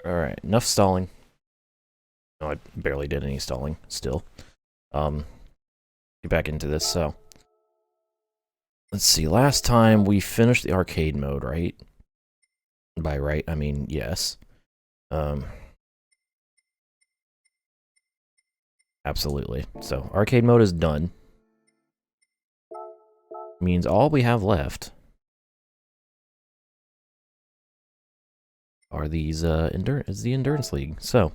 Alright, enough stalling. No, I barely did any stalling, still. Get back into this, so. Let's see, last time we finished the arcade mode, right? By right, I mean yes. Absolutely. So, arcade mode is done. Means all we have left are these is the Endurance League. So,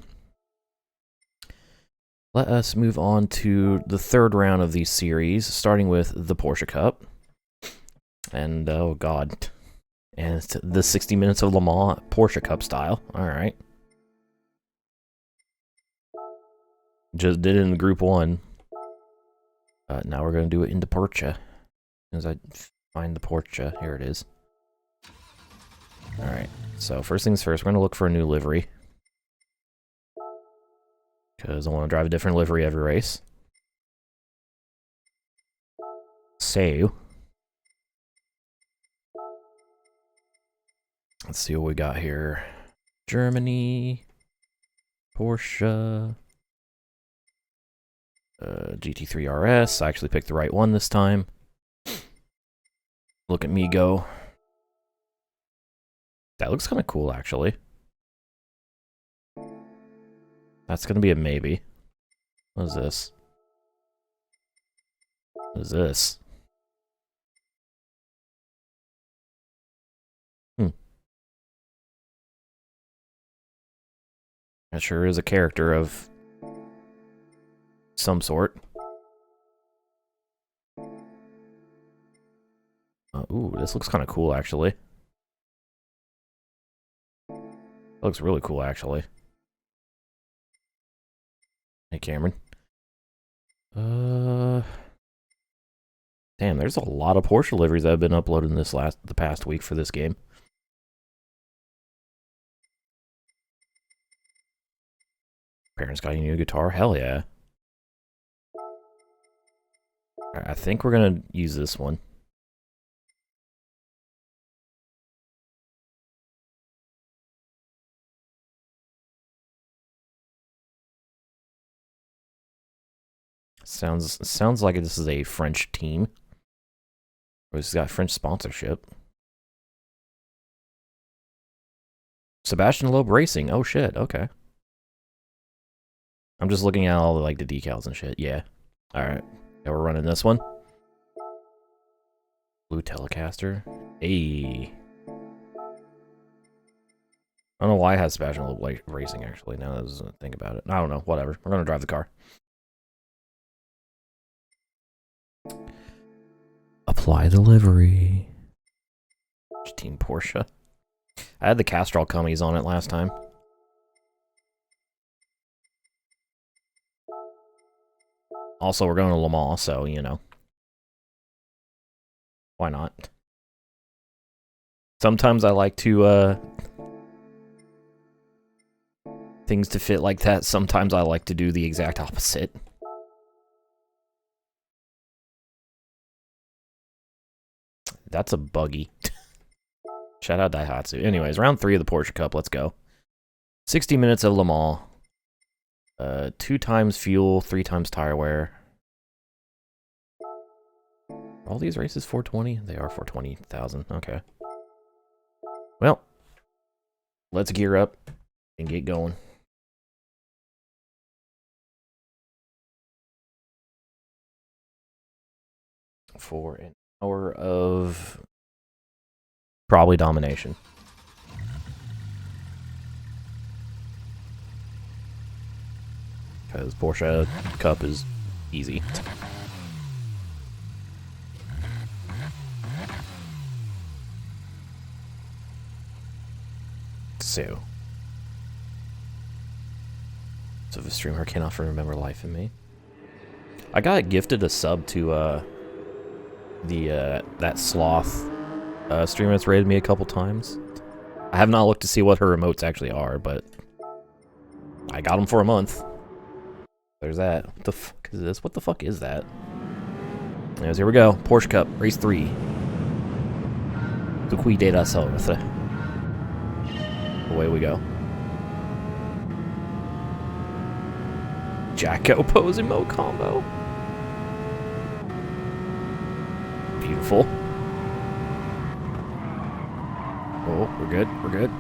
let us move on to the third round of these series, starting with the Porsche Cup. And, oh god. And it's the 60 Minutes of Le Mans Porsche Cup style. Alright. Just did it in Group 1. Now we're going to do it in the Porsche. As I find the Porsche. Here it is. Alright. So, first things first, we're going to look for a new livery. Because I want to drive a different livery every race. So, let's see what we got here. Germany. Porsche. GT3 RS. I actually picked the right one this time. Look at me go. That looks kind of cool, actually. That's going to be a maybe. What is this? What is this? That sure is a character of some sort. Ooh, this looks kind of cool, actually. That looks really cool, actually. Hey, Cameron. Damn, there's a lot of Porsche liveries that have been uploaded in the past week for this game. Parents got a new guitar? Hell yeah. I think we're gonna use this one. Sounds like this is a French team. Or it's got French sponsorship. Sebastian Loeb Racing. Oh shit, okay. I'm just looking at all the, like, the decals and shit. Yeah. Alright. Yeah, we're running this one. Blue Telecaster. Hey. I don't know why it has Sebastian Loeb Racing, actually, now that I think about it. I don't know, whatever. We're gonna drive the car. Apply the livery. Team Porsche. I had the Castrol Cummies on it last time. Also, we're going to Le Mans, so, you know. Why not? Sometimes I like to, things to fit like that. Sometimes I like to do the exact opposite. That's a buggy. Shout out Daihatsu. Anyways, round 3 of the Porsche Cup. Let's go. 60 minutes of Le Mans. 2 times fuel, 3 times tire wear. Are all these races 420? They are 420,000. Okay. Well, let's gear up and get going. For an hour of probably domination. Because Porsche Cup is easy. So if a streamer cannot remember life in me. I got gifted a sub to that sloth streamer that's raided me a couple times. I have not looked to see what her remotes actually are, but I got them for a month. There's that. What the fuck is this? What the fuck is that? Anyways, here we go. Porsche Cup, race 3. The Qui de la Sorte. Away we go. Jacko pose emote combo. Beautiful. Oh, we're good. We're good.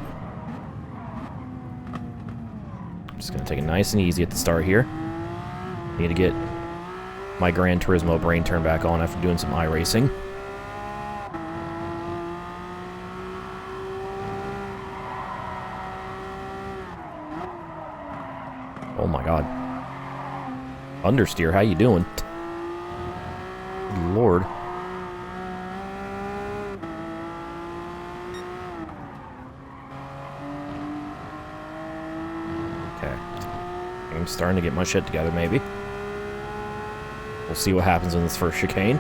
Just gonna take it nice and easy at the start here. Need to get my Gran Turismo brain turned back on after doing some iRacing. Oh my god. Understeer, how you doing? Good lord. Okay. I'm starting to get my shit together, maybe. We'll see what happens in this first chicane.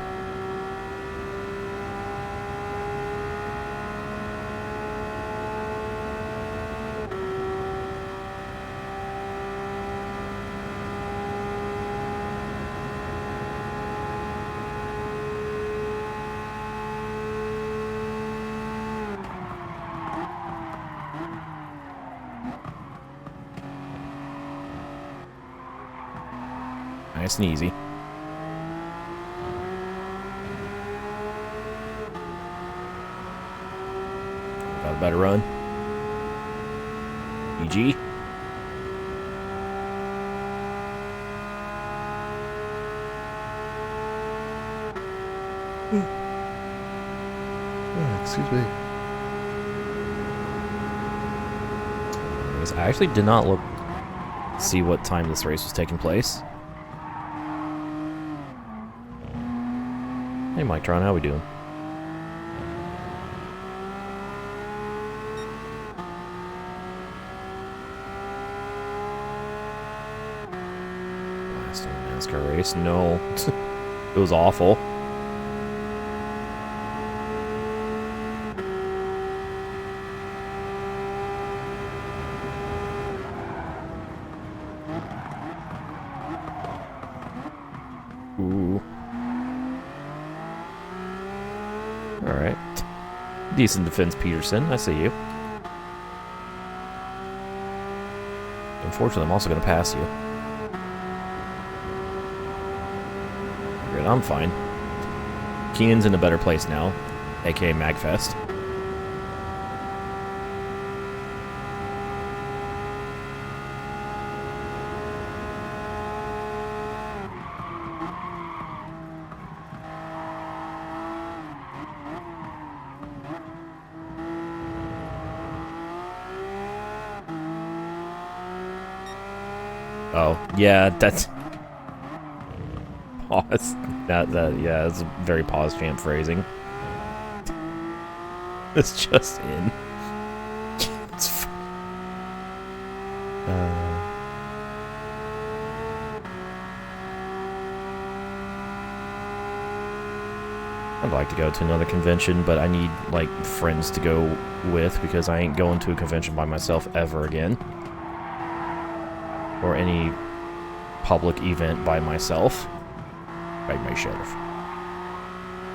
Nice and easy. Got a better run. GG. Excuse me. I actually did not look see what time this race was taking place. Hey Mike Tron, how we doing? Last NASCAR race? No. It was awful. Ooh. Alright. Decent defense, Peterson. I see you. Unfortunately, I'm also going to pass you. Good, I'm fine. Keenan's in a better place now, aka Magfest. Oh, yeah, that's... Pause. Yeah, it's very pause champ phrasing. It's just in. It's I'd like to go to another convention, but I need, like, friends to go with, because I ain't going to a convention by myself ever again. Or any public event by myself. Bag my shelf.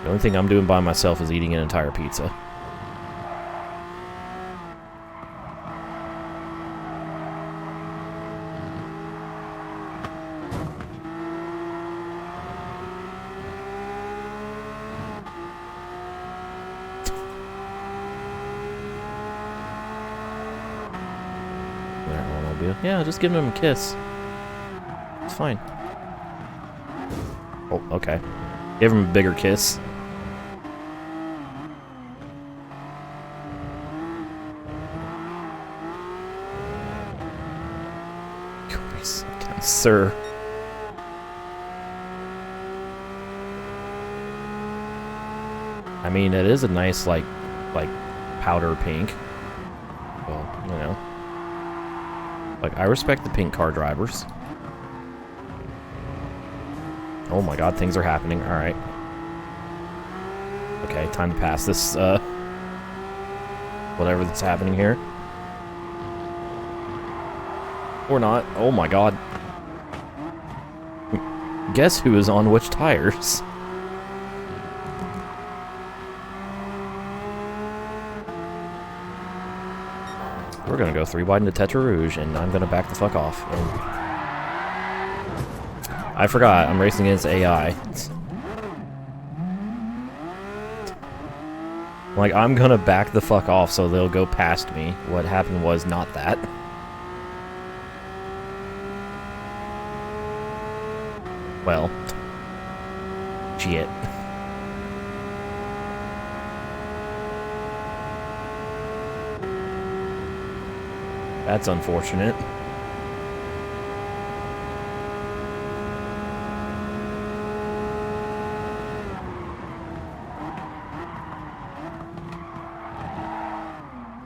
The only thing I'm doing by myself is eating an entire pizza. Yeah, just give him a kiss. It's fine. Oh, okay. Give him a bigger kiss. Sir. I mean, it is a nice, like powder pink. Well, you know. Like, I respect the pink car drivers. Oh my god, things are happening. Alright. Okay, time to pass this, whatever that's happening here. Or not. Oh my god. Guess who is on which tires? We're gonna go 3 wide into Tetra Rouge, and I'm gonna back the fuck off. And I forgot. I'm racing against AI. Like, I'm gonna back the fuck off so they'll go past me. What happened was not that. Well. Shit. That's unfortunate.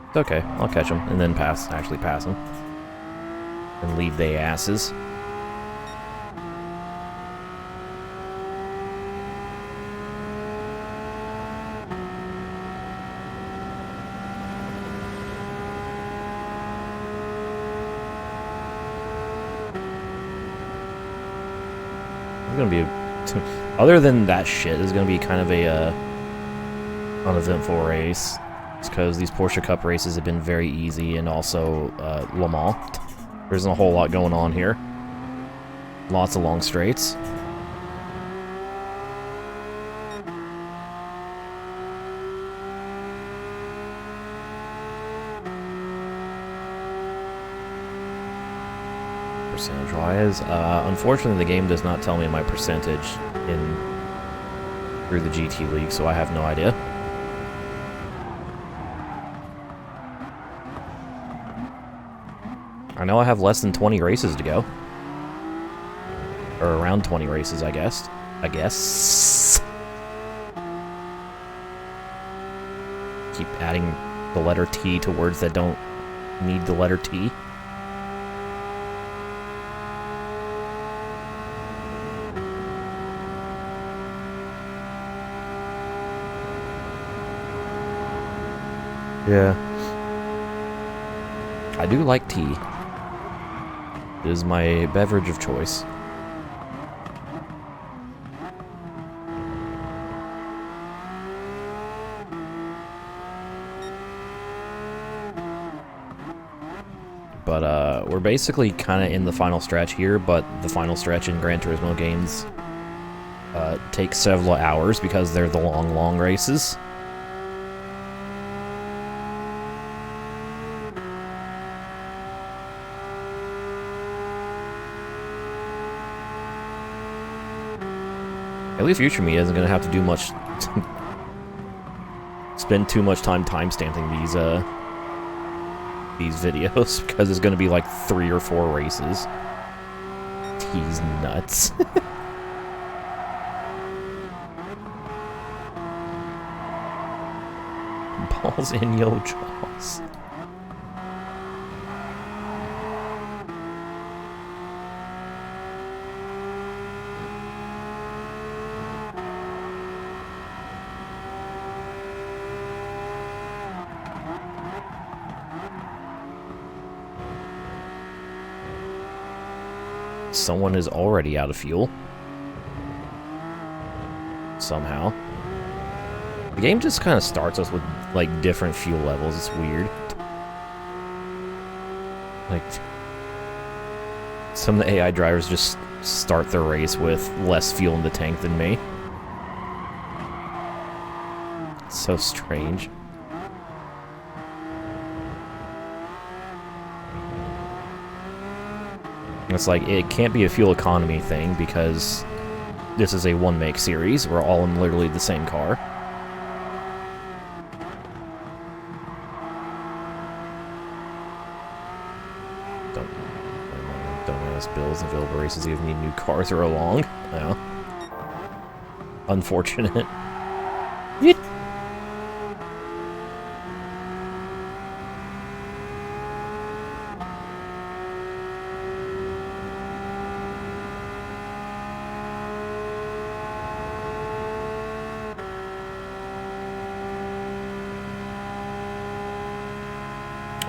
It's okay, I'll catch them and then actually pass them. And leave they asses. It's gonna be other than that shit, it's gonna be kind of a uneventful race. It's because these Porsche Cup races have been very easy, and also Le Mans. There isn't a whole lot going on here. Lots of long straights. Percentage-wise, unfortunately, the game does not tell me my percentage through the GT League, so I have no idea. I know I have less than 20 races to go. Or around 20 races, I guess. Keep adding the letter T to words that don't need the letter T. Yeah. I do like tea. It is my beverage of choice. But, we're basically kind of in the final stretch here, but the final stretch in Gran Turismo games takes several hours because they're the long races. At least future me isn't gonna have to do much, spend too much time timestamping these videos because it's gonna be like 3 or 4 races. He's nuts. Balls in your jaws. Someone is already out of fuel. Somehow. The game just kind of starts us with, like, different fuel levels. It's weird. Like, some of the AI drivers just start the race with less fuel in the tank than me. It's so strange. It's like, it can't be a fuel economy thing because this is a one-make series. We're all in literally the same car. Don't ask Bills and available races even need new cars or along. Yeah. Unfortunate.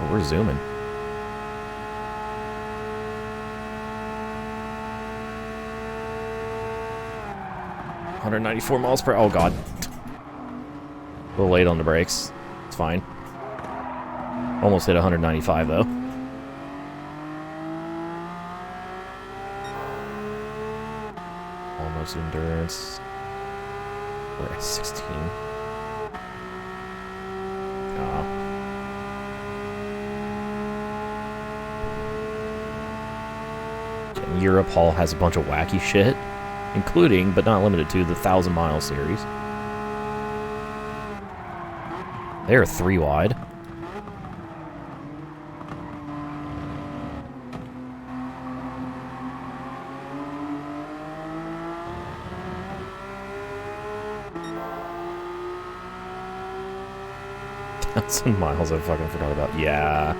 We're zooming. $194 miles per hour. Oh god. A little late on the brakes. It's fine. Almost hit 195 though. Almost endurance. We're at 16. Europe Hall has a bunch of wacky shit, including, but not limited to, the 1,000 Mile series. They are 3 wide. Thousand miles I fucking forgot about. Yeah.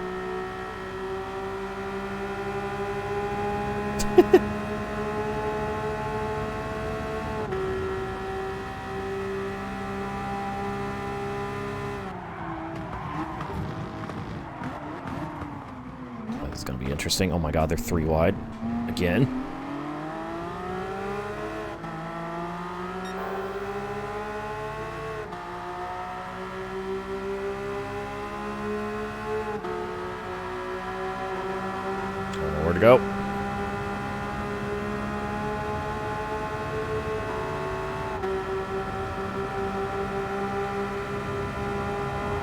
This is gonna be interesting. Oh my god, they're 3 wide. Again. Where to go?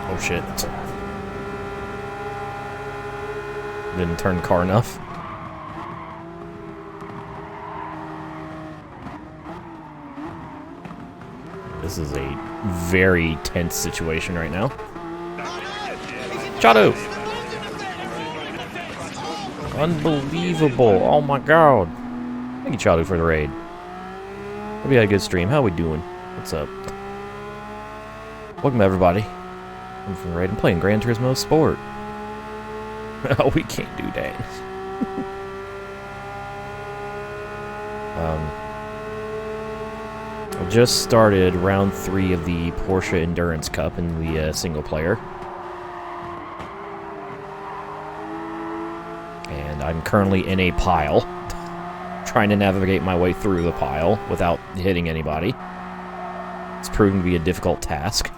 Oh shit. Didn't turn the car enough. This is a very tense situation right now. Chado! Unbelievable. Oh my god. Thank you, Chadu, for the raid. Hope you had a good stream. How we doing? What's up? Welcome, everybody. I'm from the raid. I'm playing Gran Turismo Sport. Oh, we can't do that. I just started round 3 of the Porsche Endurance Cup in the single player. And I'm currently in a pile, trying to navigate my way through the pile without hitting anybody. It's proving to be a difficult task.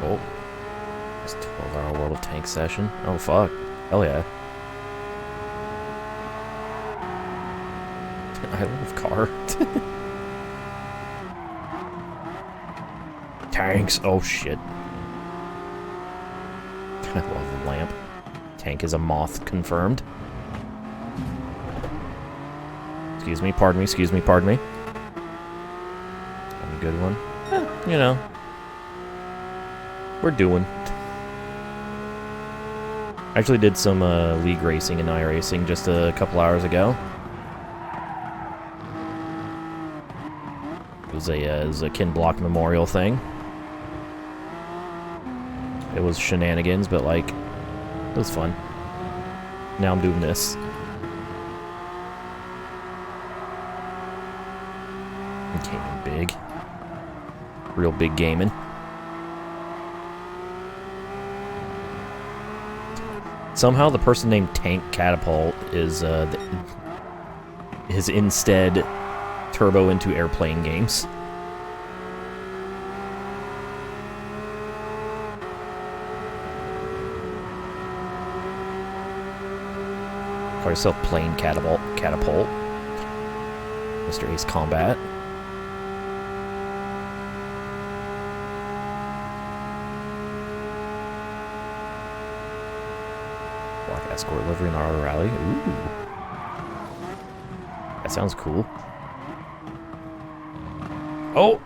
Oh, it's a 12-hour World of Tanks session. Oh fuck, hell yeah. I love car. Tanks, oh shit. I love the lamp. Tank is a moth confirmed. Excuse me, pardon me, excuse me, pardon me. Have a good one. You know. We're doing. I actually did some league racing and iRacing just a couple hours ago. It was a Ken Block Memorial thing. It was shenanigans, but like, it was fun. Now I'm doing this. I'm gaming big. Real big gaming. Somehow the person named Tank Catapult is instead turbo into airplane games. Call yourself Plane Catapult. Mr. Ace Combat. Black Escort Livery and Auto Rally. Ooh. That sounds cool. Oh!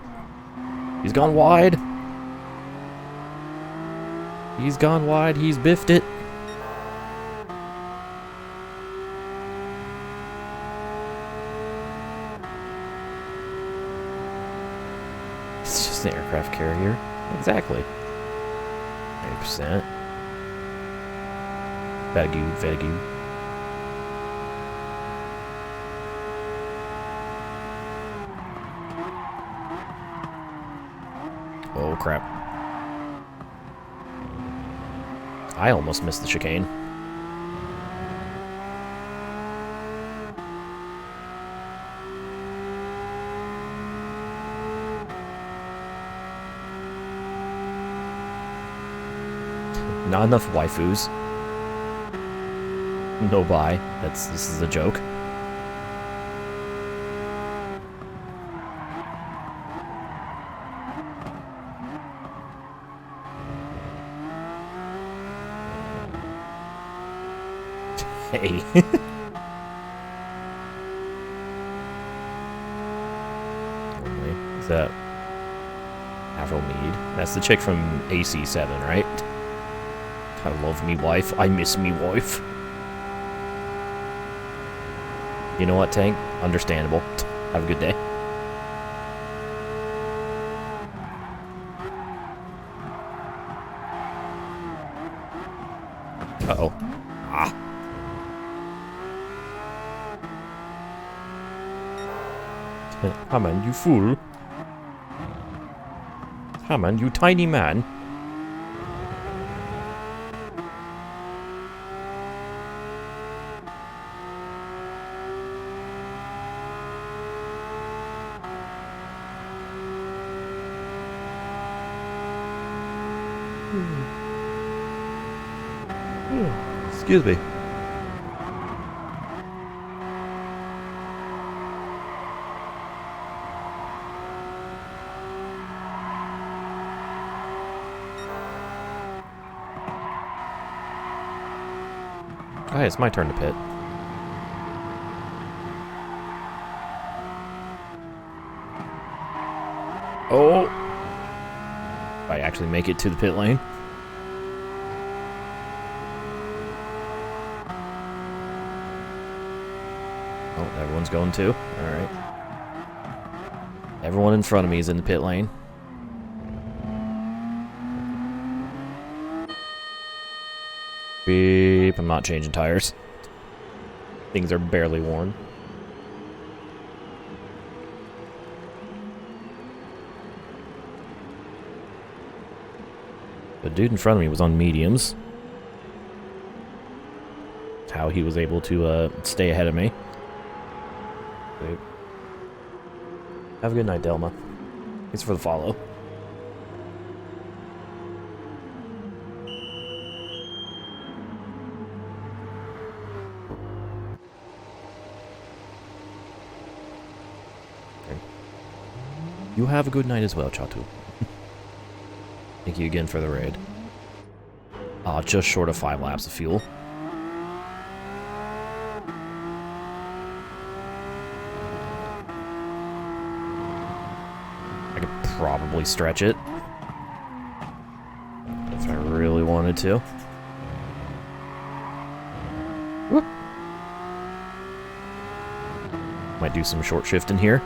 He's gone wide. He's gone wide. He's biffed it. It's just an aircraft carrier. Exactly. 90%. Vegu. Oh crap. I almost missed the chicane. Not enough waifus. No buy. This is a joke. Hey. Is that Avril Mead? That's the chick from AC7, right? I love me wife. I miss me wife. You know what, Tank? Understandable. Have a good day. Uh-oh. Ah. Come on, you fool. Come on, you tiny man. Excuse me. Hey, it's my turn to pit. Oh! I actually make it to the pit lane. Oh, everyone's going too. Alright. Everyone in front of me is in the pit lane. Beep, I'm not changing tires. Things are barely worn. The dude in front of me was on mediums. How he was able to stay ahead of me. Wait. Have a good night, Delma. Thanks for the follow. You have a good night as well, Chatu. Thank you again for the raid. Just short of 5 laps of fuel. I could probably stretch it. If I really wanted to. Whoop. Might do some short shifting here.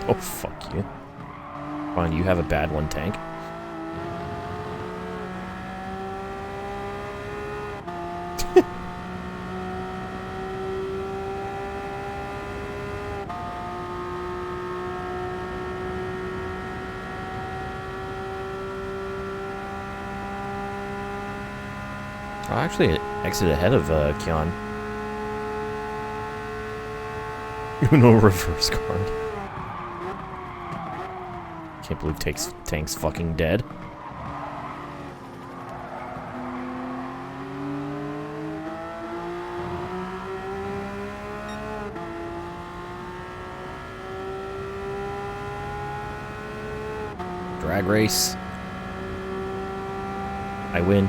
Oh, fuck you. Fine, you have a bad one, Tank. I actually exited ahead of Kian. No reverse card. Can't believe Tank's fucking dead. Drag race. I win.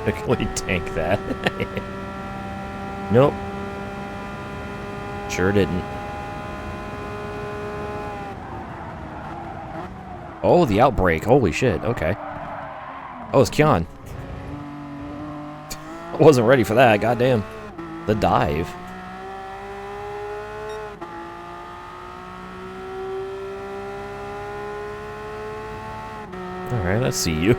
Quickly tank that. Nope. Sure didn't. Oh, the outbreak. Holy shit. Okay. Oh, it's Kian. I wasn't ready for that. Goddamn. The dive. Alright, let's see you.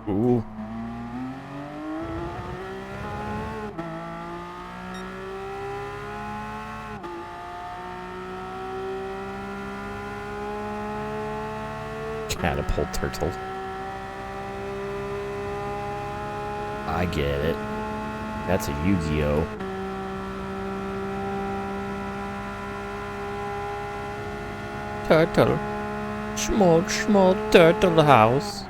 Ooh. Catapult turtle. I get it. That's a Yu-Gi-Oh! Turtle. Small turtle house.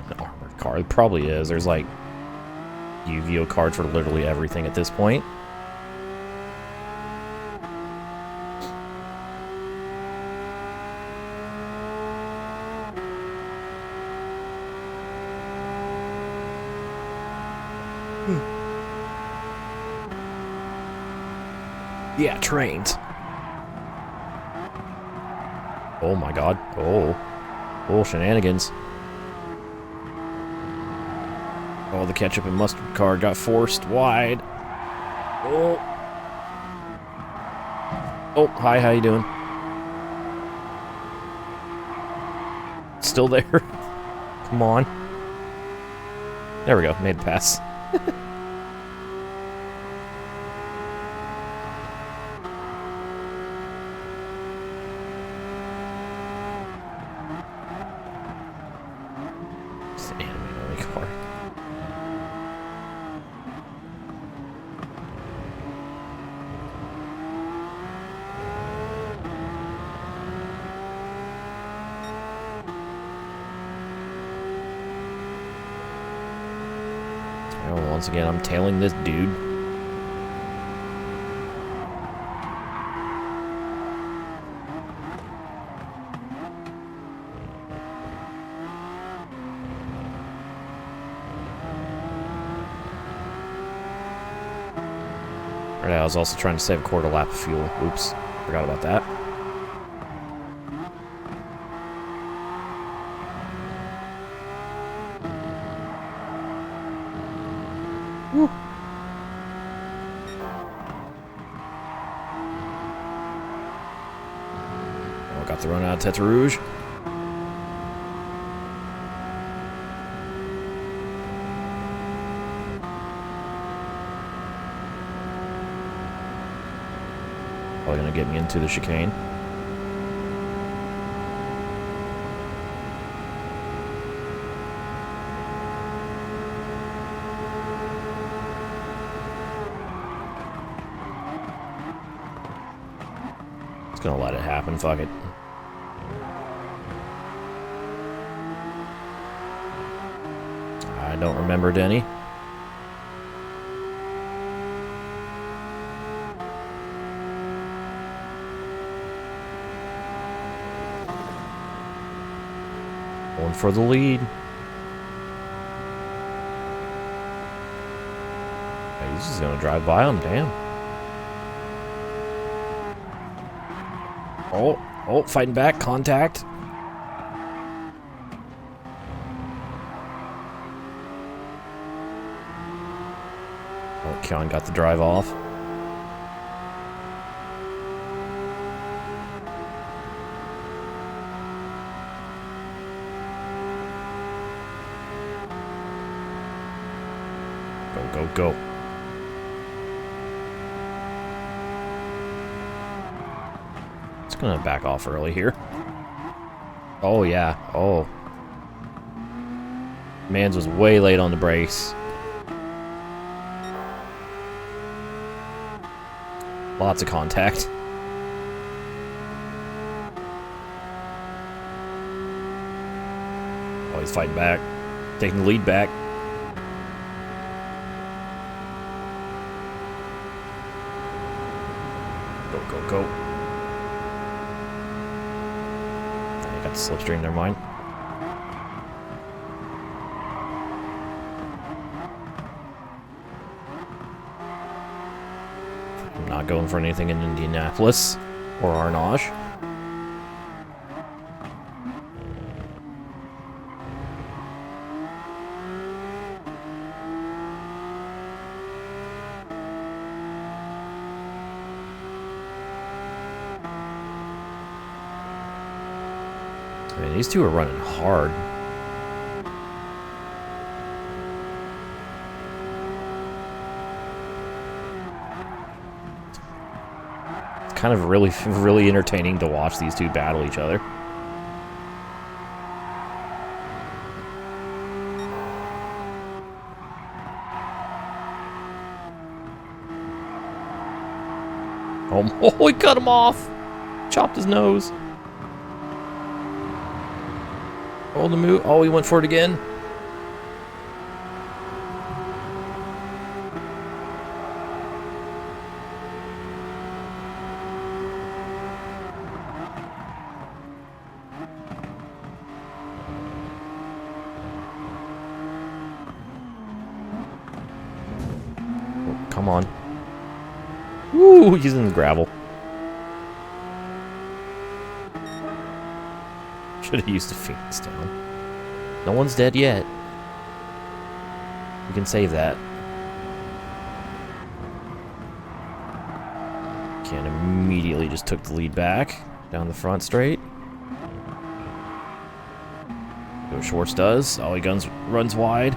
An armored car. It probably is. There's like Yu-Gi-Oh! Cards for literally everything at this point. Yeah, trains. Oh my god. Oh, shenanigans. Oh, the ketchup and mustard car got forced wide. Oh. Oh, hi, how you doing? Still there? Come on. There we go, made the pass. It's an anime-only car. Oh, once again, I'm tailing this dude. Right, I was also trying to save a quarter lap of fuel. Oops, forgot about that. Woo. Oh, got the run out of Tete Rouge. Probably gonna get me into the chicane. It's gonna let it happen, fuck it. I don't remember Denny. Going for the lead. Hey, he's just gonna drive by him, damn. Oh, fighting back, contact. Oh, Keon got the drive off. Go. It's gonna back off early here. Oh, yeah. Oh. Mans was way late on the brakes. Lots of contact. Oh, he's fighting back. Taking the lead back. Go. I got the slipstream, never mind. I'm not going for anything in Indianapolis or Arnage. Man, these two are running hard. It's kind of really entertaining to watch these two battle each other. Oh, he cut him off! Chopped his nose. Oh, the move. Oh, he went for it again. Oh, come on. Woo, he's in the gravel. Should have used the Phoenix down. No one's dead yet. We can save that. Ken immediately just took the lead back. Down the front straight. What Schwartz does. Oh, he runs wide.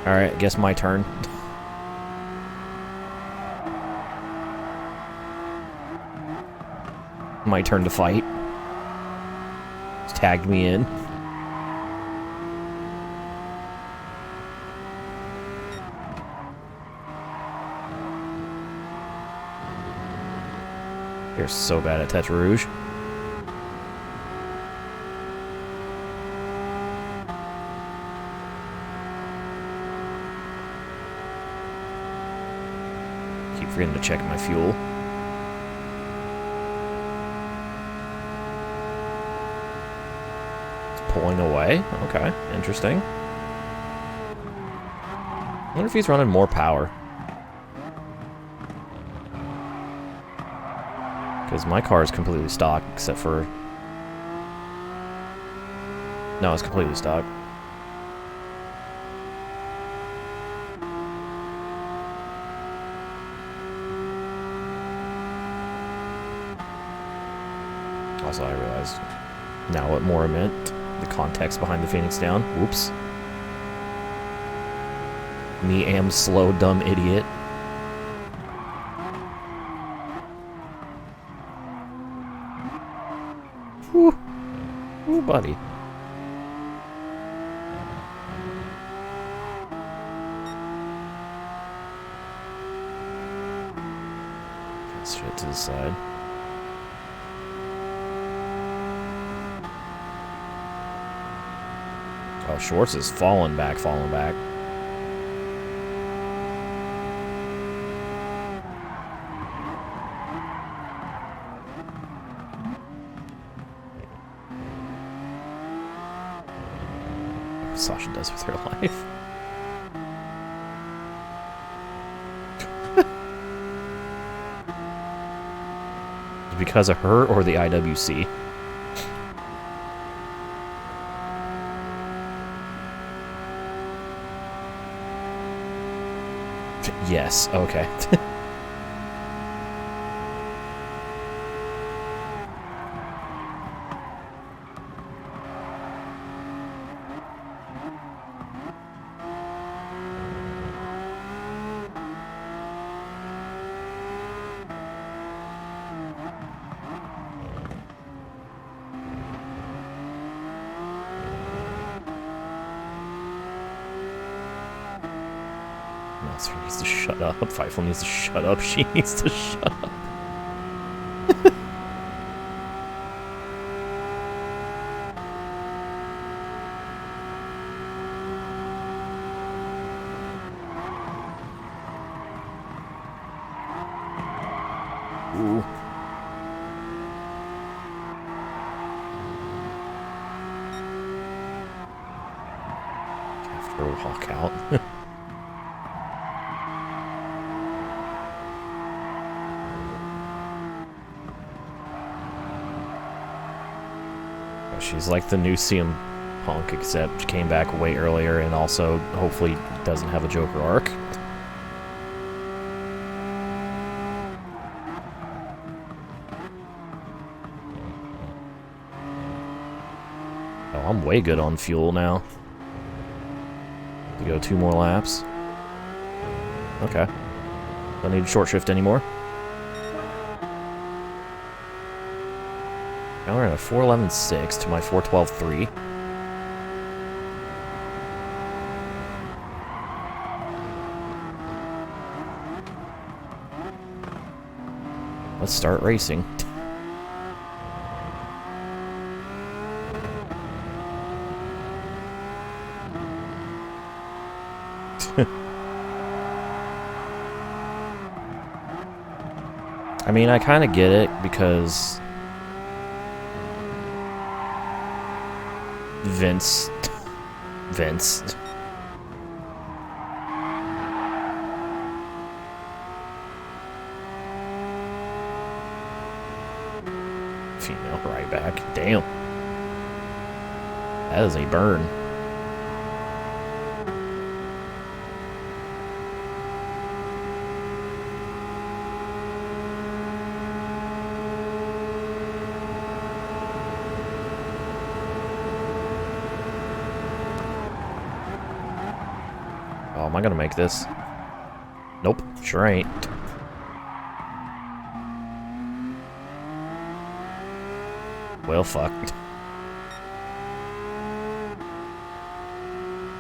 Alright, I guess my turn. My turn to fight. He's tagged me in. You're so bad at Tetra Rouge. Keep forgetting to check my fuel. Pulling away? Okay, interesting. I wonder if he's running more power. Because my car is completely stock, except for... No, it's completely stock. Also, I realized now what more meant. The context behind the Phoenix down. Whoops. Me am slow, dumb idiot. Whew. Ooh, buddy. Straight to the side. Oh, Schwartz is falling back. What Sasha does with her life. Because of her or the IWC? Yes, okay. Monster needs to shut up. Fifel needs to shut up. She needs to shut up. Ooh. Have to walk out. She's like the new CM Punk, except came back way earlier and also hopefully doesn't have a Joker arc. way good on fuel now. To go 2 more laps. Okay. Don't need short shift anymore. Now we're at a 4:11.6 to my 4:12.3. Let's start racing. I mean, I kind of get it because Vince. Female right back. Damn. That is a burn. Oh, am I gonna make this? Nope, sure ain't. Well, fuck.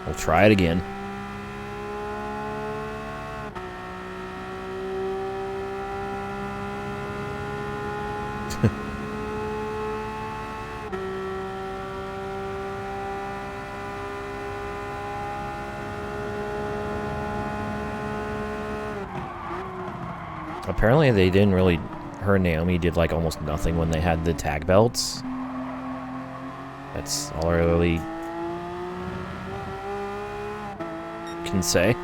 We'll try it again. Apparently they didn't really... Her and Naomi did like almost nothing when they had the tag belts. That's all I really can say.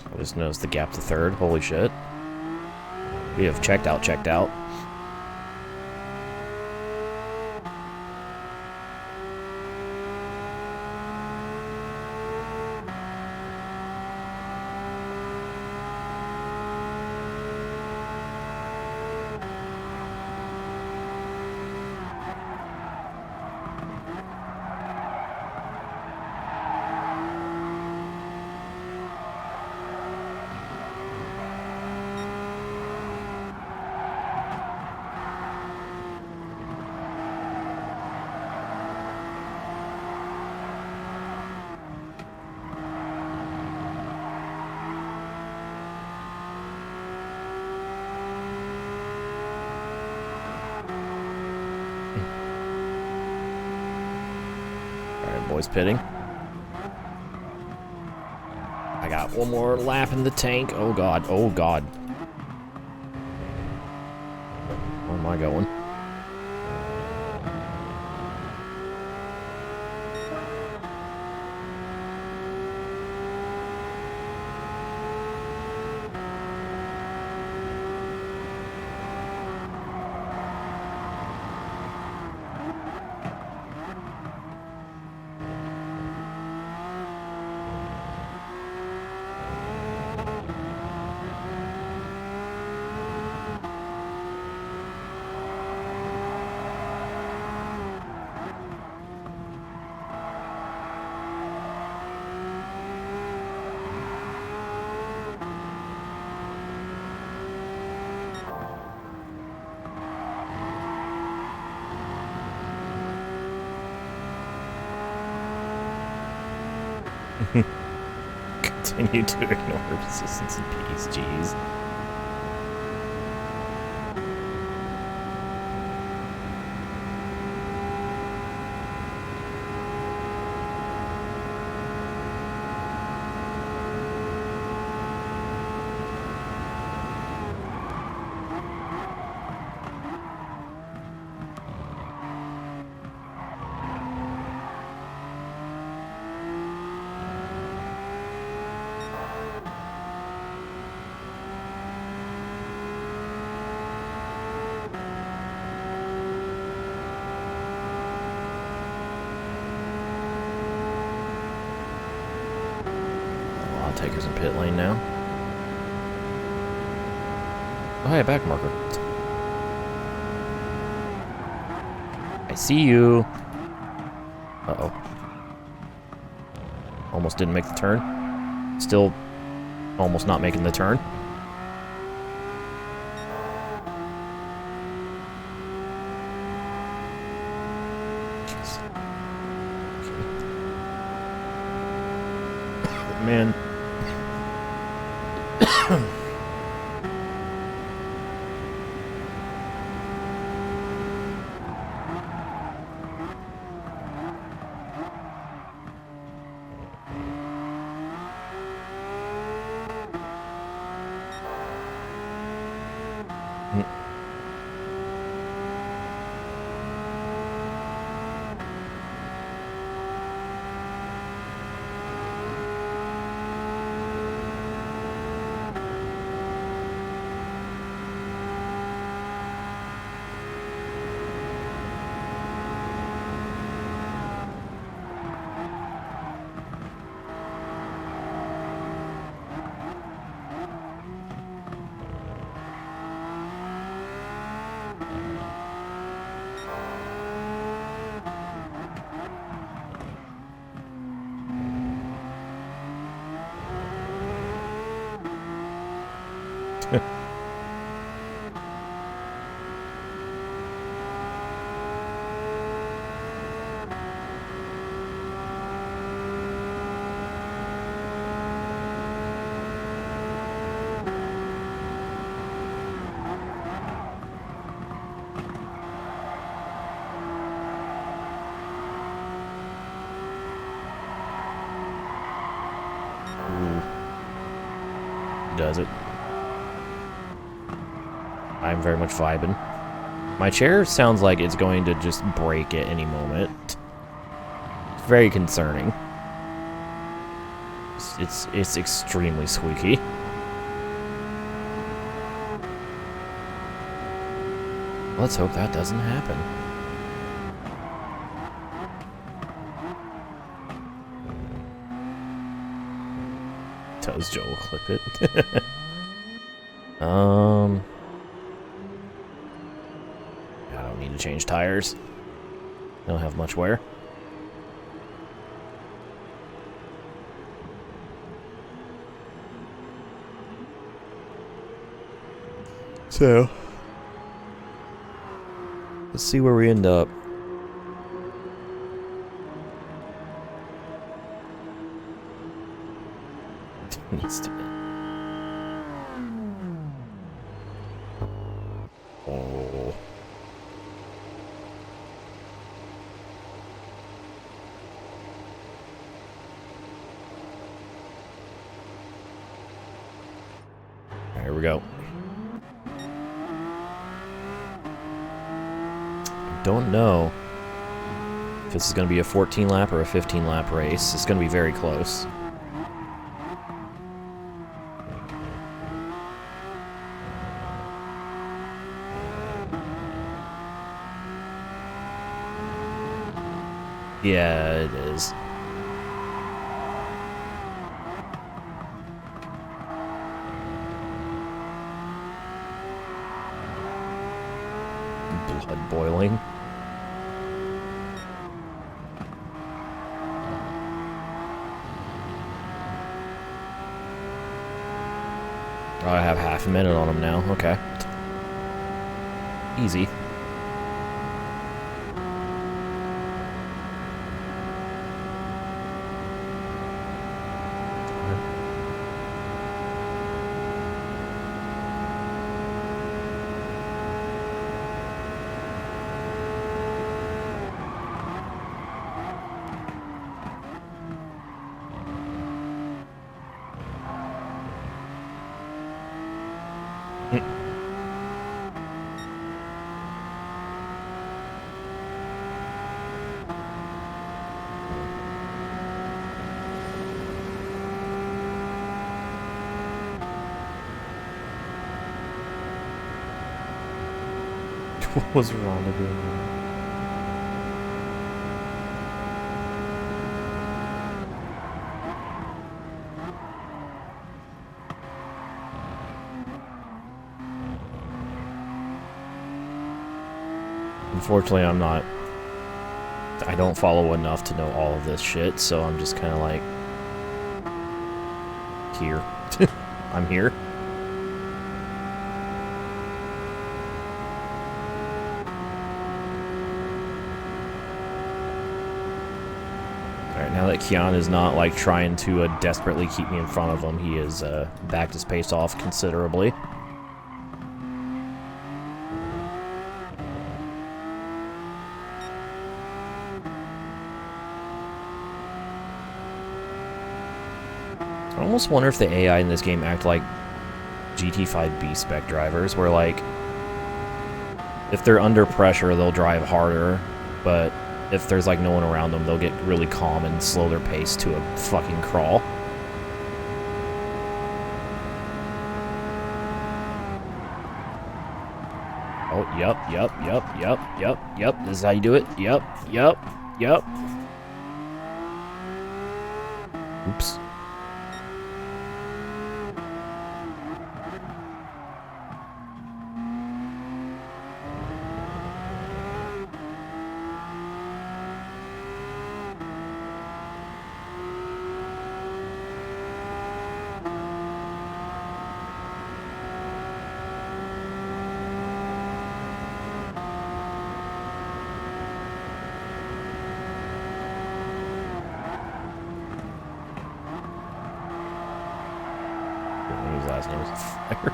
I just noticed the gap to third. Holy shit. We have checked out. Boys pitting. I got one more lap in the tank. Oh god, oh god. Where am I going? Continue to ignore resistance and peace. Jeez. Takers in pit lane now. Oh, hey, back marker. I see you. Uh-oh. Almost didn't make the turn. Still almost not making the turn. Jeez. Okay. Man. Does it? I'm very much vibing. My chair sounds like it's going to just break at any moment. It's very concerning. It's extremely squeaky. Let's hope that doesn't happen. Does Joel clip it? I don't need to change tires. I don't have much wear. So, let's see where we end up. Needs to be. Oh. Here we go. I don't know if this is going to be a 14 lap or a 15 lap race. It's going to be very close. Yeah, it is. Blood boiling. Oh, I have half a minute on him now. Okay. Easy. What was wrong with doing that? Unfortunately, I don't follow enough to know all of this shit, so I'm just kind of like, here. I'm here. Alright, now that Kian is not, like, trying to desperately keep me in front of him, he has backed his pace off considerably. I almost wonder if the AI in this game act like GT5 B-spec drivers, where, like, if they're under pressure, they'll drive harder, but if there's, like, no one around them, they'll get really calm and slow their pace to a fucking crawl. Oh, yep. This is how you do it. Yep. Oops. His last name is Fire.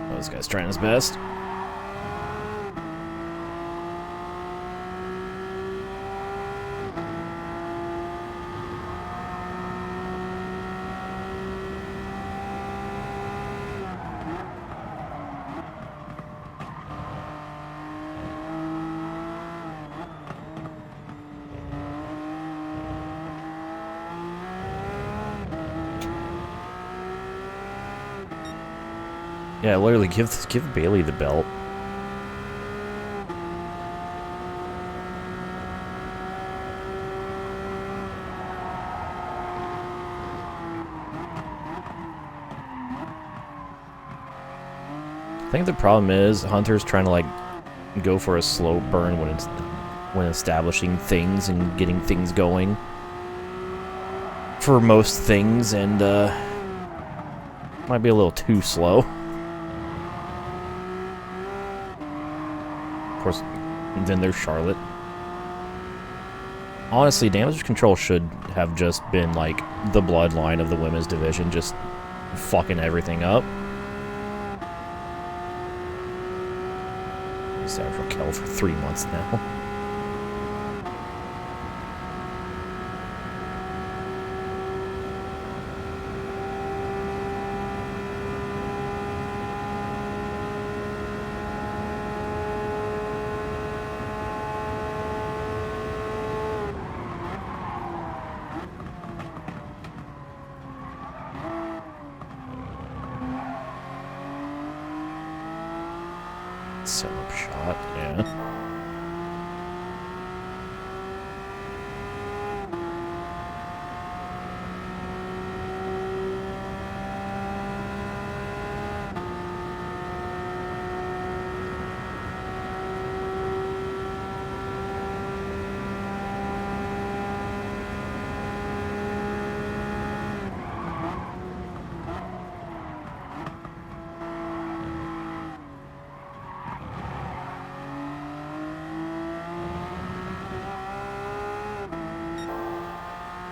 Oh, this guy's trying his best. Yeah, literally, give Bailey the belt. I think the problem is Hunter's trying to, like, go for a slow burn when establishing things and getting things going for most things, and might be a little too slow. Of course, then there's Charlotte. Honestly, damage control should have just been, like, the bloodline of the women's division, just fucking everything up. He's out for Kel for 3 months now. Setup shot, yeah.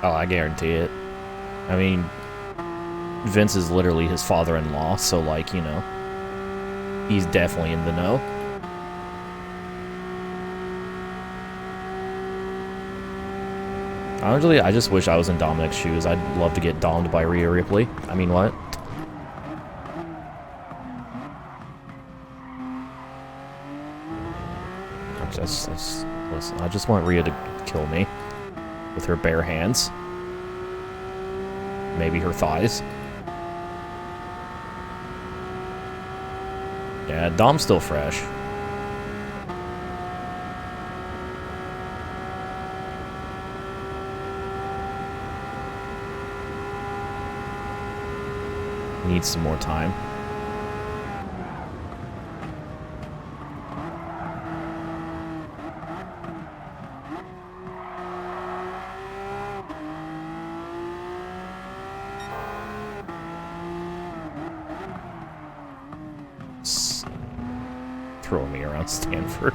Oh, I guarantee it. I mean, Vince is literally his father-in-law, so, like, you know, he's definitely in the know. Honestly, I just wish I was in Dominic's shoes. I'd love to get domed by Rhea Ripley. I mean, what? That's Listen, I just want Rhea to kill me with her bare hands. Maybe her thighs. Yeah, Dom's still fresh. Needs some more time. Throwing me around Stanford.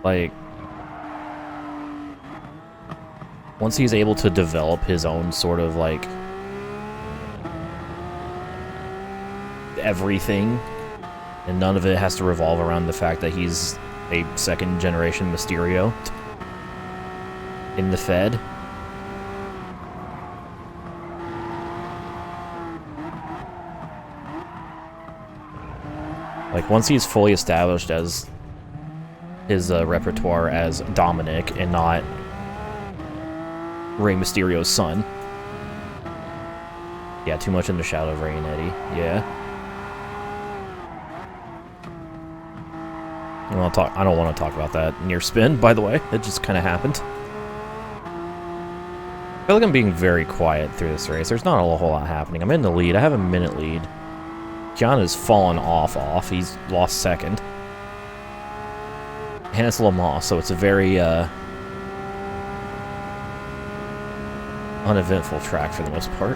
Like, once he's able to develop his own sort of, like, everything, and none of it has to revolve around the fact that he's a second-generation Mysterio in the Fed. Like, once he's fully established as his repertoire as Dominic and not Rey Mysterio's son. Yeah, too much in the shadow of Rey and Eddie. Yeah. I don't want to talk about that near spin, by the way. It just kind of happened. I feel like I'm being very quiet through this race. There's not a whole lot happening. I'm in the lead. I have a minute lead. Kiana's fallen off. He's lost second. And it's Le Mans, so it's a very uneventful track for the most part.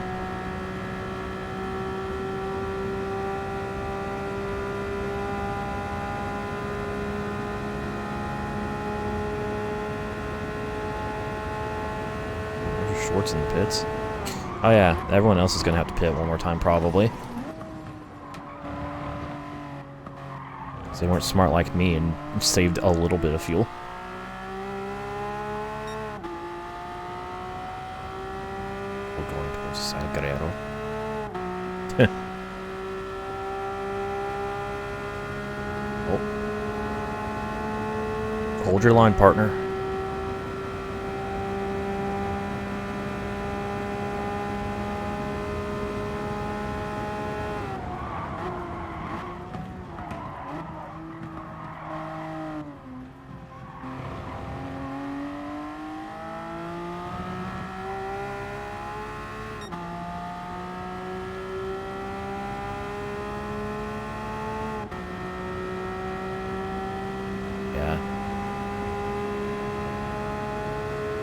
Schwartz in the pits. Oh yeah, everyone else is going to have to pit one more time probably. They weren't smart like me and saved a little bit of fuel. We're going towards San Guerrero. Oh. Hold your line, partner.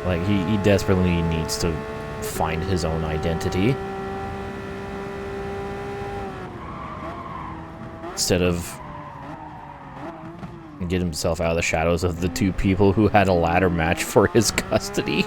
Like, he desperately needs to find his own identity. Instead of get himself out of the shadows of the two people who had a ladder match for his custody.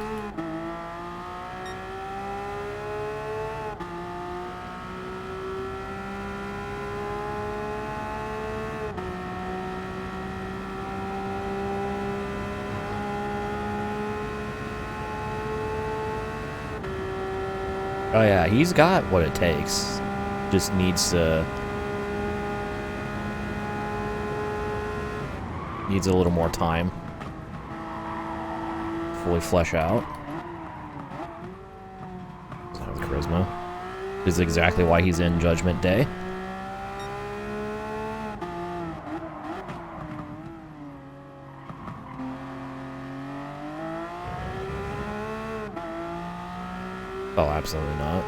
Oh yeah, he's got what it takes. Just needs to... needs a little more time. Fully flesh out. So the charisma. This is exactly why he's in Judgment Day. Oh, absolutely not.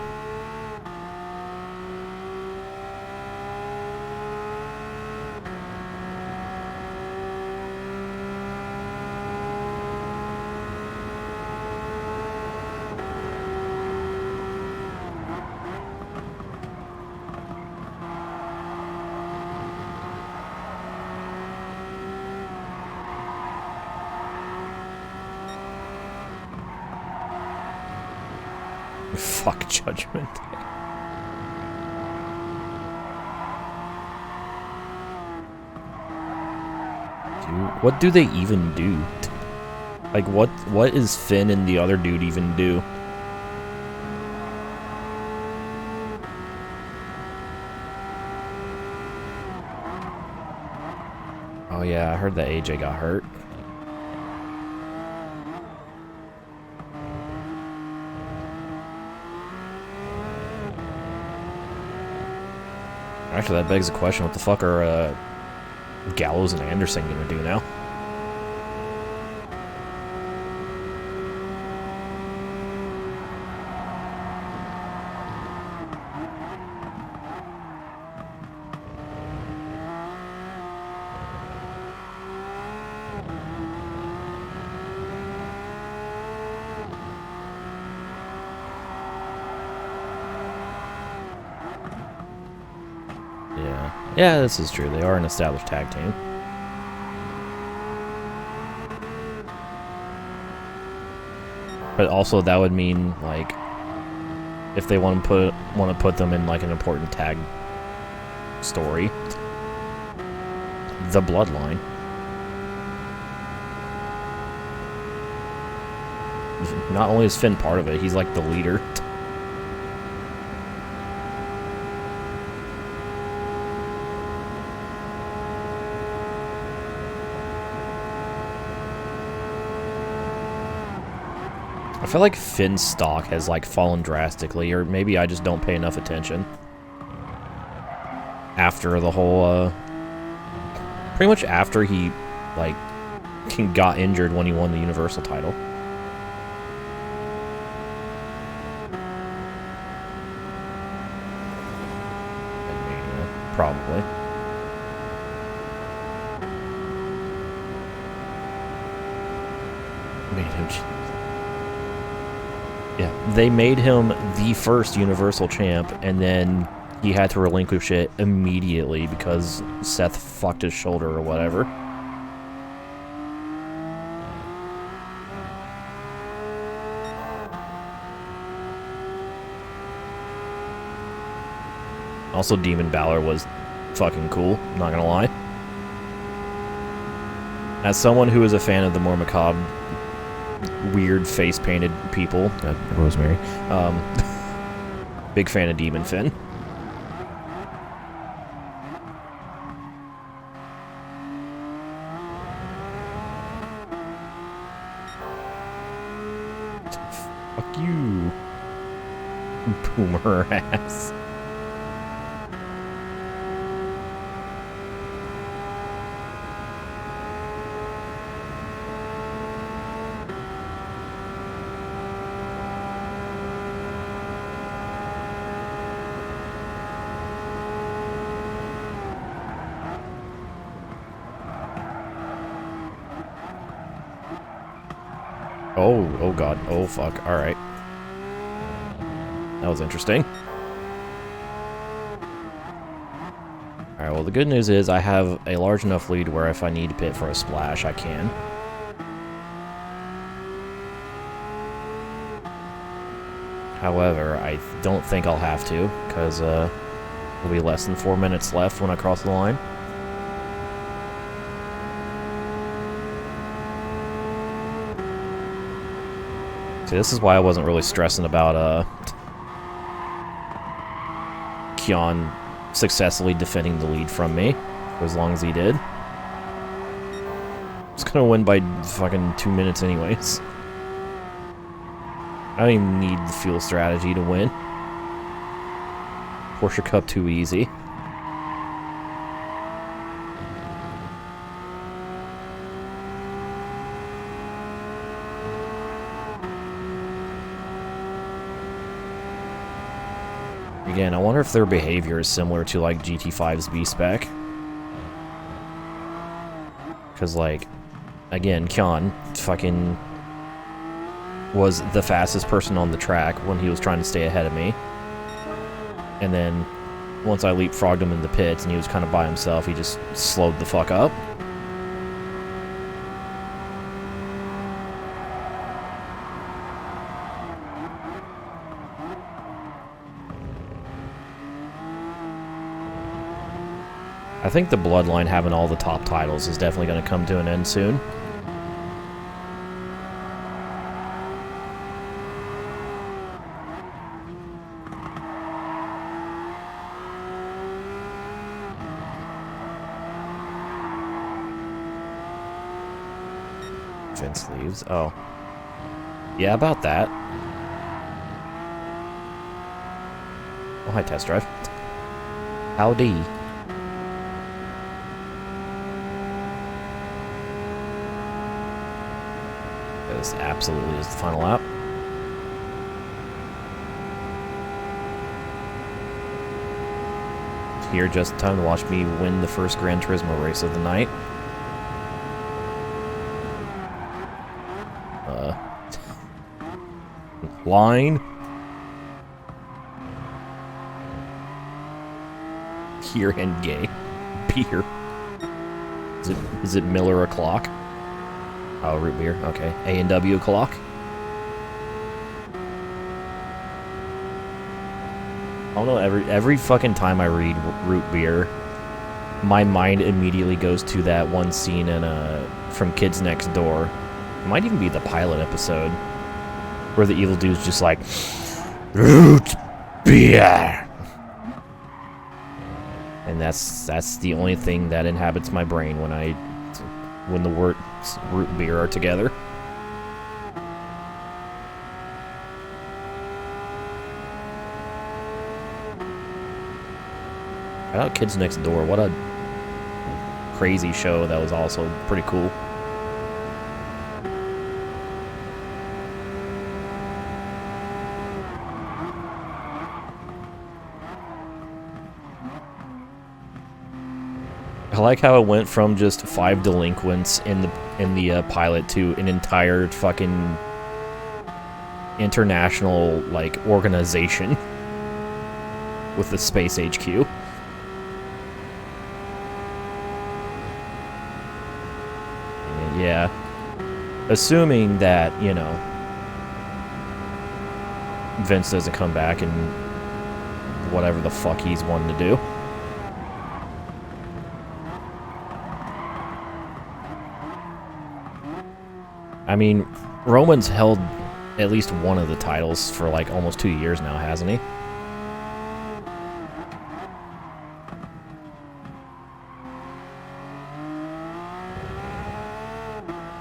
Fuck Judgment Day. Dude, what do they even do? Like, what is Finn and the other dude even do? Oh yeah, I heard that AJ got hurt. Actually, that begs the question, what the fuck are Gallows and Anderson gonna do now? Yeah, this is true. They are an established tag team. But also, that would mean, like, if they want to put them in like an important tag story, the Bloodline. Not only is Finn part of it, he's like the leader. I feel like Finn's stock has like fallen drastically, or maybe I just don't pay enough attention. After the whole, pretty much after he, like, got injured when he won the Universal title. Probably. Made him. Yeah, they made him the first Universal champ, and then he had to relinquish it immediately because Seth fucked his shoulder or whatever. Also, Demon Balor was fucking cool, not gonna lie. As someone who is a fan of the more macabre, weird face-painted people, Rosemary, big fan of Demon Finn. Fuck you, boomer ass. Oh god, oh fuck, alright. That was interesting. Alright, well the good news is I have a large enough lead where if I need to pit for a splash, I can. However, I don't think I'll have to, because there'll be less than 4 minutes left when I cross the line. See, this is why I wasn't really stressing about Kion successfully defending the lead from me, for as long as he did. He's gonna win by fucking 2 minutes anyways. I don't even need the fuel strategy to win. Porsche Cup too easy. Again, I wonder if their behavior is similar to, like, GT5's B-Spec. Because, like, again, Kyon fucking was the fastest person on the track when he was trying to stay ahead of me. And then, once I leapfrogged him in the pits and he was kind of by himself, he just slowed the fuck up. I think the Bloodline having all the top titles is definitely going to come to an end soon. Vince leaves. Oh. Yeah, about that. Oh, hi, test drive. Howdy. This absolutely is the final lap. Here just in time to watch me win the first Gran Turismo race of the night. Line. Here and gay. Beer. Is it Miller o'clock? Oh, root beer. Okay. A&W o'clock. I don't know, every fucking time I read root beer, my mind immediately goes to that one scene in from Kids Next Door. It might even be the pilot episode where the evil dude's just like, root beer. And that's the only thing that inhabits my brain when the words root beer are together. Shout out Kids Next Door. What a crazy show that was also pretty cool. I like how it went from just 5 delinquents in the pilot to an entire fucking international, like, organization with the Space HQ. Yeah. Assuming that, you know, Vince doesn't come back and whatever the fuck he's wanting to do. I mean, Roman's held at least one of the titles for like almost 2 years now, hasn't he?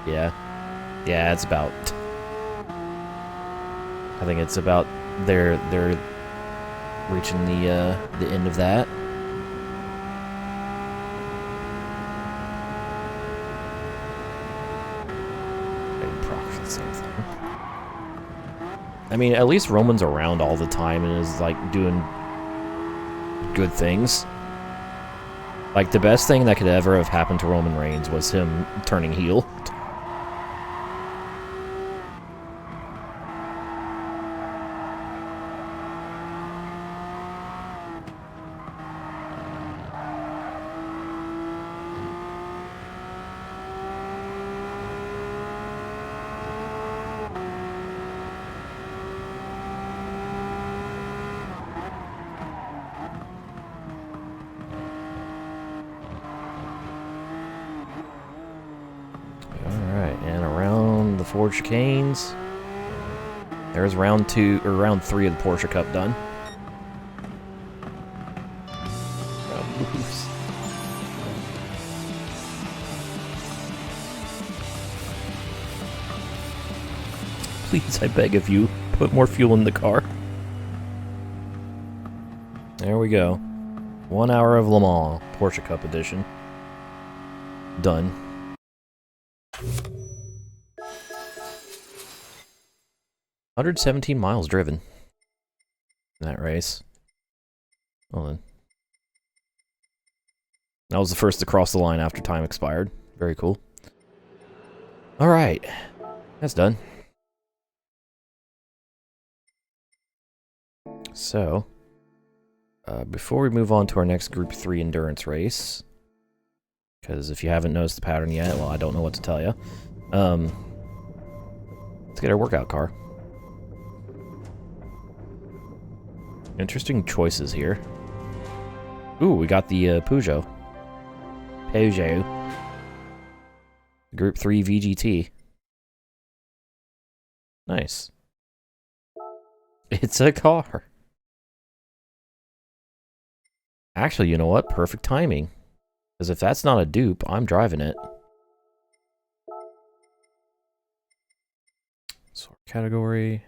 Yeah. Yeah, it's about... I think it's about they're reaching the end of that. I mean, at least Roman's around all the time and is, like, doing good things. Like, the best thing that could ever have happened to Roman Reigns was him turning heel. Ford chicanes. There's round 3 of the Porsche Cup done. Please, I beg of you, put more fuel in the car. There we go. 1 hour of Le Mans, Porsche Cup edition. Done. 117 miles driven in that race. Well then. I was the first to cross the line after time expired. Very cool. Alright. That's done. So, before we move on to our next Group 3 endurance race, because if you haven't noticed the pattern yet, well, I don't know what to tell you. Let's get our workout car. Interesting choices here. Ooh, we got the Peugeot. Group 3 VGT. Nice. It's a car. Actually, you know what? Perfect timing. Because if that's not a dupe, I'm driving it. Sort category.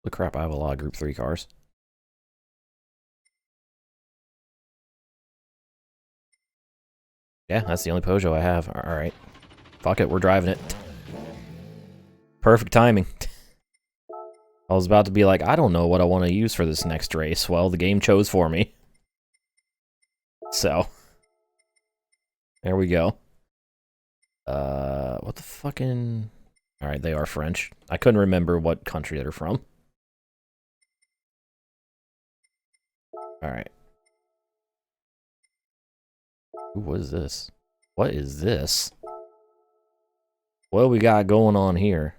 Holy crap, I have a lot of Group 3 cars. Yeah, that's the only Peugeot I have. Alright. Fuck it, we're driving it. Perfect timing. I was about to be like, I don't know what I want to use for this next race. Well, the game chose for me. So. There we go. What the fucking... Alright, they are French. I couldn't remember what country they're from. Alright. Ooh, what is this? What is this? What do we got going on here?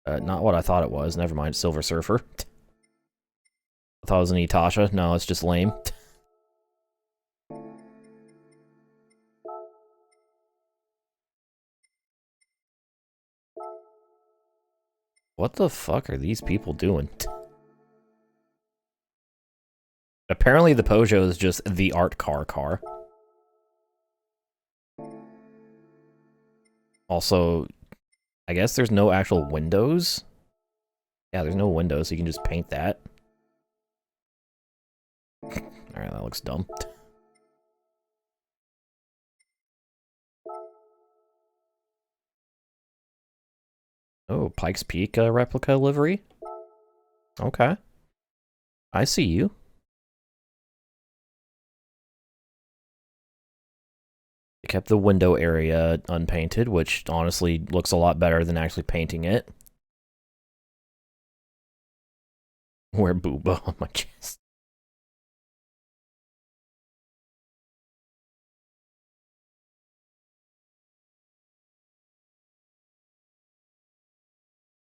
Not what I thought it was. Never mind, Silver Surfer. I thought it was an Itasha. No, it's just lame. What the fuck are these people doing? Apparently the Peugeot is just the art car. Also, I guess there's no actual windows. Yeah, there's no windows, so you can just paint that. Alright, that looks dumb. Oh, Pikes Peak replica livery? Okay. I see you. They kept the window area unpainted, which honestly looks a lot better than actually painting it. Wear booba on my chest.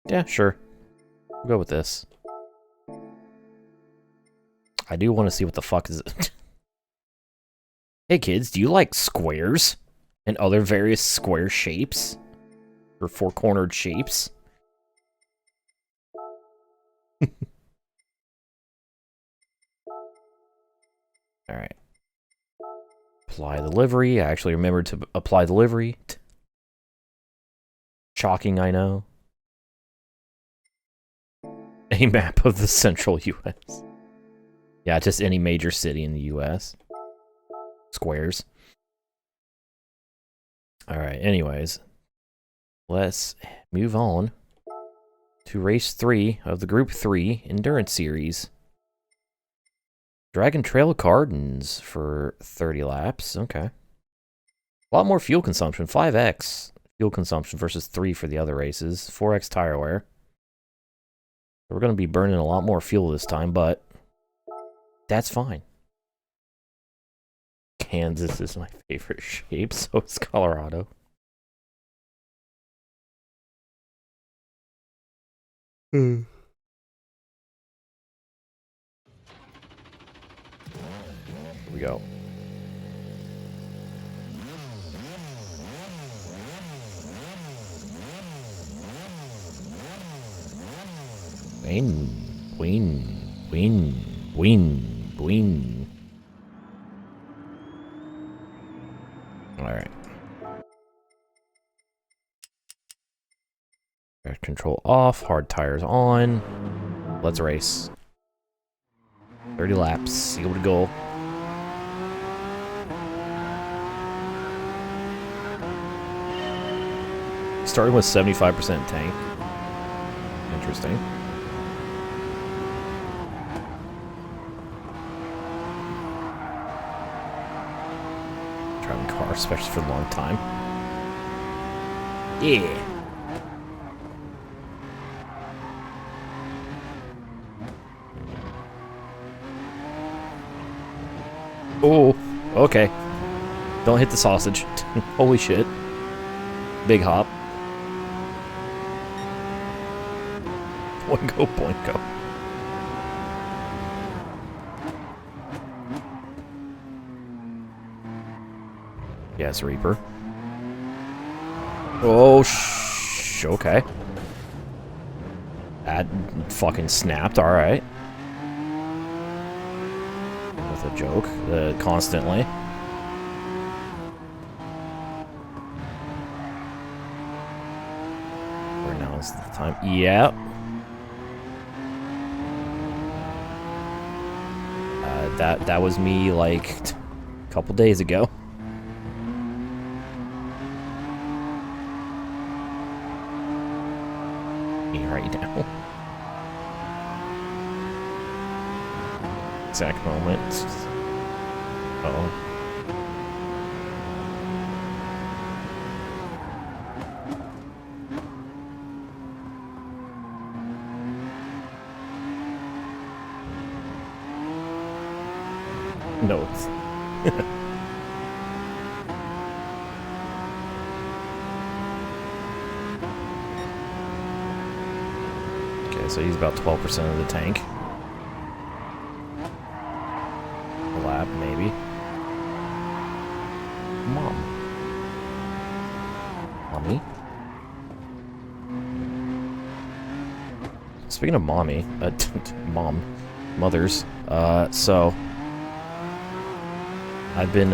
Yeah, sure. We'll go with this. I do want to see what the fuck is it. Hey kids, do you like squares? And other various square shapes? Or four-cornered shapes? Alright. Apply the livery. I actually remembered to apply the livery. Shocking, I know. A map of the central US. Yeah, just any major city in the US. Squares. Alright, anyways. Let's move on to race 3 of the Group 3 Endurance Series. Dragon Trail Gardens for 30 laps. Okay. A lot more fuel consumption. 5x fuel consumption versus 3 for the other races. 4x tire wear. We're going to be burning a lot more fuel this time, but that's fine. Kansas is my favorite shape, so is Colorado. Here we go. Win. Alright. Control off, hard tires on. Let's race. 30 laps, seal to goal. Starting with 75% tank. Interesting. Driving cars, especially for a long time. Yeah. Oh, okay. Don't hit the sausage. Holy shit. Big hop. Boingo, boingo. Yes, Reaper. Oh, okay. That fucking snapped, alright. With a joke, constantly. Right now is the time. Yep. That was me, like, a couple days ago. Right now. Exact moment. Uh-oh. No. Okay, so he's about 12% of the tank. A lap, maybe. Mom. Mommy? Speaking of mommy, mom, mothers, so I've been,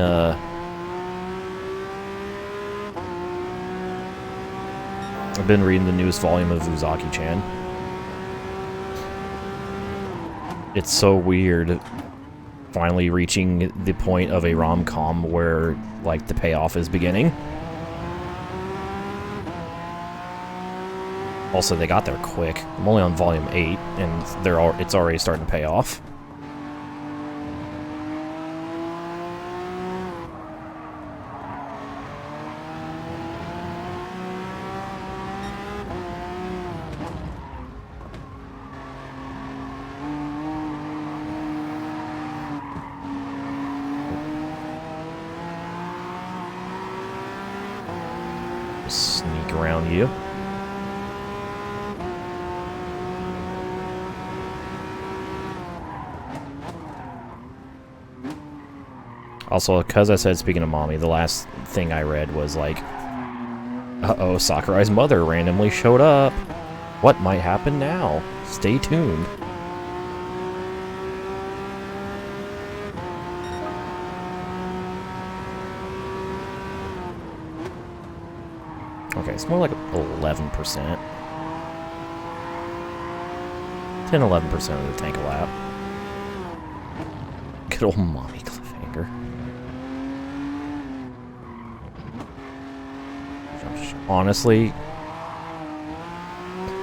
reading the newest volume of Uzaki-chan. It's so weird finally reaching the point of a rom-com where, like, the payoff is beginning. Also, they got there quick. I'm only on volume 8, and it's already starting to pay off. Sneak around you. Also, because I said speaking of mommy, the last thing I read was like, uh-oh, Sakurai's mother randomly showed up. What might happen now? Stay tuned. Okay, it's more like 11%. 10-11% of the tank a lap. Good old mommy cliffhanger. Honestly,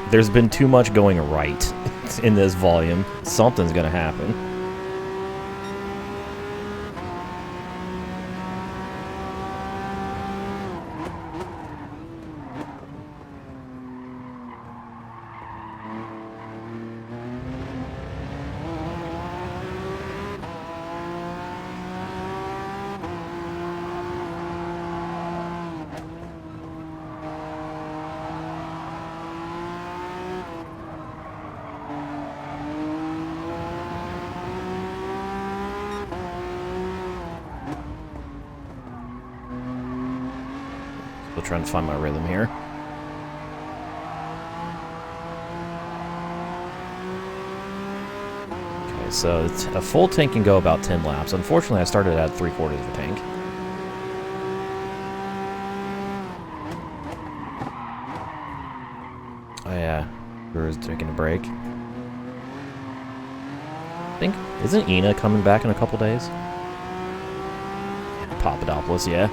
there's been too much going right in this volume. Something's gonna happen. Still trying to find my rhythm here. Okay, so a full tank can go about 10 laps. Unfortunately, I started at 3/4 of the tank. Oh yeah, Brewer's taking a break. I think, isn't Ina coming back in a couple days? Papadopoulos, yeah.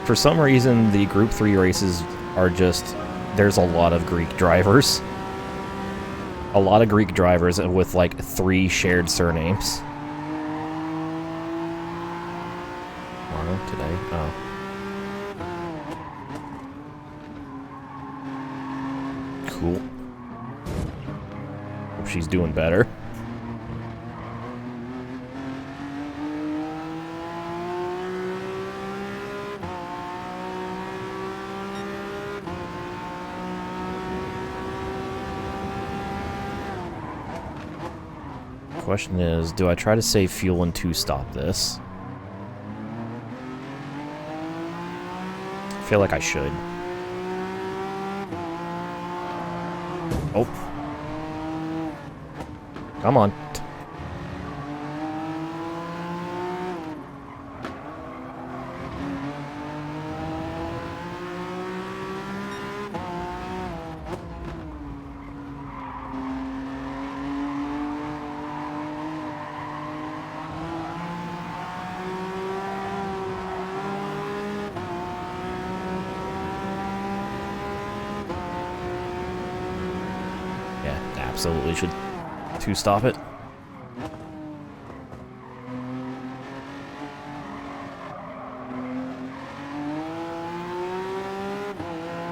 For some reason, the Group 3 races are just... there's a lot of Greek drivers. A lot of Greek drivers with like 3 shared surnames. Tomorrow, today, oh. Cool. Hope she's doing better. Question is, do I try to save fuel and 2-stop this? I feel like I should. Oh. Come on. Absolutely should 2-stop it.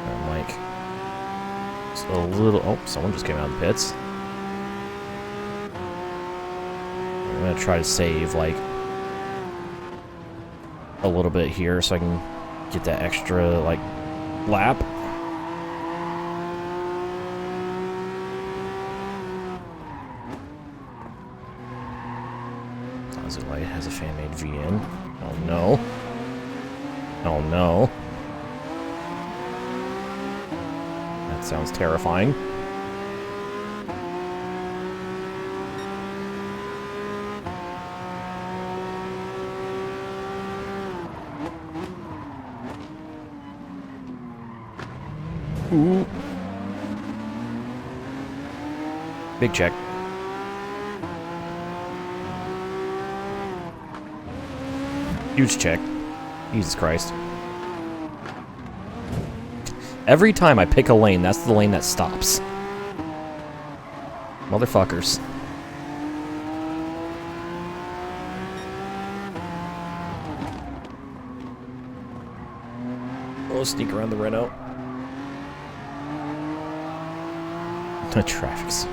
I'm like just a little. Oh, someone just came out of the pits. I'm gonna try to save like a little bit here so I can get that extra like lap. Light has a fan-made V in. Oh no. Oh no. That sounds terrifying. Ooh. Big check. Huge check. Jesus Christ. Every time I pick a lane, that's the lane that stops. Motherfuckers. I'll sneak around the Renault. The traffic's...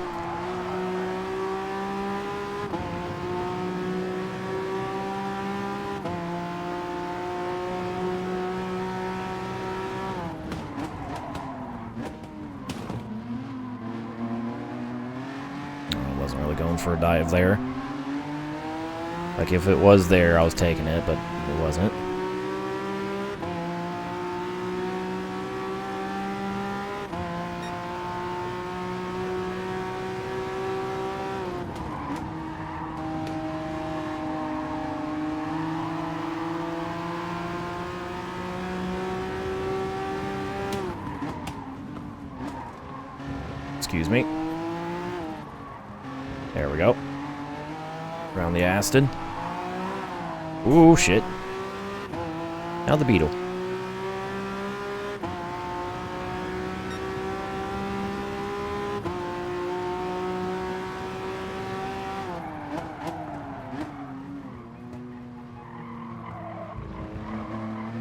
going for a dive there. Like if it was there, I was taking it, but it wasn't. Excuse me. There we go. Around the Aston. Ooh, shit. Now the Beetle.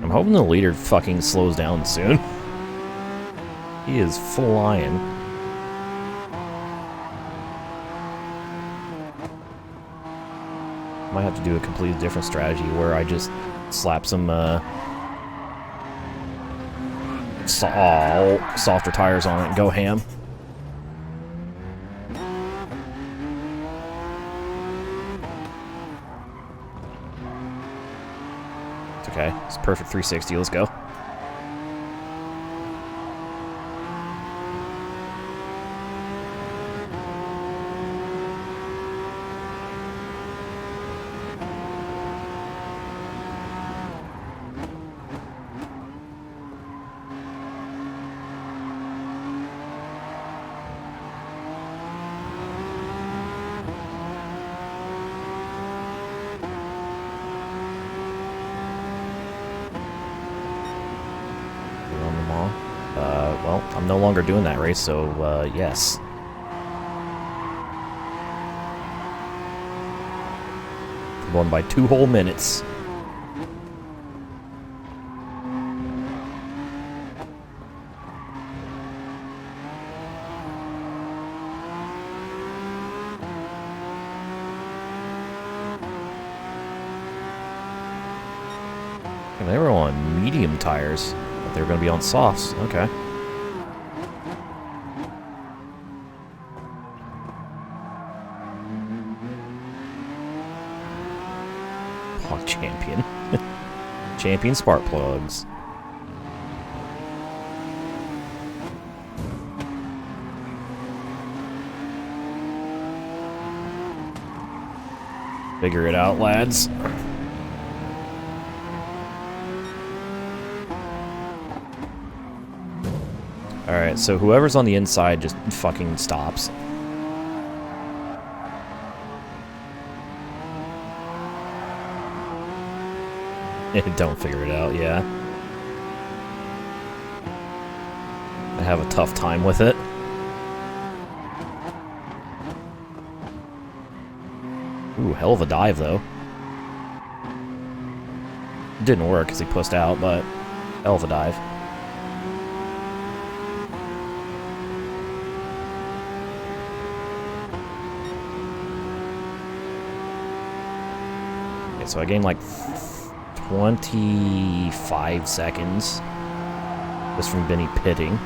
I'm hoping the leader fucking slows down soon. He is flying. Might have to do a completely different strategy where I just slap some softer tires on it and go ham. It's okay. It's a perfect 360. Let's go. Well, I'm no longer doing that race, so yes. Won by 2 whole minutes. And they were on medium tires, but they were going to be on softs. Okay. Oh, champion. Champion spark plugs. Figure it out, lads. Alright, so whoever's on the inside just fucking stops. Don't figure it out, yeah. I have a tough time with it. Ooh, hell of a dive, though. Didn't work because he pushed out, but hell of a dive. Okay, so I gained like 25 seconds just from Benny pitting.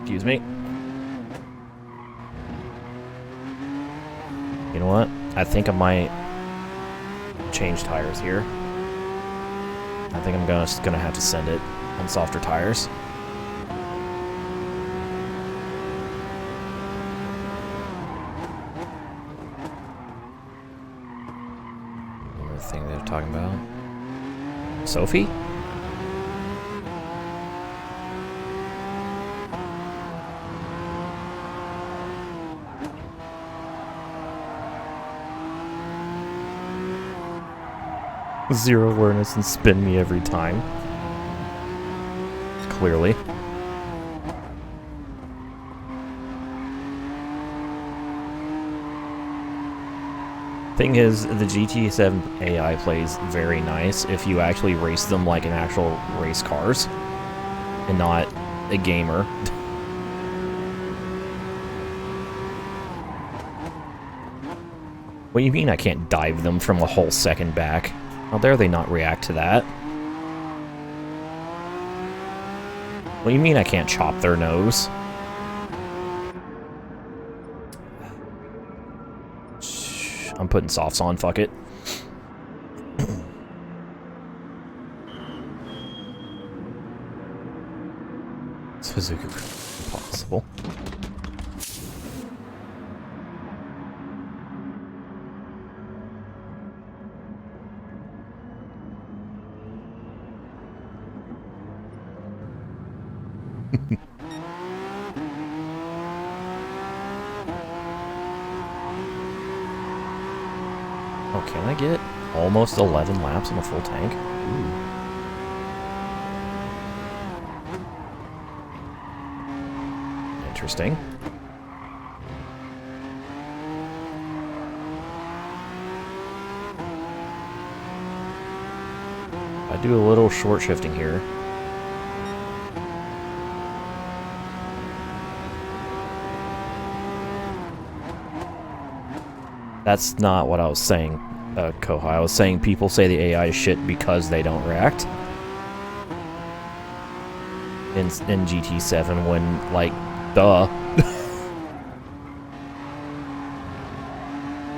Excuse me. You know what? I think I might change tires here. I think I'm gonna have to send it on softer tires. Thing they're talking about. Sophie? Zero awareness and spin me every time. Clearly. Thing is, the GT7 AI plays very nice if you actually race them like an actual race cars and not a gamer. What do you mean I can't dive them from a whole second back? How dare they not react to that? What do you mean I can't chop their nose? I'm putting softs on, fuck it. Suzuki, impossible. Oh, can I get almost 11 laps on a full tank? Ooh. Interesting. I do a little short shifting here. That's not what I was saying, Kohai. I was saying people say the AI is shit because they don't react. In GT7 when, like, duh.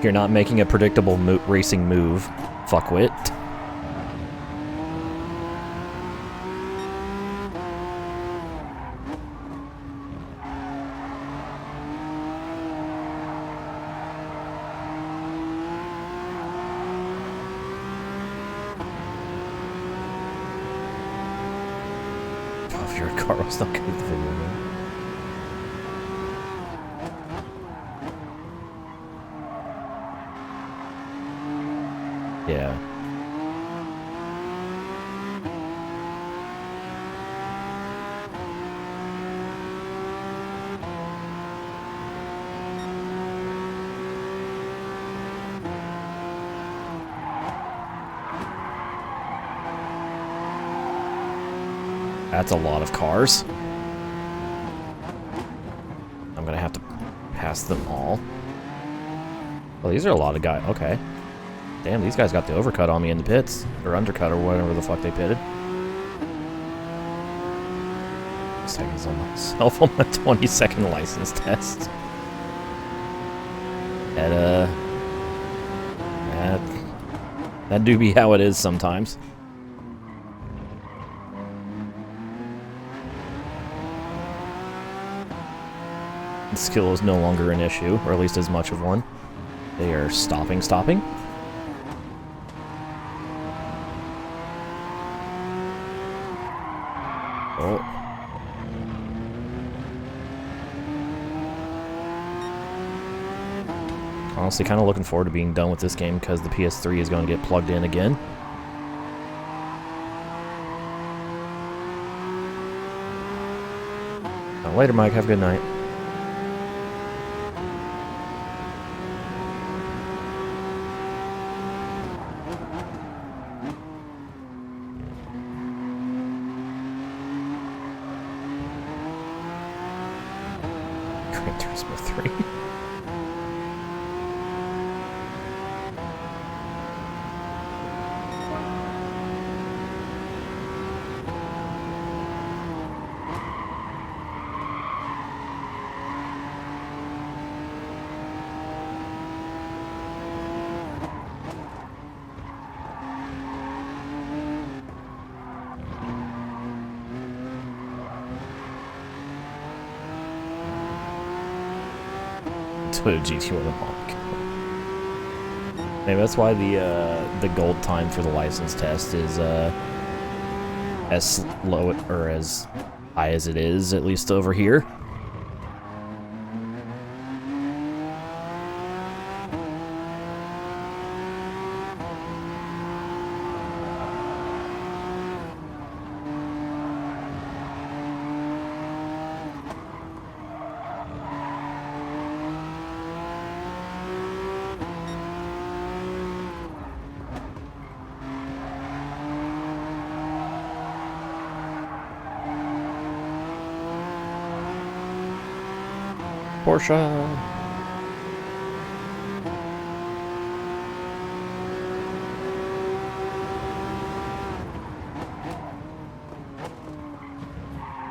You're not making a predictable racing move, fuckwit. If you're a car, it's not good at the video, man. Yeah. That's a lot of cars. I'm gonna have to pass them all. Well, these are a lot of guys. Okay. Damn, these guys got the overcut on me in the pits. Or undercut, or whatever the fuck they pitted. Seconds on myself on my 20-second license test. That do be how it is sometimes. Skill is no longer an issue, or at least as much of one. They are stopping. Oh. Honestly, kind of looking forward to being done with this game because the PS3 is going to get plugged in again. Later, Mike. Have a good night. Gran Turismo 3. What a GT1 unlock. Maybe that's why the gold time for the license test is as low or as high as it is, at least over here. Porsche.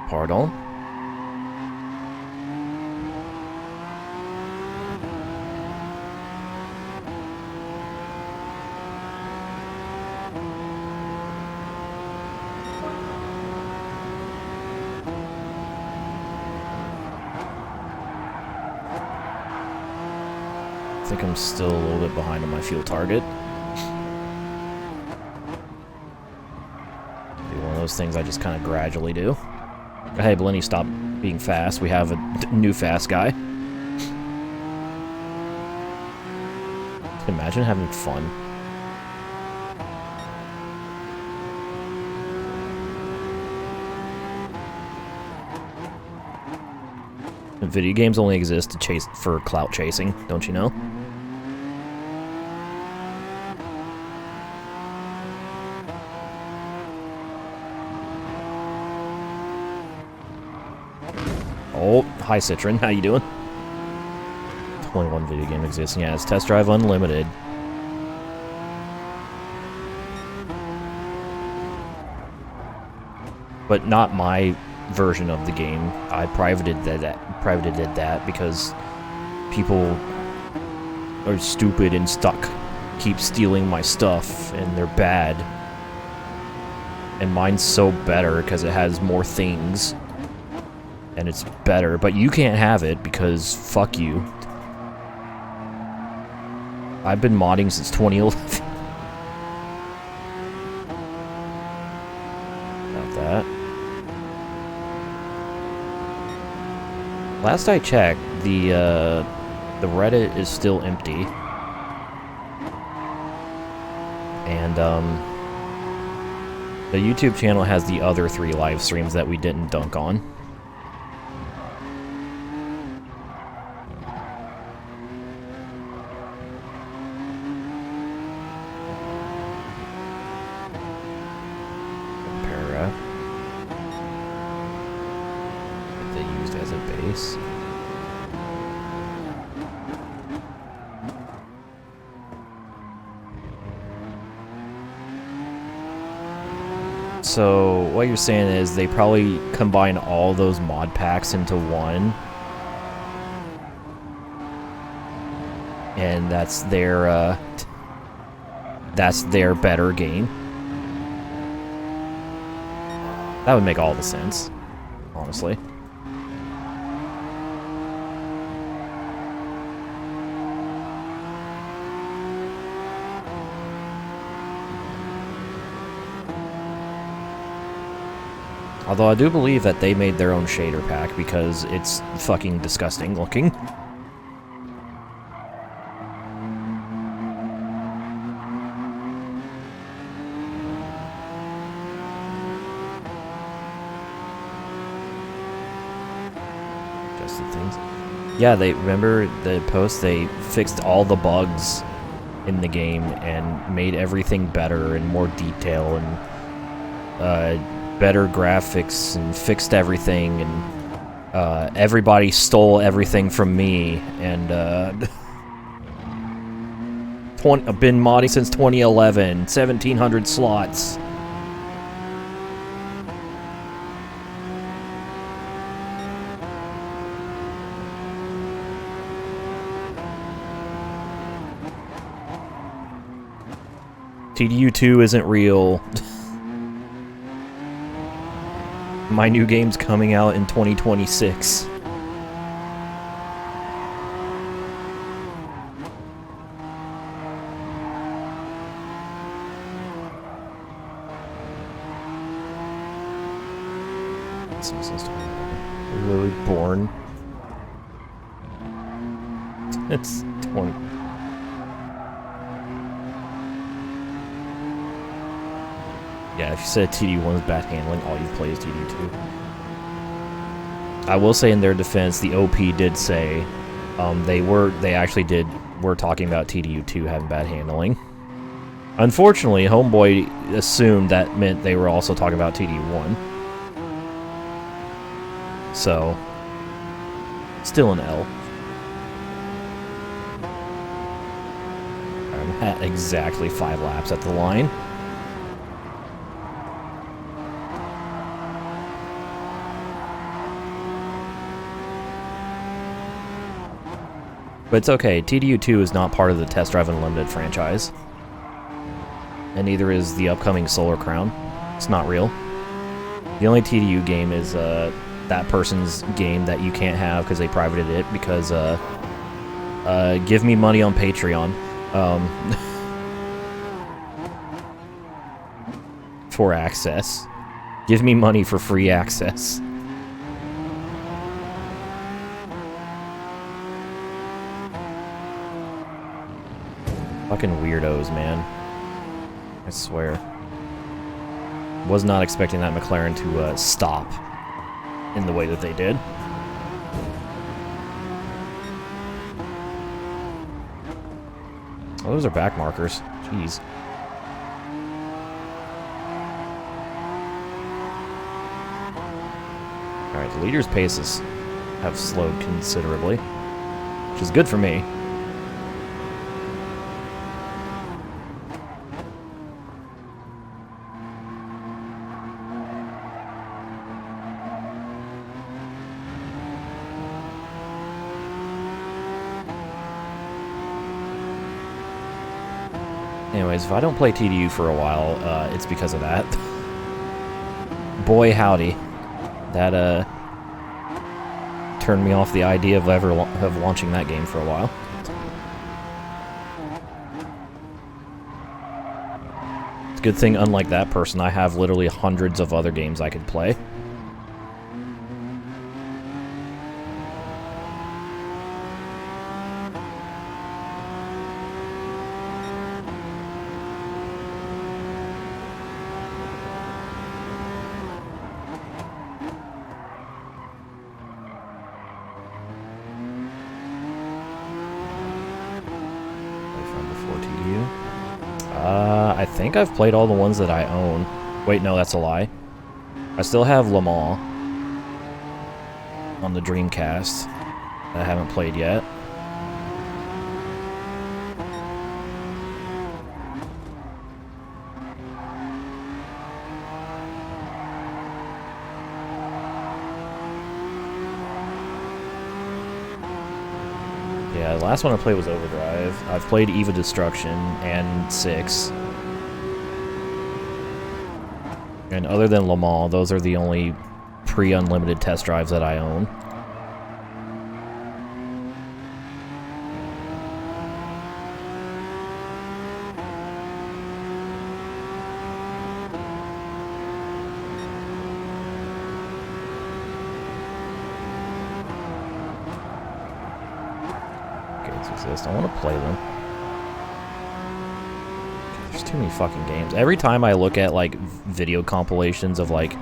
Pardon? I think I'm still a little bit behind on my fuel target. Be one of those things I just kind of gradually do. Hey, Blenny, stop being fast. We have a new fast guy. Imagine having fun. Video games only exist to chase for clout chasing, don't you know? Oh, hi Citron, how you doing? 21 video game exists. Yeah, it's Test Drive Unlimited. But not my version of the game. I privated that because people are stupid and stuck, keep stealing my stuff, and they're bad. And mine's so better because it has more things. And it's better, but you can't have it because fuck you. I've been modding since 2011. About that. Last I checked, the Reddit is still empty. And the YouTube channel has the other 3 live streams that we didn't dunk on. race. So what you're saying is they probably combine all those mod packs into one, and that's their better game. That would make all the sense, honestly. Although I do believe that they made their own shader pack because it's fucking disgusting looking. Just the things. Yeah, they remember the post, they fixed all the bugs in the game and made everything better and more detail and better graphics and fixed everything, and everybody stole everything from me, and I've been modding since 2011, 1,700 slots. TDU2 isn't real. My new game's coming out in 2026. Literally born. It's 20. Yeah, if you said TD1 is bad handling, all you play is TD2. I will say in their defense, the OP did say they were talking about TDU2 having bad handling. Unfortunately, Homeboy assumed that meant they were also talking about TD1. So, still an L. I'm at exactly 5 laps at the line. But it's okay, TDU2 is not part of the Test Drive Unlimited franchise. And neither is the upcoming Solar Crown. It's not real. The only TDU game is that person's game that you can't have because they privated it because, give me money on Patreon. For access. Give me money for free access. Fucking weirdos, man. I swear. Was not expecting that McLaren to stop in the way that they did. Oh, those are back markers. Jeez. Alright, the leader's paces have slowed considerably, which is good for me. Anyways, if I don't play TDU for a while, it's because of that. Boy howdy. That, turned me off the idea of of launching that game for a while. It's a good thing, unlike that person, I have literally hundreds of other games I could play. I think I've played all the ones that I own. Wait, no, that's a lie. I still have Le Mans. on the Dreamcast that I haven't played yet. Yeah, the last one I played was Overdrive. I've played Eve of Destruction and 6. And other than Le Mans, those are the only pre-unlimited test drives that I own. Exist. I want to play them. There's too many fucking games. Every time I look at like video compilations of like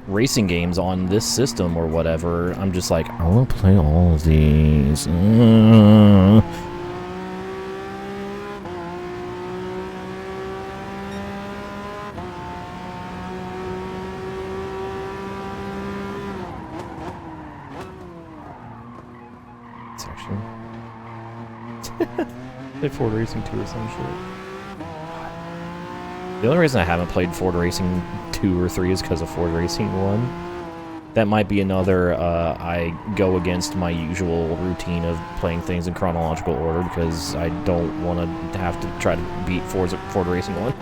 racing games on this system or whatever, I'm just like, I want to play all of these. Section. Play Ford Racing 2 or some shit. The only reason I haven't played Ford Racing 2 or 3 is because of Ford Racing 1. That might be another, I go against my usual routine of playing things in chronological order because I don't want to have to try to beat Ford Racing 1.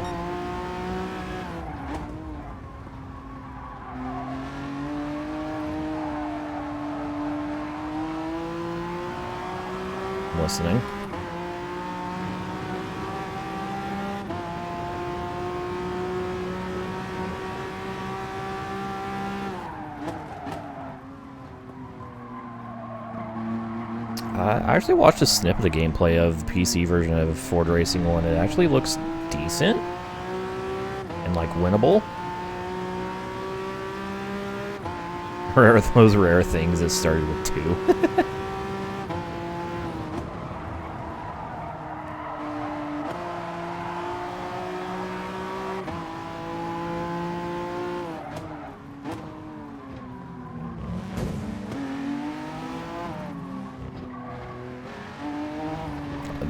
I'm listening. I actually watched a snippet of gameplay of the PC version of Ford Racing 1. It actually looks decent and like winnable. Rare, those rare things that started with 2.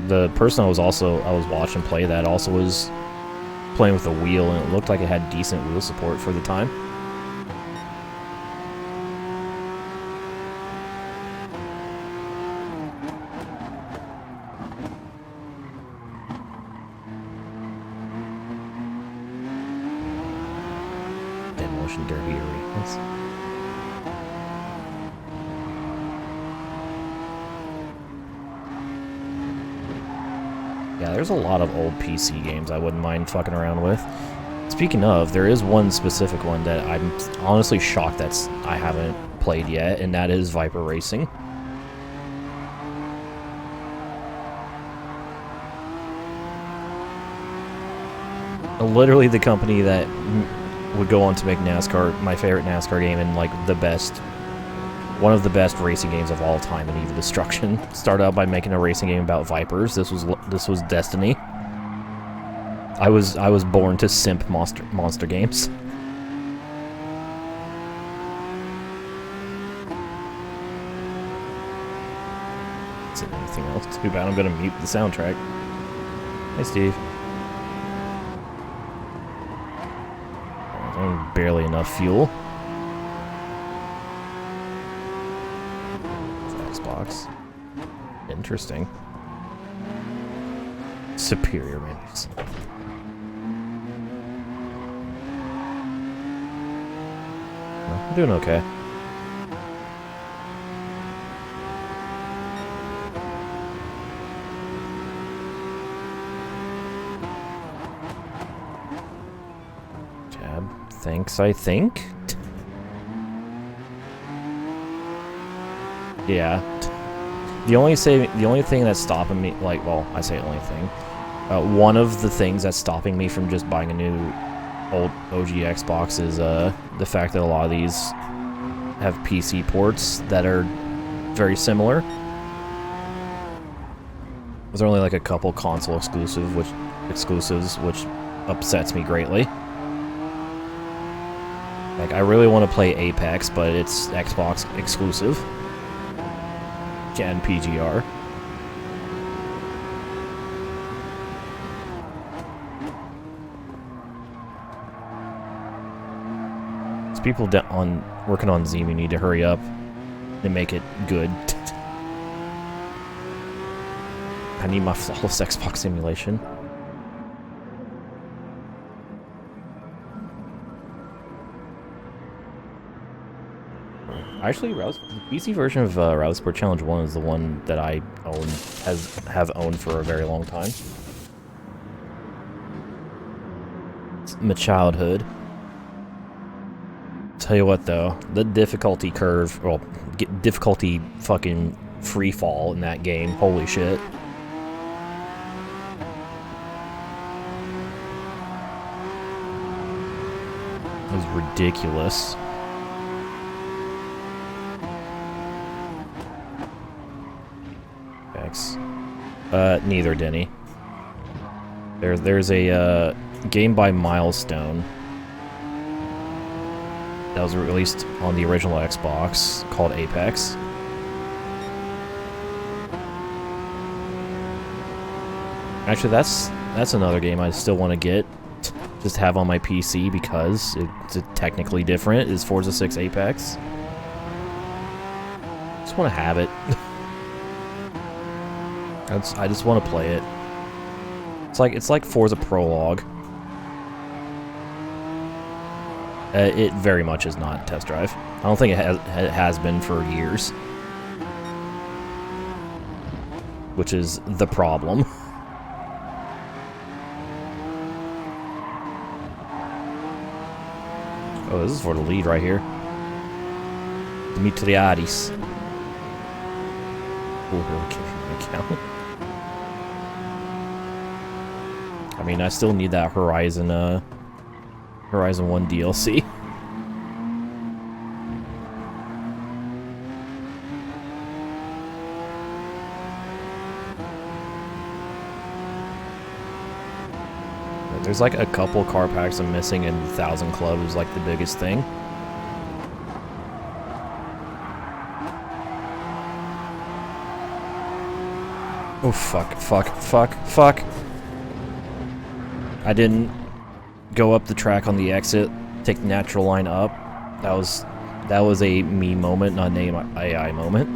The person I was watching play that also was playing with a wheel, and it looked like it had decent wheel support for the time. Demolition Derby arenas. Yeah, there's a lot of old PC games I wouldn't mind fucking around with. Speaking of, there is one specific one that I'm honestly shocked that I haven't played yet, and that is Viper Racing. Literally the company that would go on to make NASCAR, my favorite NASCAR game, and like one of the best racing games of all time in Eve of Destruction. Started out by making a racing game about Vipers. This was Destiny. I was born to simp monster games. Is it anything else? Too bad I'm gonna mute the soundtrack. Hey, Steve. Barely enough fuel. Xbox. Interesting. Superior menus. I'm doing okay. Tab. Thanks, I think. Yeah. The only thing that's stopping me, like, well, I say only thing. One of the things that's stopping me from just buying a new old OG Xbox is the fact that a lot of these have PC ports that are very similar. There's only like a couple console exclusives, which upsets me greatly. Like, I really want to play Apex, but it's Xbox exclusive. And PGR. These people working on Zemu need to hurry up and make it good. I need my flawless Xbox simulation. Actually, the PC version of Rally Sport Challenge 1 is the one that I have owned for a very long time. It's my childhood. Tell you what though, the difficulty curve, well, difficulty fucking free fall in that game, holy shit. It was ridiculous. Neither, Denny. There's a game by Milestone that was released on the original Xbox called Apex. Actually, that's another game I still want to get, just have on my PC because it's technically different. Is Forza 6 Apex? Just want to have it. I just want to play it. It's like Forza Prologue. It very much is not test drive. I don't think it has been for years, which is the problem. Oh, this is for the lead right here. Dimitriadis. Oh, give me an account. I mean, I still need that Horizon 1 DLC. There's like a couple car packs I'm missing, and 1,000 Club is like the biggest thing. Oh, fuck. I didn't go up the track on the exit, take the natural line up. That was a me moment, not an AI moment.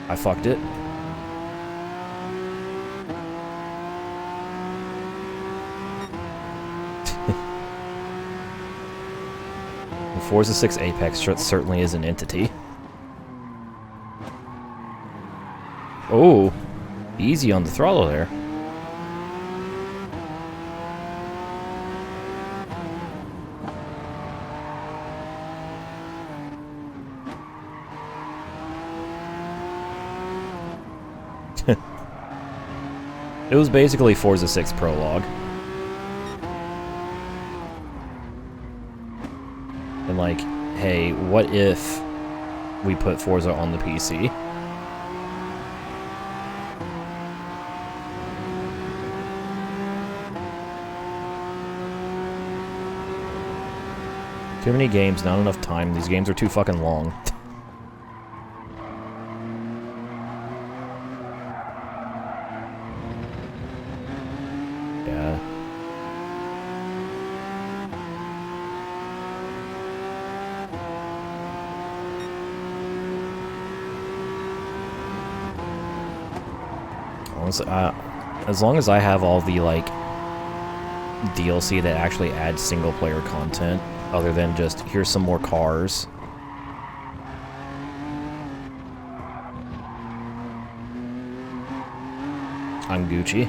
I fucked it. Forza 6 Apex certainly is an entity. Oh, easy on the throttle there. It was basically Forza 6 Prologue. And like, hey, what if we put Forza on the PC? Too many games, not enough time. These games are too fucking long. Yeah. Honestly, as long as I have all the, like, DLC that actually adds single-player content, other than just, here's some more cars. I'm Gucci.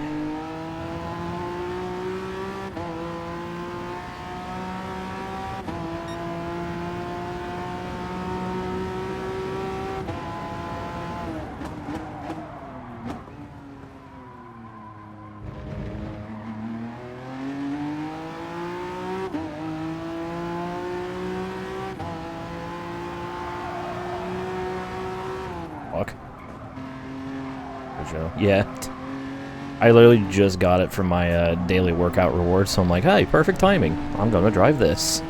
Fuck. Yeah. I literally just got it from my daily workout reward, so I'm like, hey, perfect timing. I'm gonna drive this.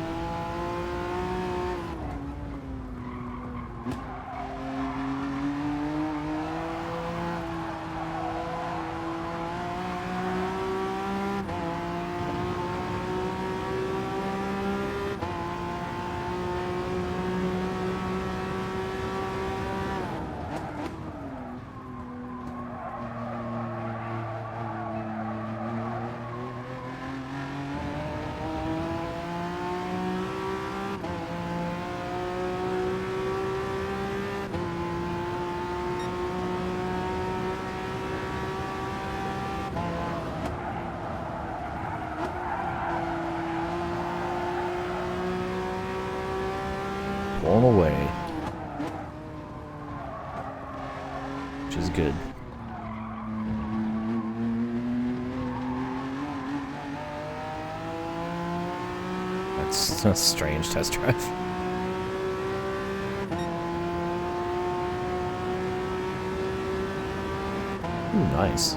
blown away. Which is good. That's a strange test drive. Ooh, nice.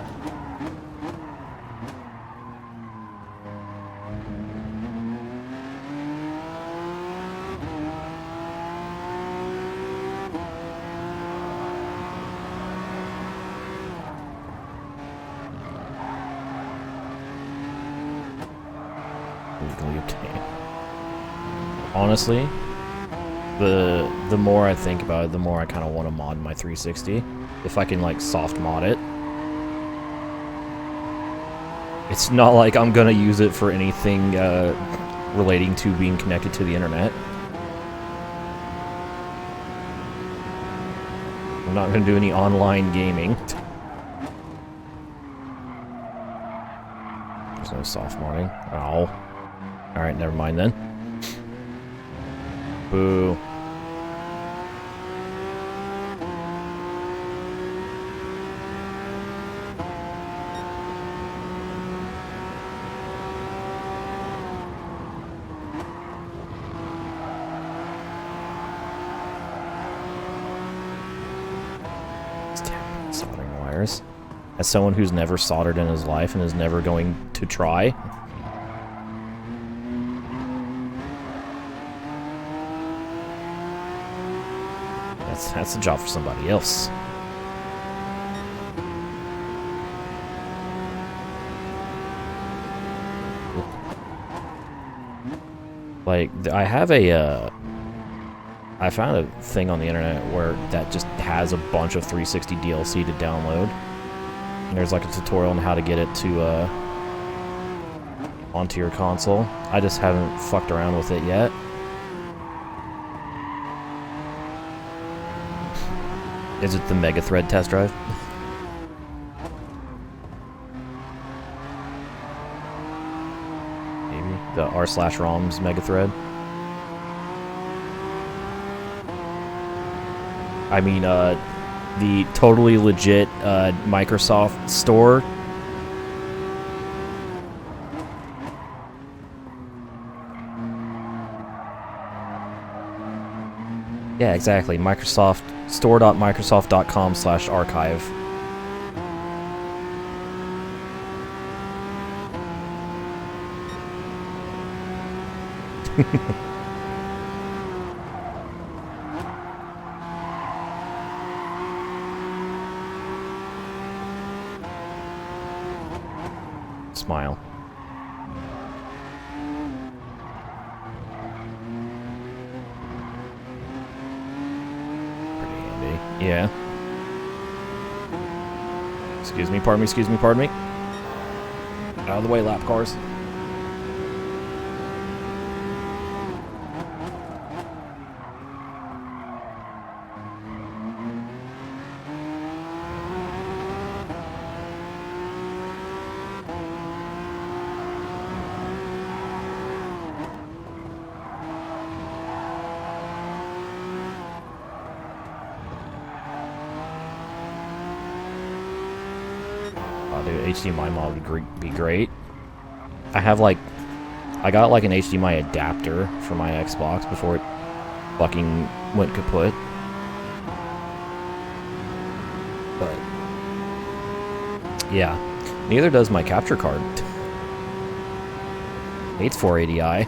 Legally obtained. Honestly, the more I think about it, the more I kind of want to mod my 360. If I can, like, soft mod it. It's not like I'm gonna use it for anything relating to being connected to the internet. I'm not gonna do any online gaming. There's no soft modding. Oh. Alright, never mind then. Boo. Soldering wires. As someone who's never soldered in his life and is never going to try. That's a job for somebody else. Like, I have a, I found a thing on the internet where that just has a bunch of 360 DLC to download. And there's like a tutorial on how to get it to, onto your console. I just haven't fucked around with it yet. Is it the Mega Thread test drive? Maybe. The r/ROMs Mega Thread? I mean, the totally legit Microsoft store. Yeah, exactly. Microsoft store.microsoft.com/archive. Smile. Yeah. Excuse me, pardon me, excuse me, pardon me. Out of the way, lap cars. Dude, HDMI mod would be great. I got like an HDMI adapter for my Xbox before it fucking went kaput. But yeah, neither does my capture card. It's 480i.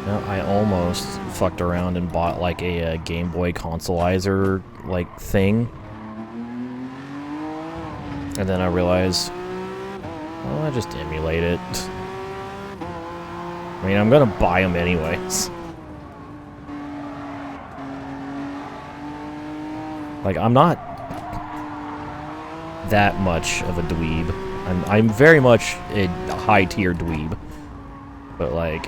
No, I almost fucked around and bought like a Game Boy consoleizer like thing. And then I realized, well, I just emulate it. I mean, I'm gonna buy them anyways. Like, I'm not that much of a dweeb. I'm very much a high-tier dweeb. But, like,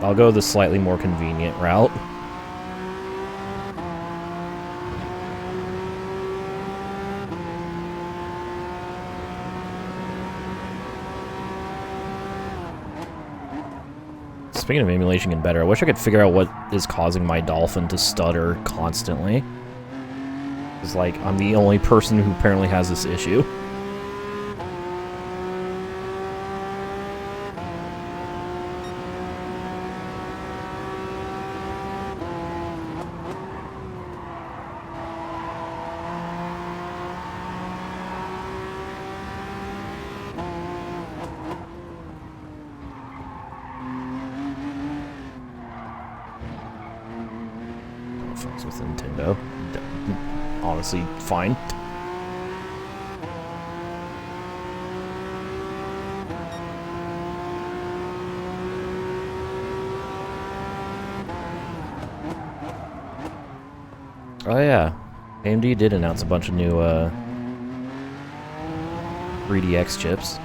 I'll go the slightly more convenient route. Speaking of emulation getting better, I wish I could figure out what is causing my Dolphin to stutter constantly. It's like, I'm the only person who apparently has this issue. With Nintendo. Honestly, fine. Oh yeah, AMD did announce a bunch of new 3DX chips.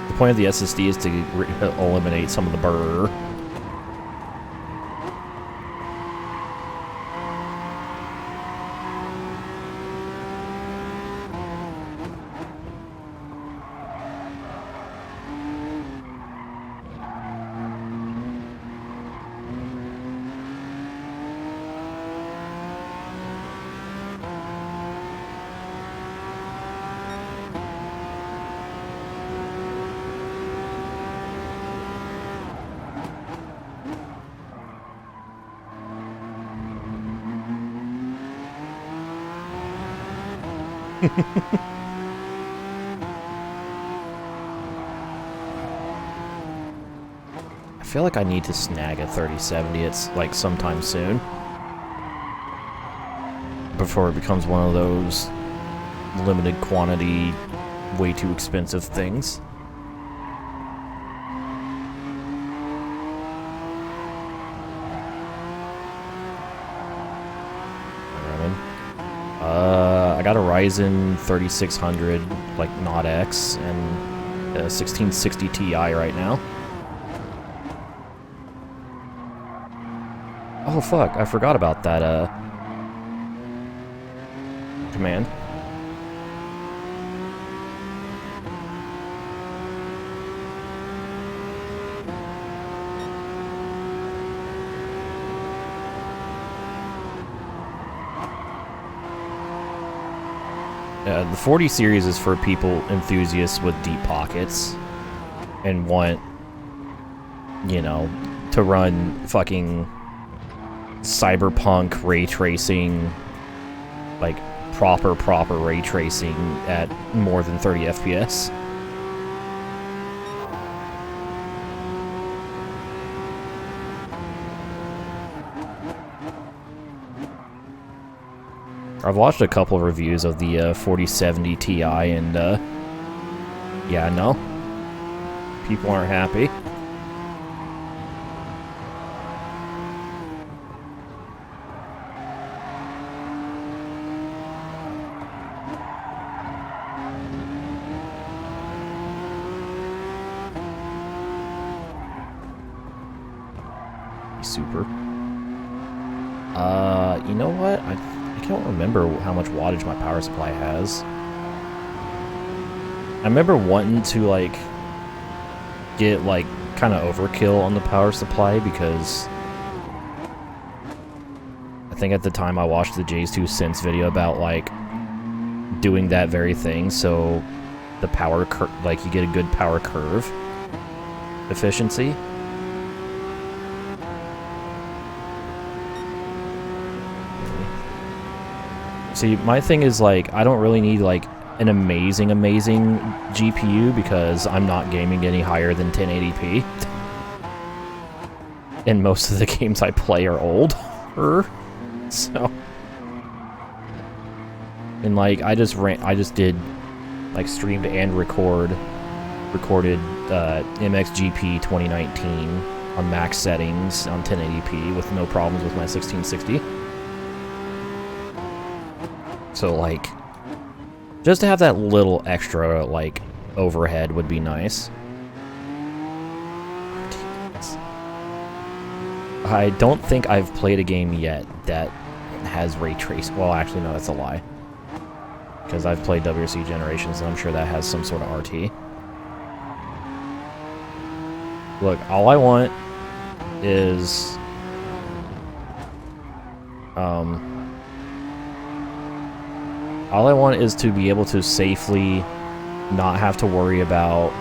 The point of the SSD is to eliminate some of the burr. I feel like I need to snag a 3070. It's like sometime soon. Before it becomes one of those limited quantity, way too expensive things. I got a Ryzen 3600, like not X, and a 1660 Ti right now. Oh fuck, I forgot about that, command. The 40 series is for people enthusiasts with deep pockets and want, you know, to run fucking cyberpunk ray tracing, like proper ray tracing at more than 30 FPS. I've watched a couple of reviews of the 4070 Ti, and yeah, no, people aren't happy. super. You know what? I don't remember how much wattage my power supply has. I remember wanting to, like, get, like, kind of overkill on the power supply because I think at the time I watched the J's 2 Cents video about, like, doing that very thing, so the power curve, like, you get a good power curve efficiency. See, my thing is, like, I don't really need, like, an amazing GPU because I'm not gaming any higher than 1080p. And most of the games I play are old. So. And, like, I just did, like, streamed and recorded MXGP 2019 on max settings on 1080p with no problems with my 1660. So, like, just to have that little extra, like, overhead would be nice. I don't think I've played a game yet that has ray tracing. Well, actually, no, that's a lie. Because I've played WRC Generations, and I'm sure that has some sort of RT. Look, all I want is... all I want is to be able to safely not have to worry about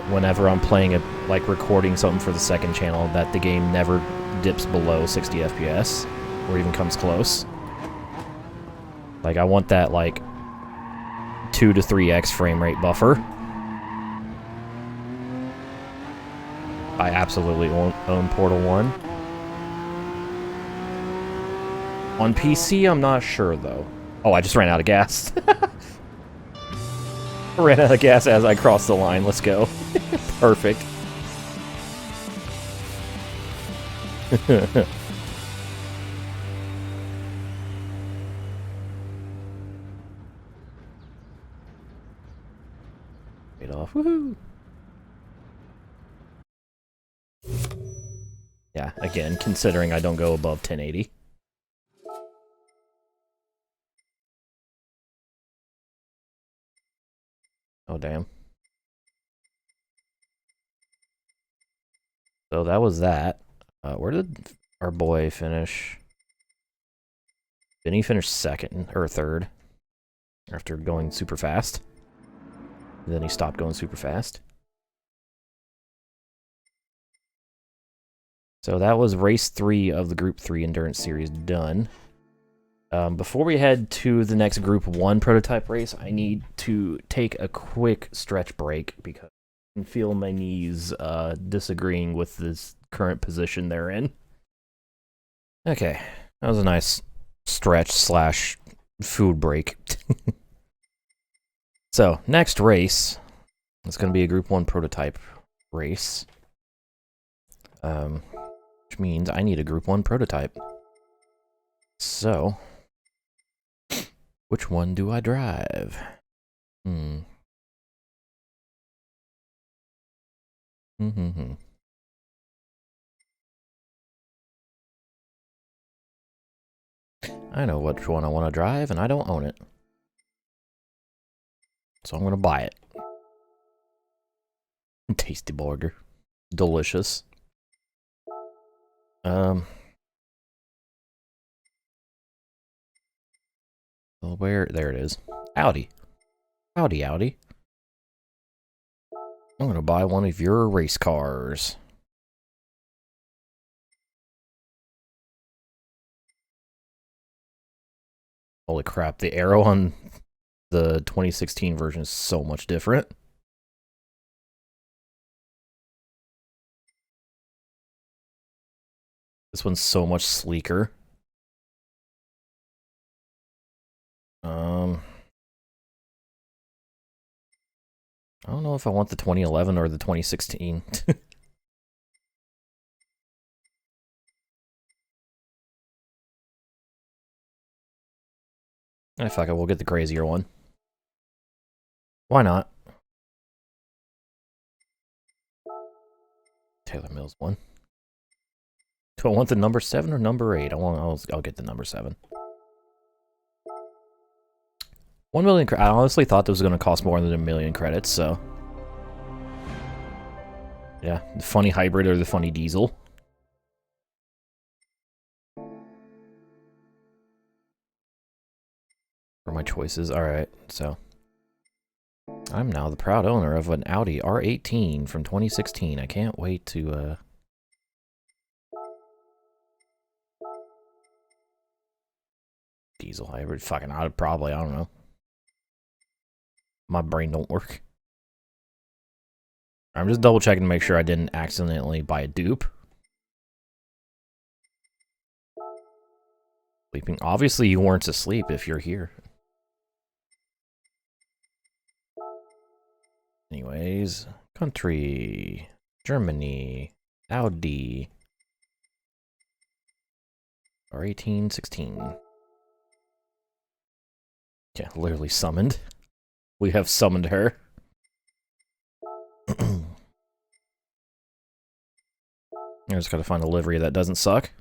whenever I'm playing like recording something for the second channel that the game never dips below 60 FPS or even comes close. Like, I want that, like, 2 to 3x frame rate buffer. I absolutely own Portal 1. On PC, I'm not sure, though. Oh, I just ran out of gas. Ran out of gas as I crossed the line. Let's go. Perfect. Paid off. Woohoo! Yeah, again, considering I don't go above 1080. Oh, damn. So that was that. Where did our boy finish? Didn't he finish second or third after going super fast? And then he stopped going super fast. So that was race 3 of the Group 3 Endurance Series done. Before we head to the next Group 1 prototype race, I need to take a quick stretch break because I can feel my knees disagreeing with this current position they're in. Okay, that was a nice stretch slash food break. So, next race, it's going to be a Group 1 prototype race. Which means I need a Group 1 prototype. So, which one do I drive? I know which one I want to drive, and I don't own it. So I'm going to buy it. Tasty burger. Delicious. Well, where? There it is. Audi. Howdy, Audi. I'm going to buy one of your race cars. Holy crap, the arrow on the 2016 version is so much different. This one's so much sleeker. I don't know if I want the 2011 or the 2016. Fuck it, we'll get the crazier one. Why not? Taylor Mills one. Do I want the number 7 or number 8? I'll get the number 7. 1 million I honestly thought this was going to cost more than 1 million credits, so... Yeah, the funny hybrid or the funny diesel. For my choices. Alright, so... I'm now the proud owner of an Audi R18 from 2016. I can't wait to, Diesel hybrid. Fucking, I don't know. My brain don't work. I'm just double checking to make sure I didn't accidentally buy a dupe. Sleeping. Obviously, you weren't asleep if you're here. Anyways, country, Germany, Audi, R18, 16. Yeah, literally summoned. We have summoned her. I just gotta find a livery that doesn't suck.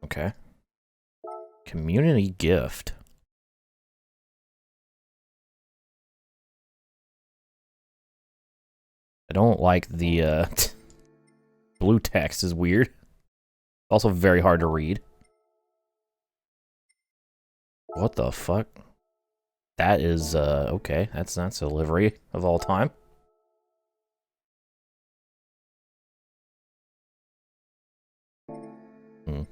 Okay. Community gift. I don't like the, blue text is weird. Also very hard to read. What the fuck? That is, okay. That's a livery of all time. Hmm.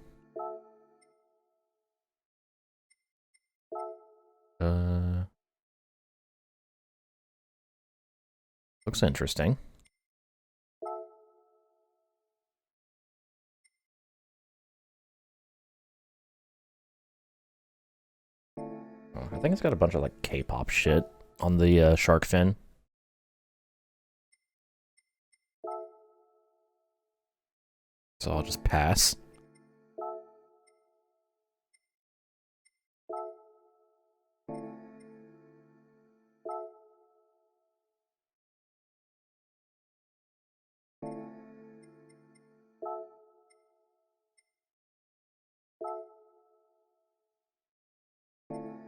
Looks interesting. I think it's got a bunch of, like, K-pop shit on the, shark fin. So I'll just pass.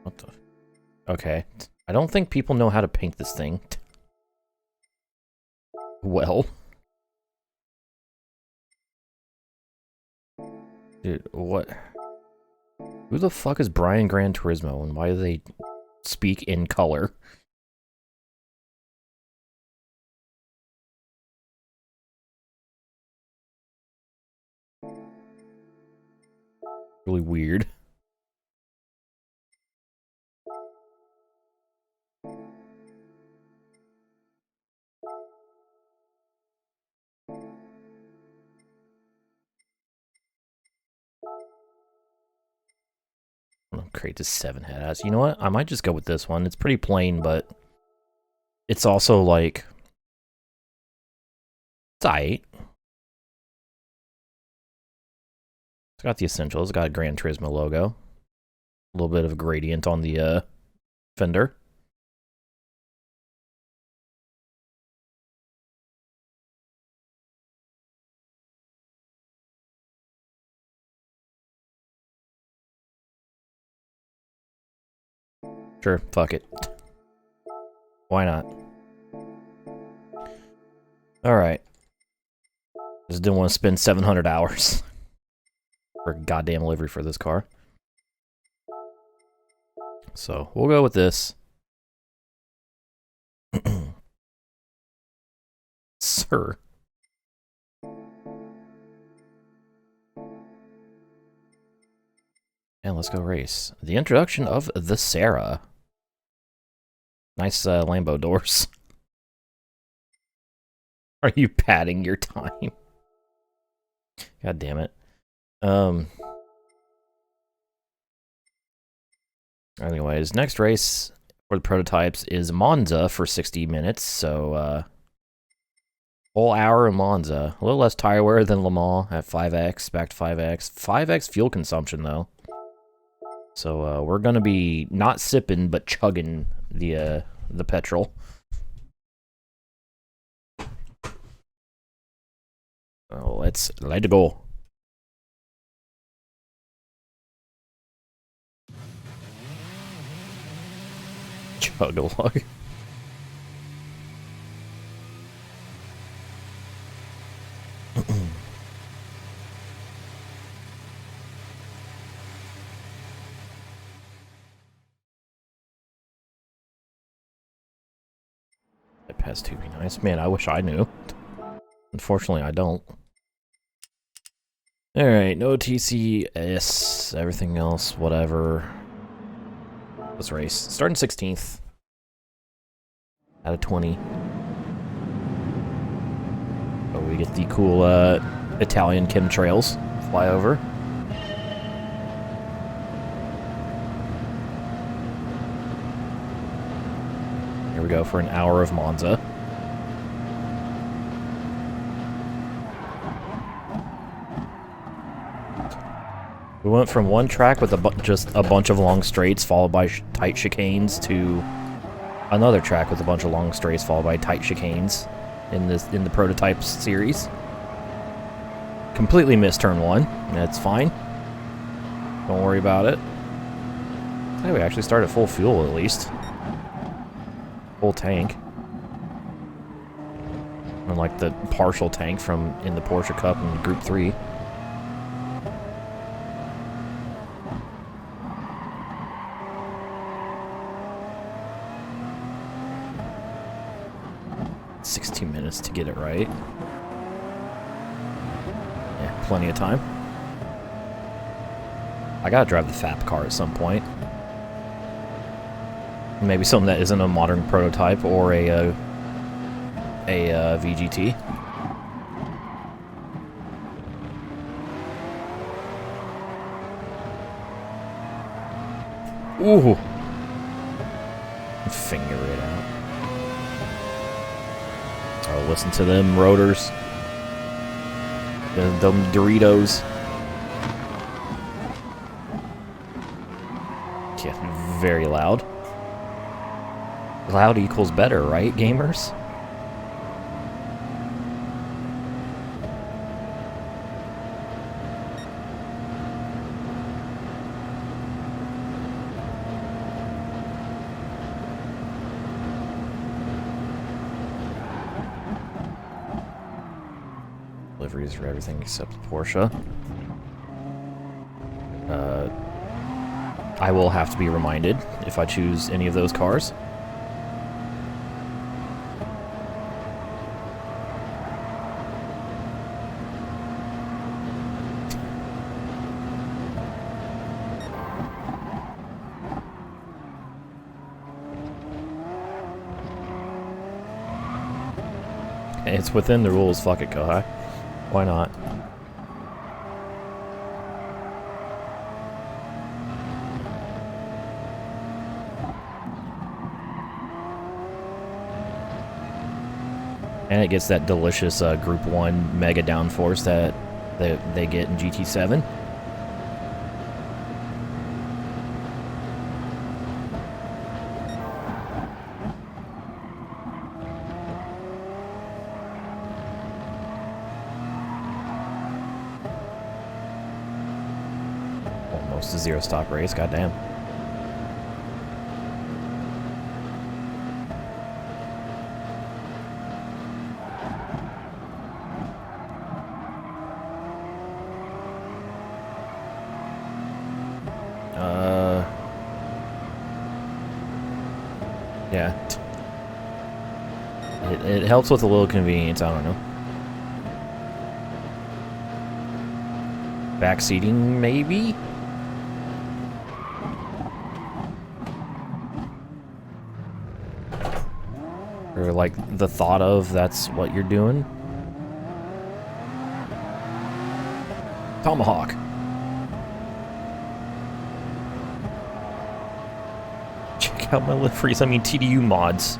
What the... Okay. I don't think people know how to paint this thing. Well. Dude, what? Who the fuck is Brian Gran Turismo, and why do they speak in color? Really weird. I'm gonna create this 7 head ass. You know what? I might just go with this one. It's pretty plain, but it's also like it's aight. It's got the essentials. It's got a Gran Turismo logo. A little bit of a gradient on the fender. Sure, fuck it. Why not? Alright. Just didn't want to spend 700 hours for goddamn livery for this car. So, we'll go with this. Sir. And let's go race. The introduction of the Sarah. Nice Lambo doors. Are you padding your time? God damn it. Anyways, next race for the prototypes is Monza for 60 minutes, so whole hour in Monza. A little less tire wear than Le Mans at 5x, back to 5x. 5x fuel consumption though. So we're gonna be not sipping but chugging the petrol. let's let it go. Chug-a-lug. That pass 2 be nice. Man, I wish I knew. Unfortunately, I don't. Alright, no TCS, everything else, whatever. Let's race. Starting 16th. Out of 20. Oh, we get the cool Italian chemtrails flyover. Here we go for an hour of Monza. We went from one track with just a bunch of long straights followed by tight chicanes to another track with a bunch of long straights followed by tight chicanes in the prototypes series. Completely missed turn 1. That's fine. Don't worry about it. Hey, we actually started full fuel at least. Full tank. Unlike the partial tank from in the Porsche Cup in Group 3. Minutes to get it right. Yeah, plenty of time. I gotta drive the FAP car at some point. Maybe something that isn't a modern prototype or a VGT. Ooh. Finger it out. Oh, listen to them rotors. Them Doritos. Yeah, very loud. Loud equals better, right, gamers? Liveries for everything except Porsche. I will have to be reminded if I choose any of those cars. It's within the rules, fuck it, Kohai. Why not? And it gets that delicious Group 1 mega downforce that they get in GT7. Almost a zero-stop race, goddamn. Yeah. It helps with a little convenience, I don't know. Backseating, maybe? Or like the thought of that's what you're doing. Tomahawk. Check out my liveries, I mean TDU mods.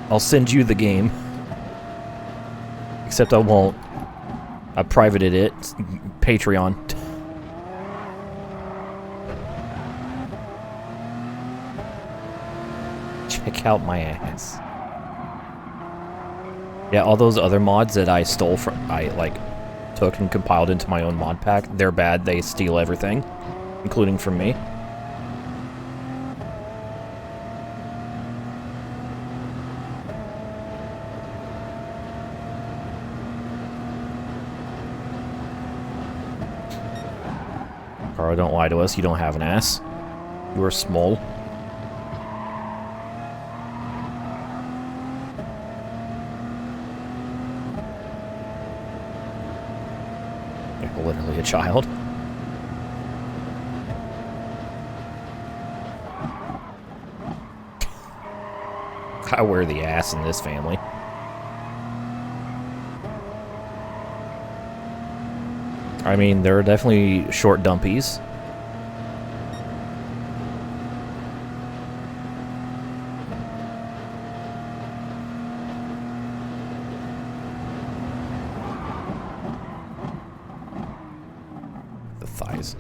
I'll send you the game. Except I won't. I privated it. Patreon. Check out my ass. Yeah, all those other mods that I stole from, I like took and compiled into my own mod pack, they're bad. They steal everything, including from me. Carl, don't lie to us. You don't have an ass. You are small. You're literally a child. I wear the ass in this family. I mean, there are definitely short dumpies. The thighs.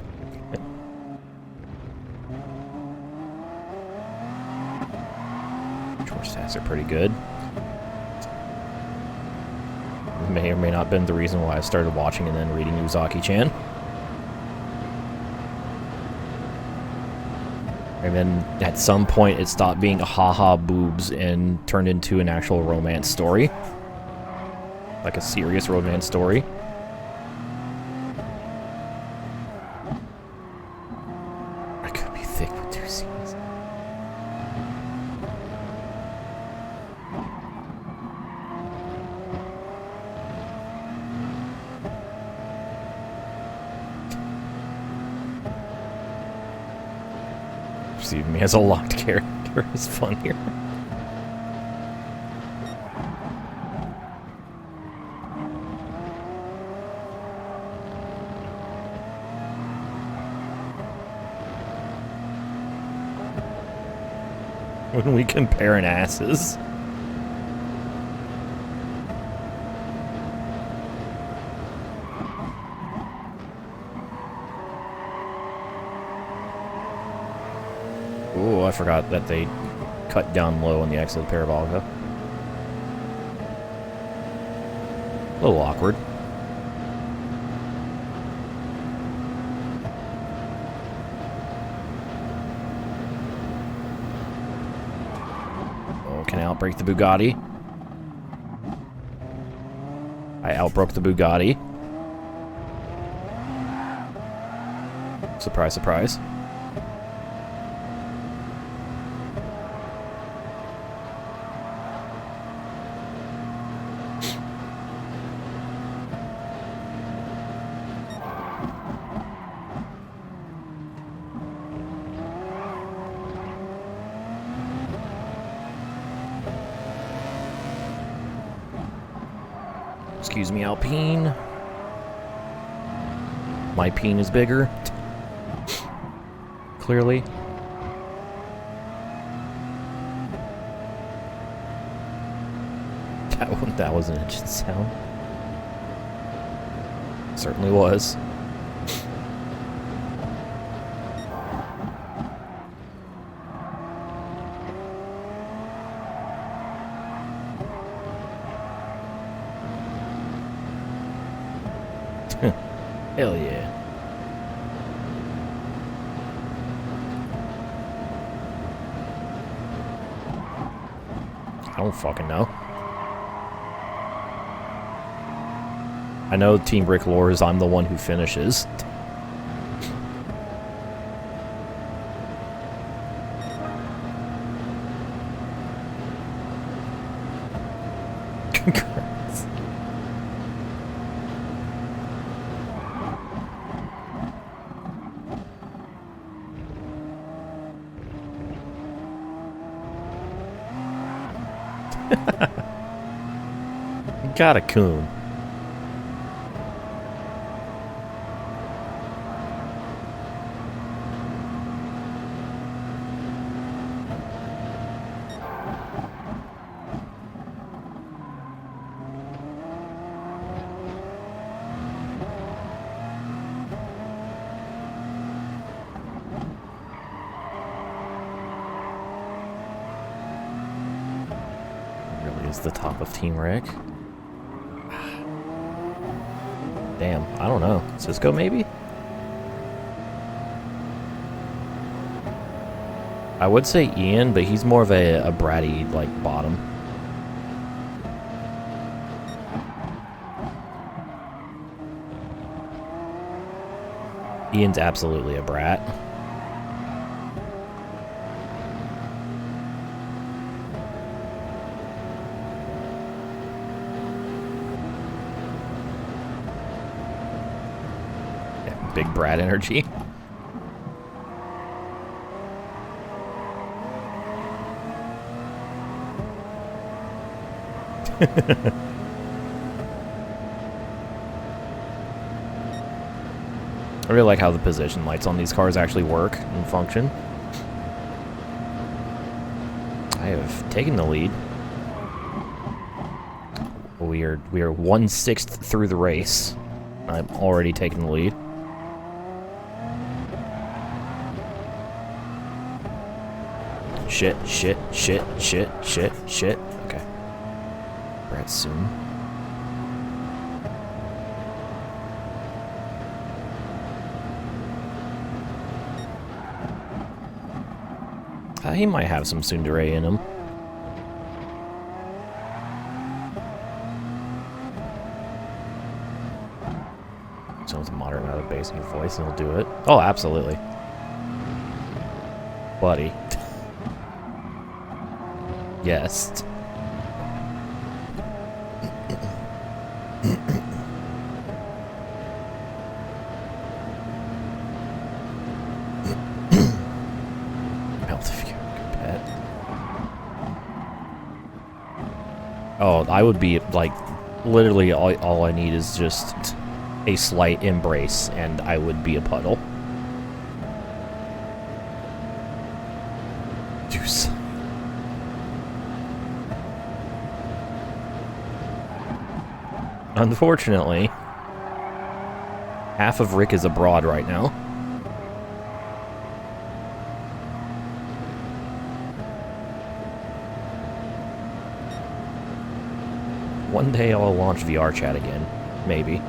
George stats are pretty good. May or may not have been the reason why I started watching and then reading Uzaki-chan. And then at some point it stopped being haha boobs and turned into an actual romance story. Like a serious romance story. I could be thick with 2 C's. Perceive me as a locked character is funnier. When we comparing asses. Ooh, I forgot that they cut down low on the exit of the Parabolica. A little awkward. Oh, can I outbreak the Bugatti? I outbroke the Bugatti. Surprise, surprise. Excuse me, Alpine. My peen is bigger. Clearly. That was an engine sound. Certainly was. Hell yeah. I don't fucking know. I know Team Brick lore is I'm the one who finishes. Congrats. Got a coon. Really is the top of Team Rick. Damn, I don't know. Cisco, maybe? I would say Ian, but he's more of a bratty, like, bottom. Ian's absolutely a brat. Yeah, big brat energy. I really like how the position lights on these cars actually work and function. I have taken the lead. We are 1/6 through the race. I'm already taking the lead. Shit. Okay. Brad soon. He might have some tsundere in him. Someone's a moderate amount of bass in your voice and he'll do it. Oh, absolutely. Buddy. Yes. Oh, I would be, like, literally all I need is just a slight embrace, and I would be a puddle. Deuce. Unfortunately, half of Rick is abroad right now. One day I'll launch VR chat again, maybe.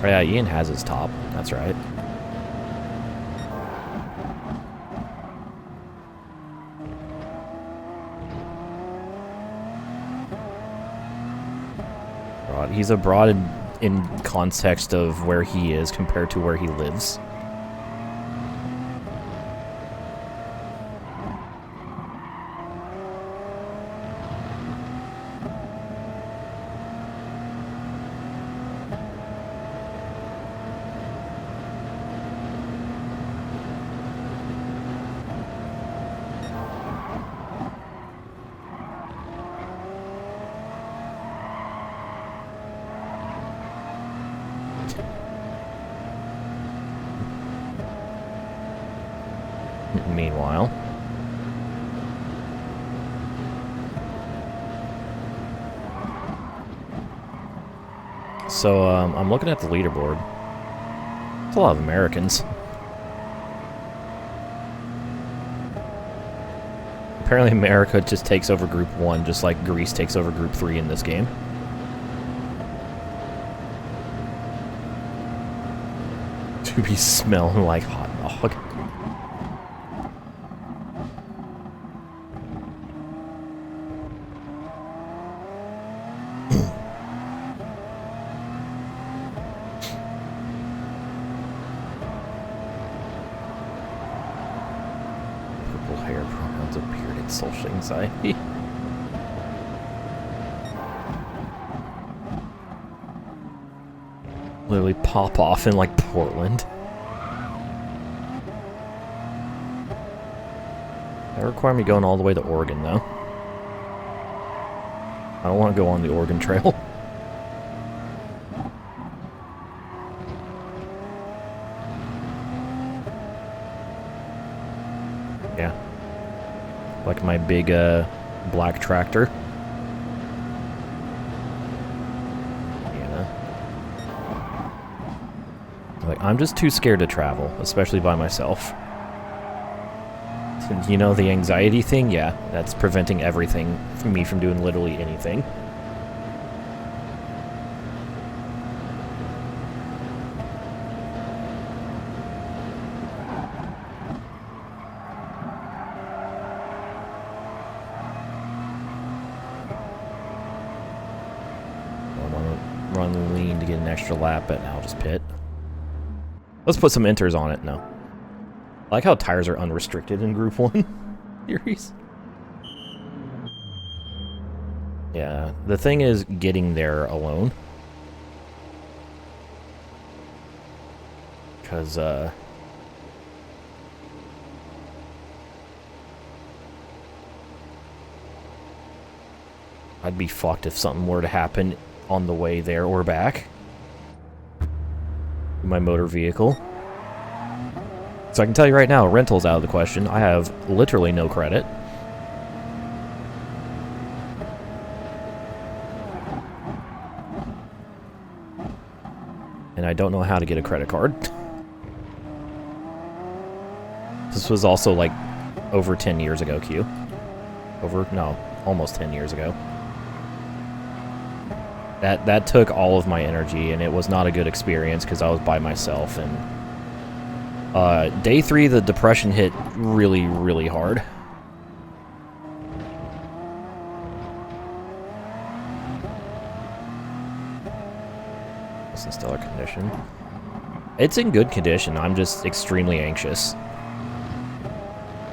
Oh yeah, Ian has his top, that's right. He's abroad in context of where he is compared to where he lives. Meanwhile, so I'm looking at the leaderboard. It's a lot of Americans. Apparently America just takes over Group 1, just like Greece takes over Group 3 in this game. To be smelling like hot dog. Hair, pronouns of bearded, social anxiety. Literally pop off in like Portland. That require me going all the way to Oregon though. I don't want to go on the Oregon Trail. Yeah. Like my big, black tractor. Like, I'm just too scared to travel, especially by myself. You know, the anxiety thing? Yeah, that's preventing everything from me from doing literally anything. I want to run lean to get an extra lap, but I'll just pit. Let's put some inters on it. No. I like how tires are unrestricted in Group 1 series. Yeah, the thing is getting there alone. Because, I'd be fucked if something were to happen on the way there or back. My motor vehicle. So I can tell you right now, rental's out of the question. I have literally no credit. And I don't know how to get a credit card. This was also like over 10 years ago, Q. No, almost 10 years ago. That took all of my energy, and it was not a good experience because I was by myself. And day 3, the depression hit really, really hard. It's in stellar condition. It's in good condition. I'm just extremely anxious.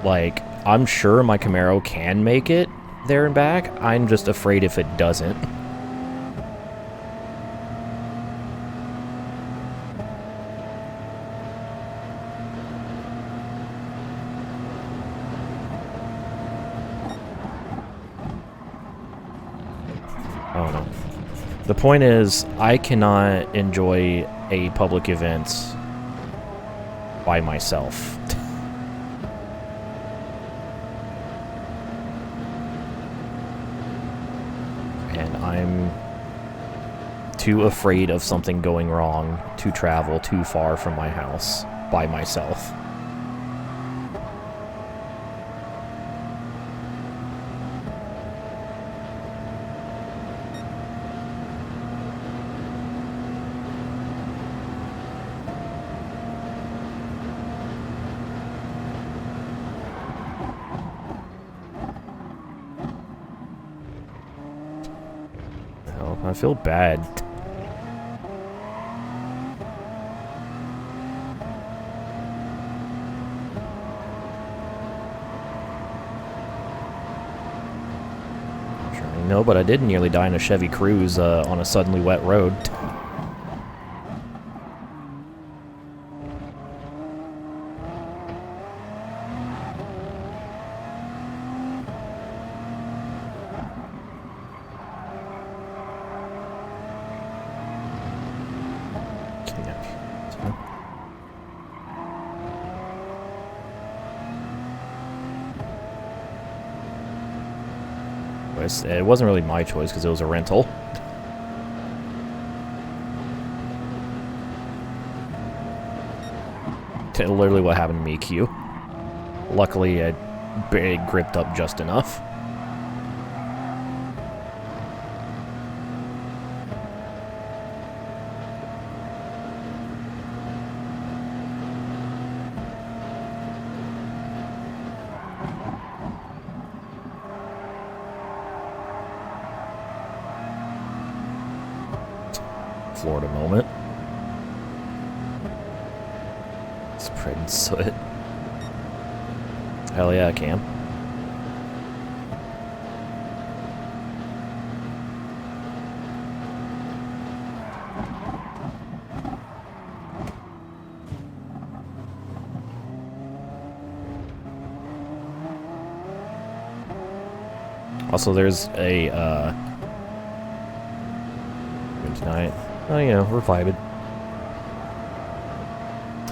Like, I'm sure my Camaro can make it there and back. I'm just afraid if it doesn't. Oh no. The point is, I cannot enjoy a public event by myself. And I'm too afraid of something going wrong to travel too far from my house by myself. I feel bad. Sure, I know, but I did nearly die in a Chevy Cruze on a suddenly wet road. It wasn't really my choice because it was a rental. Literally what happened to me, Q. Luckily, I gripped up just enough. Florida moment. Spreading soot. Hell yeah, I can. Also, there's a, tonight. Oh, you know, we're vibing.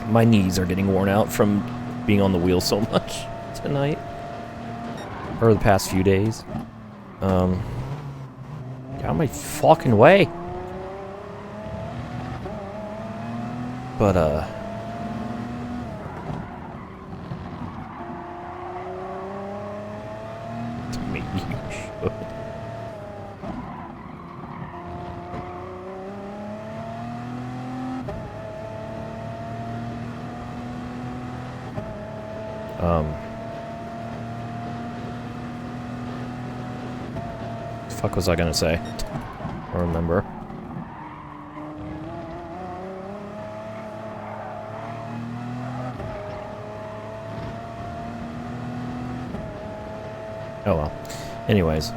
My knees are getting worn out from being on the wheel so much tonight. Or the past few days. Get out of my fucking way. But, maybe you should. The fuck was I gonna say? I don't remember. Oh well. Anyways.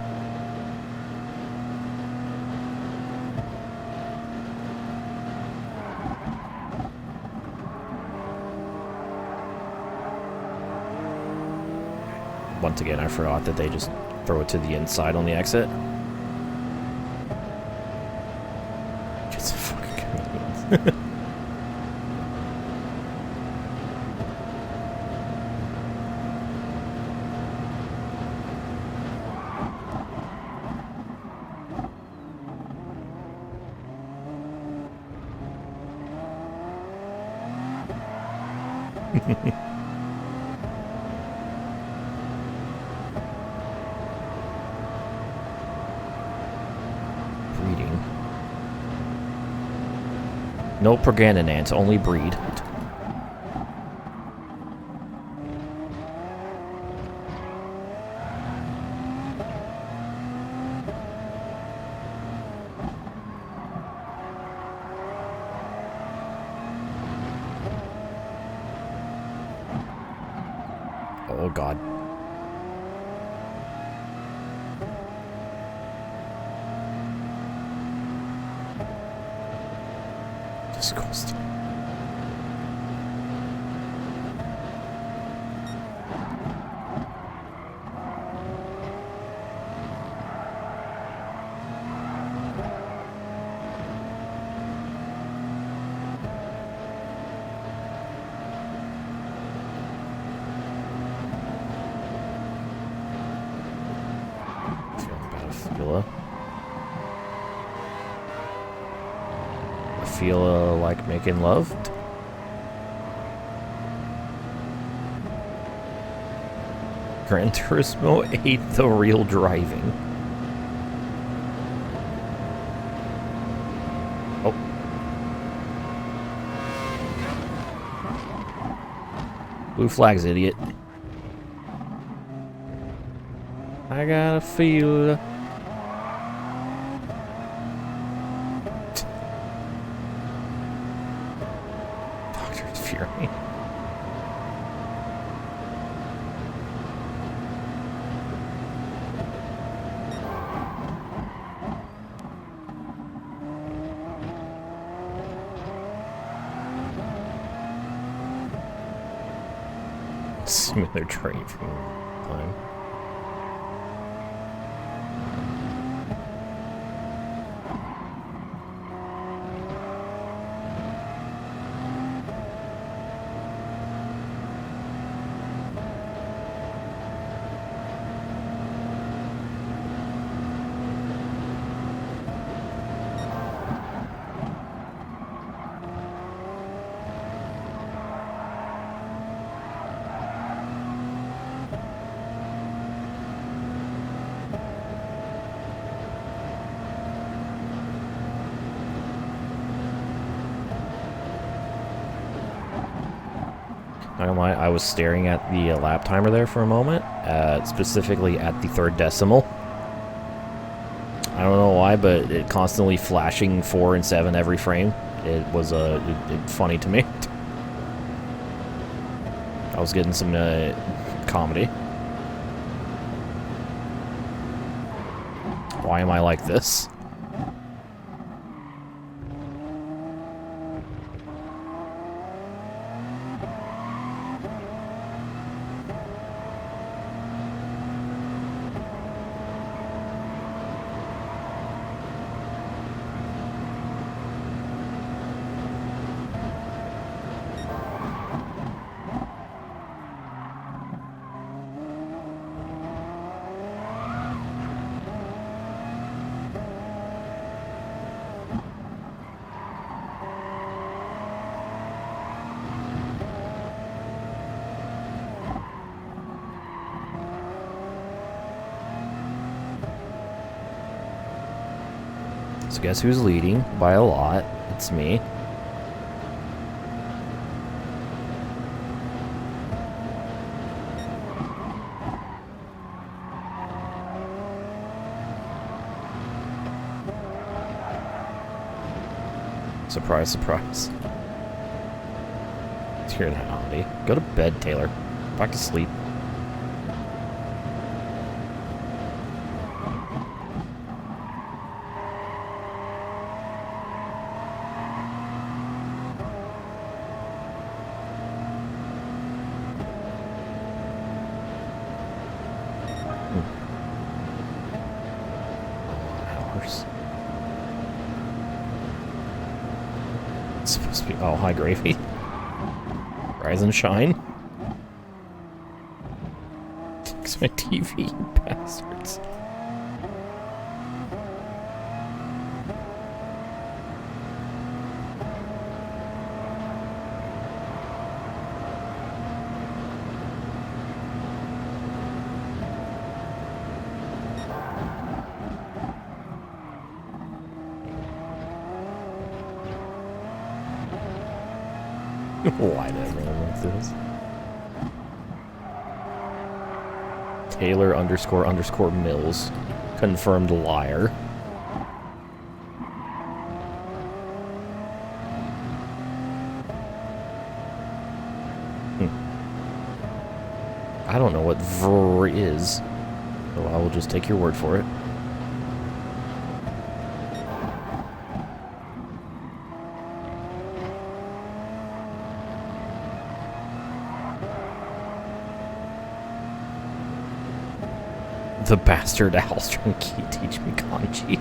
Once again, I forgot that they just throw it to the inside on the exit. Just a fucking convenience. Breeding. No progenitants, only breed. Oh god. Disgusting. I feel like making love. Gran Turismo 8, the real driving. Oh. Blue flags, idiot. I gotta feel. Doctor's Fury. Smoother train from time. Not gonna lie, I was staring at the lap timer there for a moment, specifically at the third decimal. I don't know why, but it constantly flashing 4 and 7 every frame. It was funny to me. I was getting some comedy. Why am I like this? So guess who's leading by a lot? It's me. Surprise, surprise. Here in Howdy. Go to bed, Taylor. Back to sleep. Hours. It's supposed to be. Oh, hi, Gravy. Rise and shine. Fix my TV, you bastards. Why did everyone want this? Taylor _ Mills. Confirmed liar. I don't know what VR is, so I will just take your word for it. The bastard Alstrom key teach me kanji.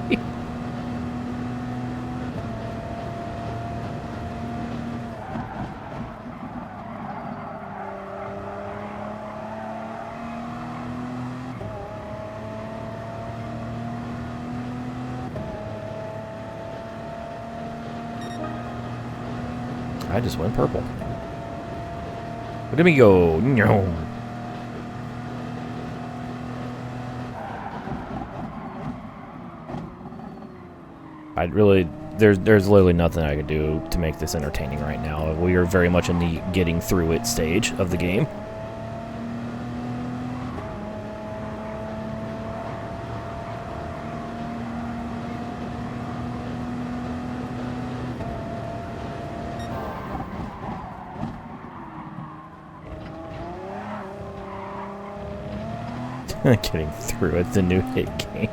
I just went purple. Look at me go. No. There's literally nothing I could do to make this entertaining right now. We are very much in the getting through it stage of the game. Getting through it, the new hit game.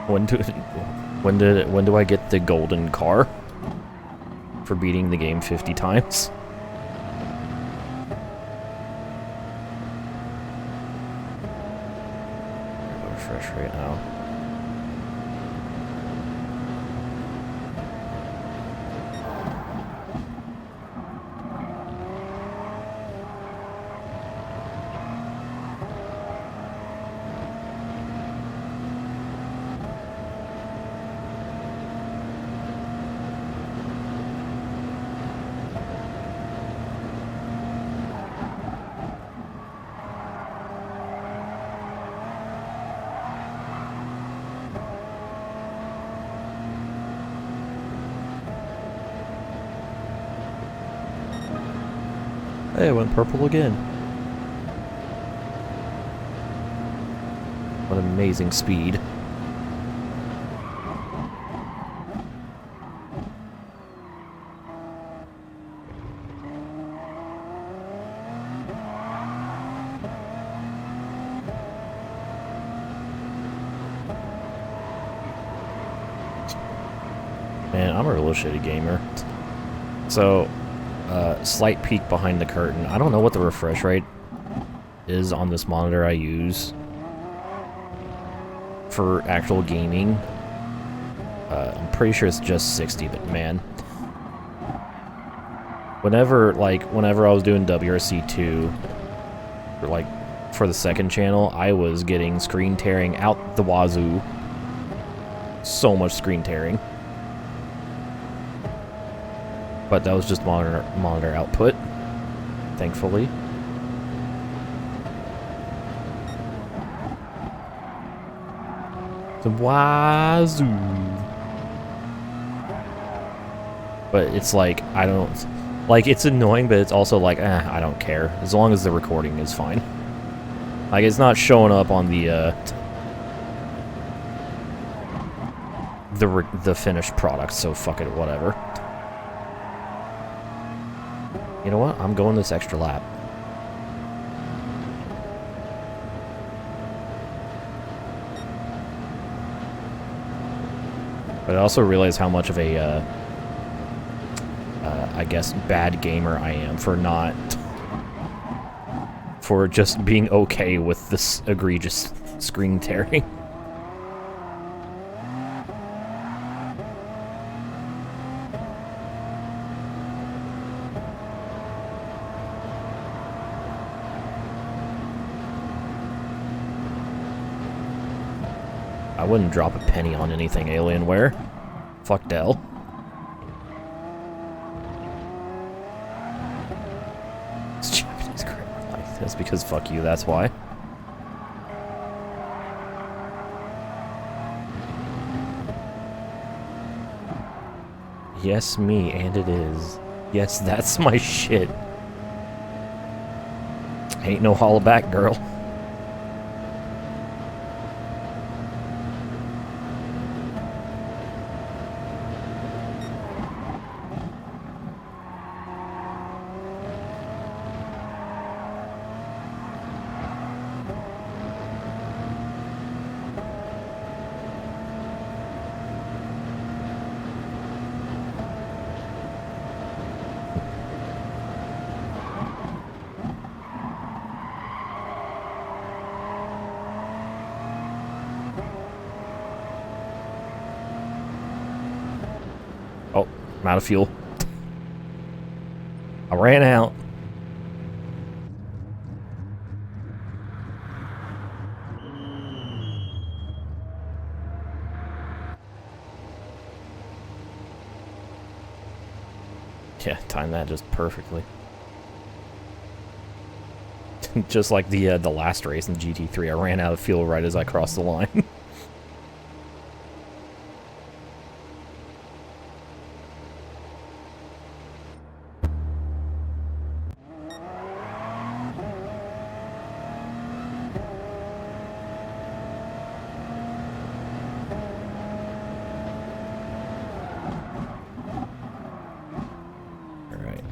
When do I get the golden car for beating the game 50 times? Refresh right now. Hey, I went purple again. What amazing speed. Man, I'm a real shitty gamer. So, slight peek behind the curtain. I don't know what the refresh rate is on this monitor I use for actual gaming. I'm pretty sure it's just 60, but man. Whenever I was doing WRC2, for the second channel, I was getting screen tearing out the wazoo. So much screen tearing. But that was just monitor output, thankfully. The wazoo. But it's like, I don't... Like, it's annoying, but it's also like, I don't care. As long as the recording is fine. Like, it's not showing up on the finished product, so fuck it, whatever. You know what? I'm going this extra lap. But I also realize how much of a, I guess, bad gamer I am for just being okay with this egregious screen tearing. I wouldn't drop a penny on anything Alienware. Fuck Dell. It's Japanese grammar like this because fuck you, that's why. Yes, me, and it is. Yes, that's my shit. Ain't no holla back, girl. Oh, I'm out of fuel. I ran out. Yeah, timed that just perfectly. Just like the last race in GT3, I ran out of fuel right as I crossed the line. Alright.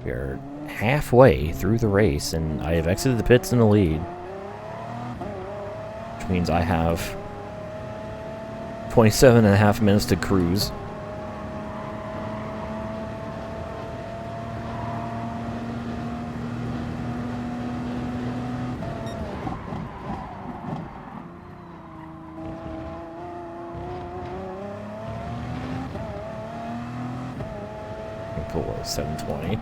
We are halfway through the race, and I have exited the pits in the lead. Which means I have 27.5 minutes to cruise. Cool, 720.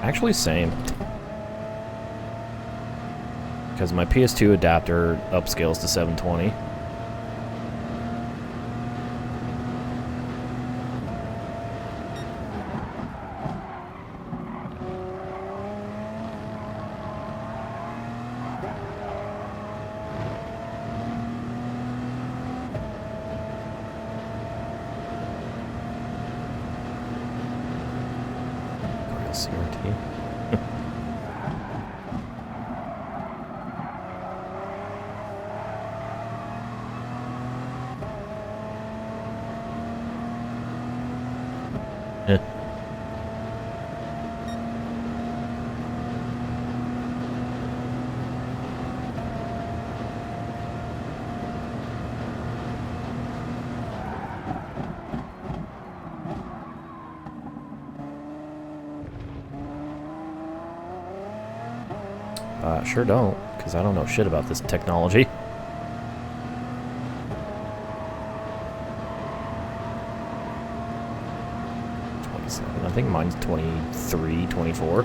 Actually, same. Because my PS2 adapter upscales to 720. CRT. Sure don't, because I don't know shit about this technology. 27. I think mine's 23, 24.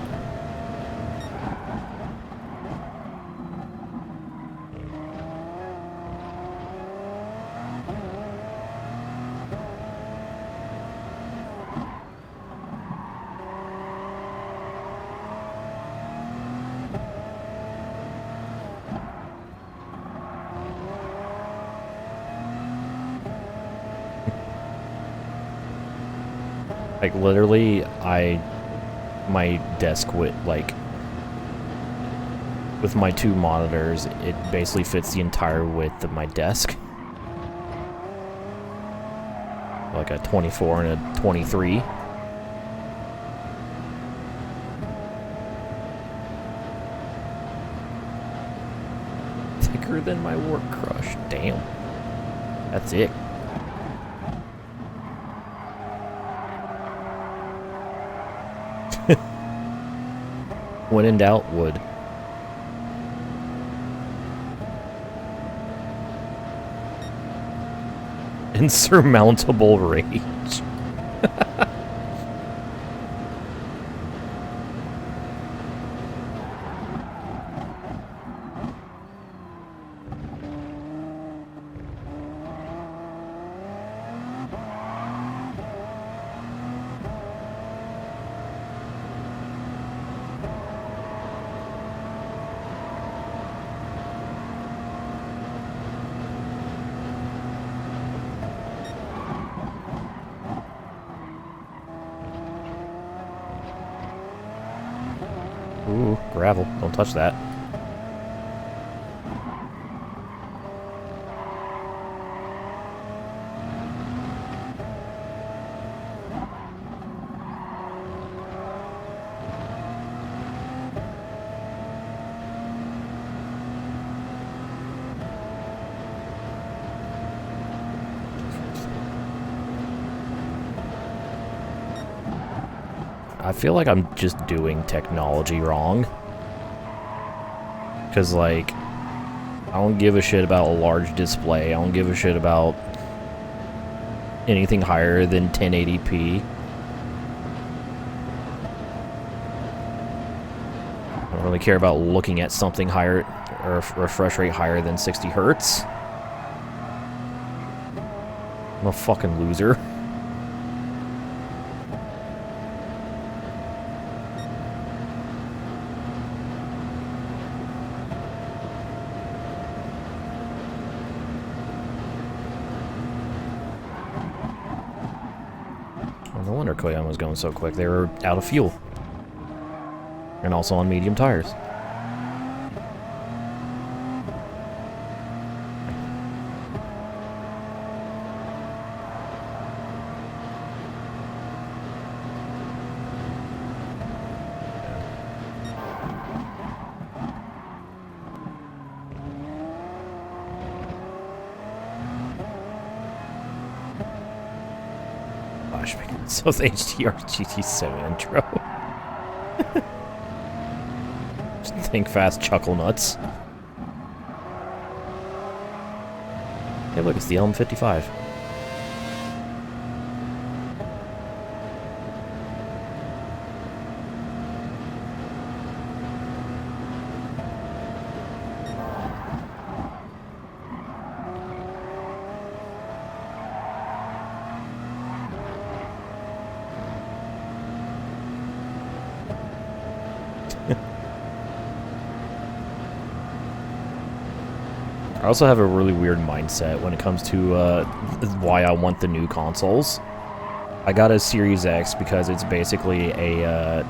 Like, literally, my desk with, like, with my 2 monitors, it basically fits the entire width of my desk. Like a 24 and a 23. Thicker than my work crush. Damn. That's it. When in doubt, wood. Insurmountable rage. Ooh, gravel. Don't touch that. I feel like I'm just doing technology wrong. Because, like, I don't give a shit about a large display. I don't give a shit about anything higher than 1080p. I don't really care about looking at something higher, or a refresh rate higher than 60 hertz. I'm a fucking loser. No wonder Koyama was going so quick. They were out of fuel. And also on medium tires. So it's HDR GT7 intro. Just think fast, chuckle nuts. Hey, look, it's the LM55. I also have a really weird mindset when it comes to why I want the new consoles. I got a Series X because it's basically a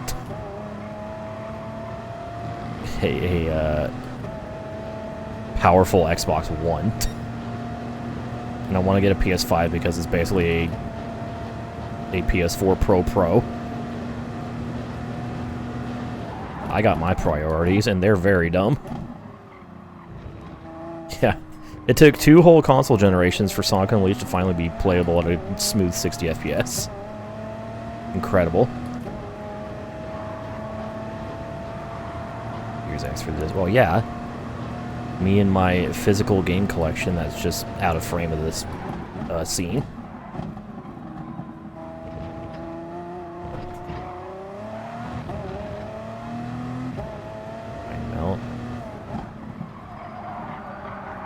powerful Xbox One. And I want to get a PS5 because it's basically a PS4 Pro. I got my priorities, and they're very dumb. Yeah, it took 2 whole console generations for Sonic Unleashed to finally be playable at a smooth 60 FPS. Incredible. Here's X for this. Well, yeah. Me and my physical game collection that's just out of frame of this scene.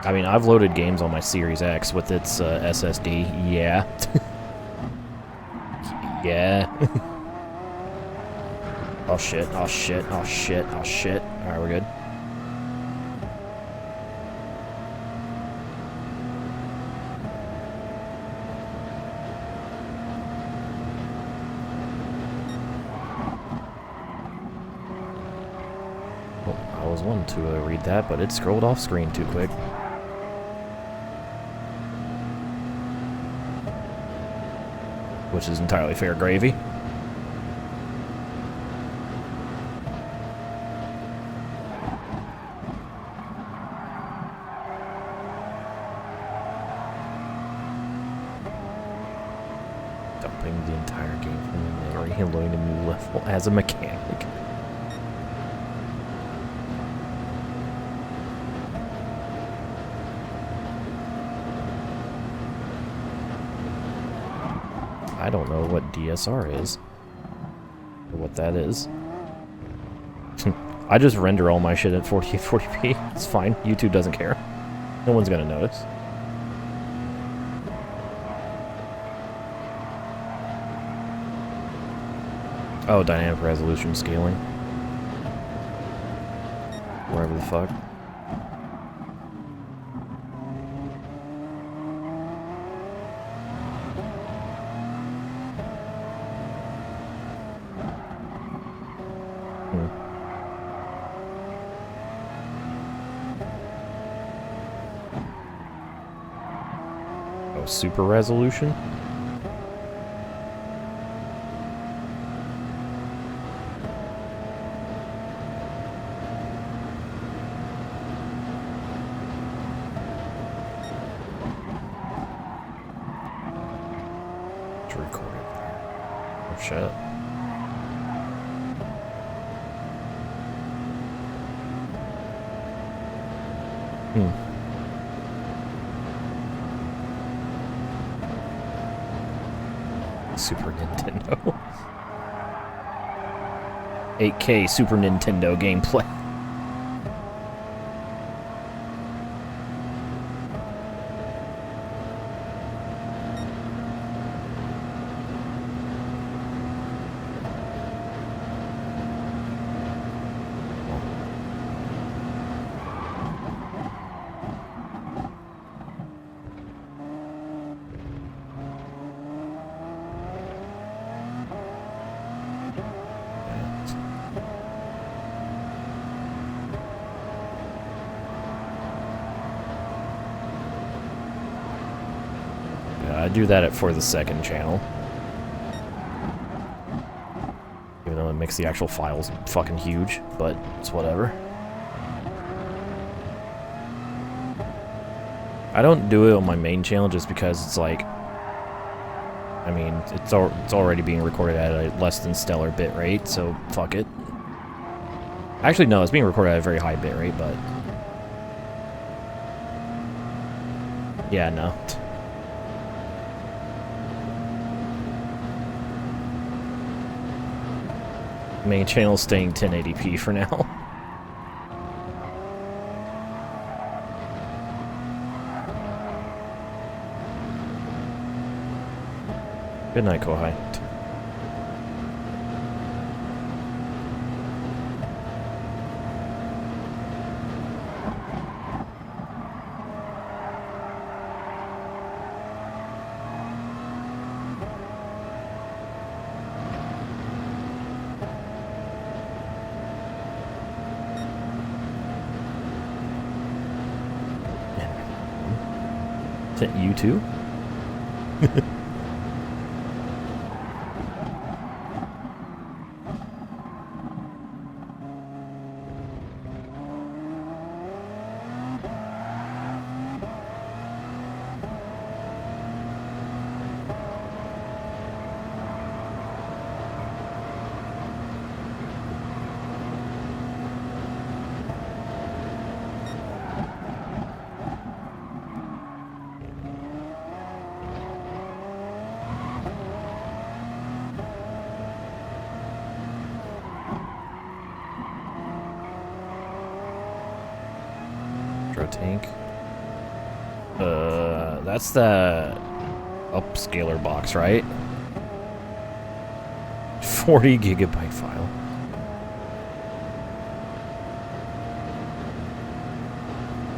I mean, I've loaded games on my Series X with its SSD. Yeah. Yeah. Oh shit, oh shit, oh shit, oh shit. Alright, we're good. was wanting to read that, but it scrolled off screen too quick. Which is entirely fair gravy. Dumping the entire game from memory and loading a new level as a mechanic. I don't know what DSR is, or what that is. I just render all my shit at 40p. It's fine. YouTube doesn't care. No one's gonna notice. Oh, dynamic resolution scaling. Wherever the fuck. Oh, super resolution? It's recorded there. Oh shit. Super Nintendo. 8K Super Nintendo gameplay. I do that for the second channel. Even though it makes the actual files fucking huge, but it's whatever. I don't do it on my main channel just because it's like, I mean, it's already being recorded at a less than stellar bit rate, so fuck it. Actually, no, it's being recorded at a very high bit rate, but yeah, no. Main channel staying 1080p for now. Good night, Kohai. You too? Tank. That's the upscaler box, right? 40 gigabyte file.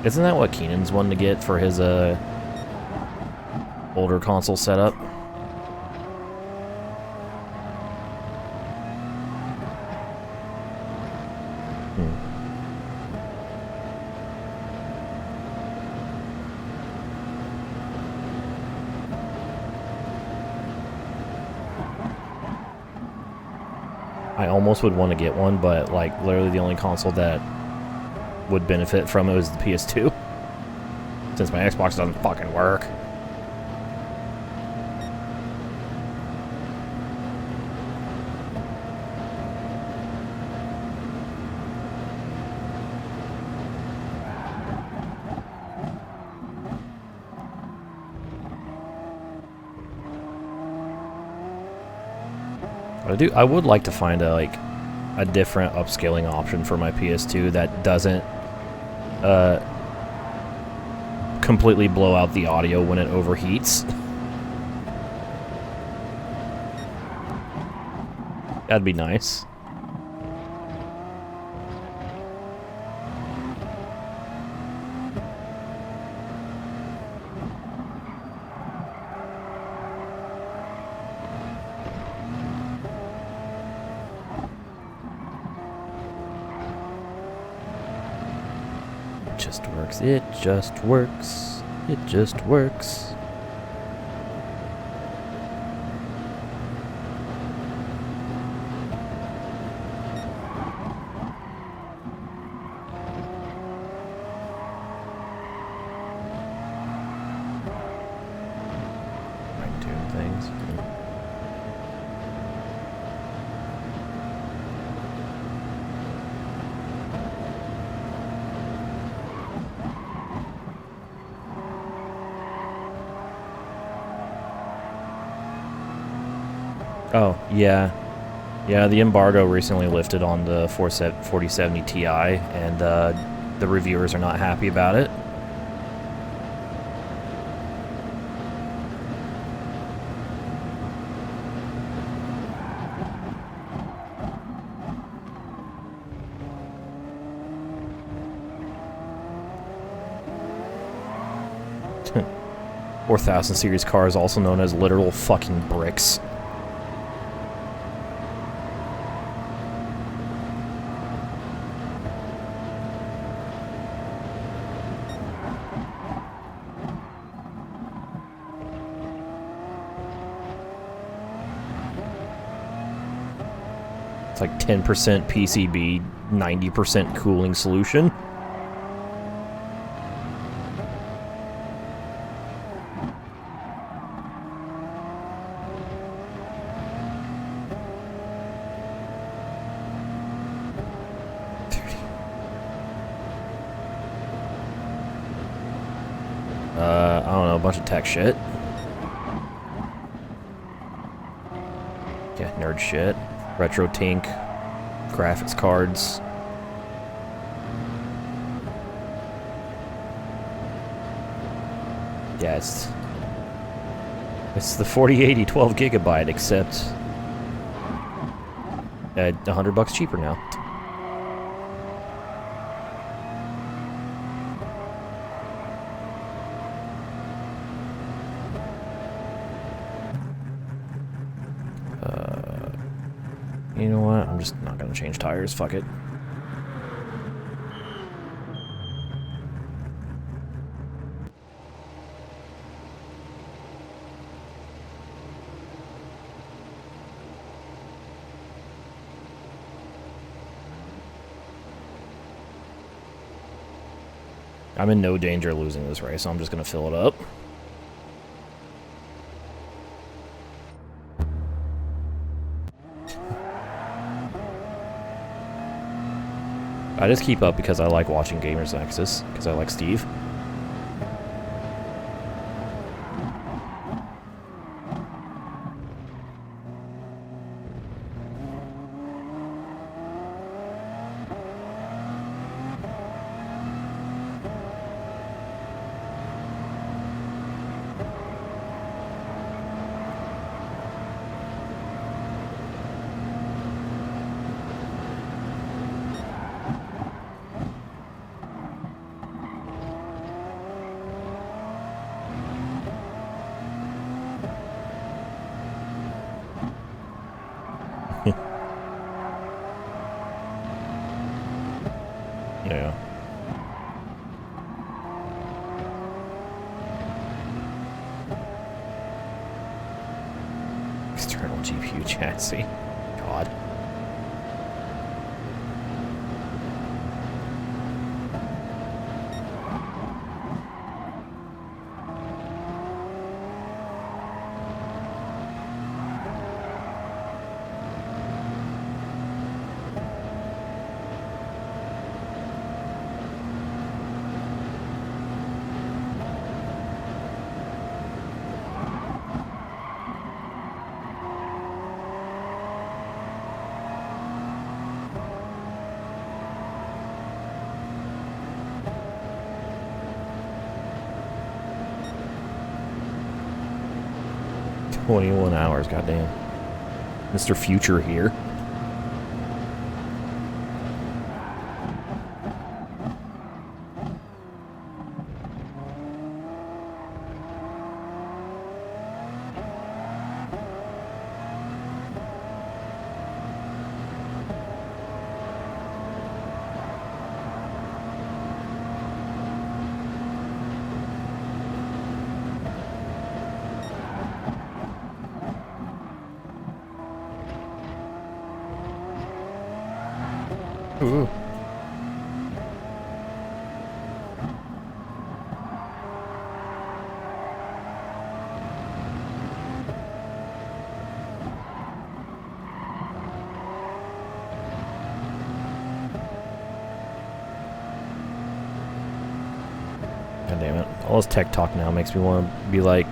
Isn't that what Keenan's wanting to get for his older console setup? I almost would want to get one, but like literally the only console that would benefit from it was the PS2. Since my Xbox doesn't fucking work. I would like to find a different upscaling option for my PS2 that doesn't completely blow out the audio when it overheats. That'd be nice. It just works. It just works. I'm doing things. Oh, yeah. Yeah, the embargo recently lifted on the 4070 Ti, and the reviewers are not happy about it. $4,000 series cars, also known as literal fucking bricks. It's like 10% PCB, 90% cooling solution. I don't know, a bunch of tech shit. Yeah, nerd shit. Retro Tink, graphics cards. Yeah, it's the 4080 12 gigabyte, except at $100 cheaper now. You know what? I'm just not gonna change tires. Fuck it. I'm in no danger of losing this race, so I'm just gonna fill it up. I just keep up because I like watching Gamers Nexus, because I like Steve. Yeah. External GPU chassis. God. 21 hours, goddamn. Mr. Future here. Ooh. God damn it. All this tech talk now makes me want to be like,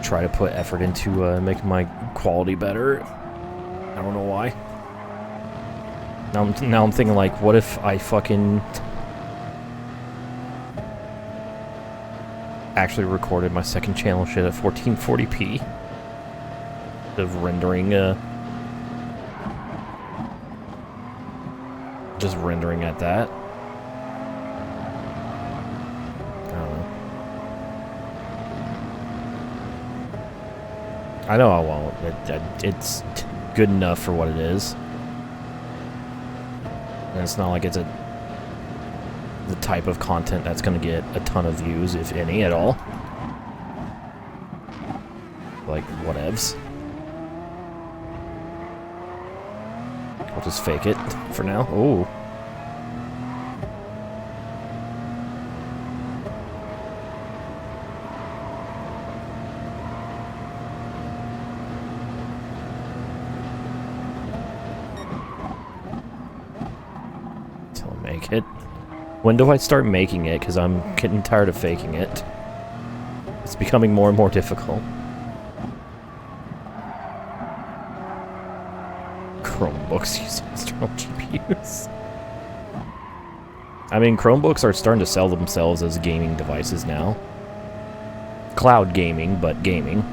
try to put effort into making my quality better. I don't know why. Now I'm thinking like, what if I fucking actually recorded my second channel shit at 1440p instead of rendering just rendering at that. I don't know. I know I won't. It's good enough for what it is. And it's not like it's the type of content that's going to get a ton of views, if any at all. Like, whatevs. I'll just fake it for now. Ooh. Make it. When do I start making it? Because I'm getting tired of faking it. It's becoming more and more difficult. Chromebooks use external GPUs. I mean, Chromebooks are starting to sell themselves as gaming devices now. Cloud gaming, but gaming.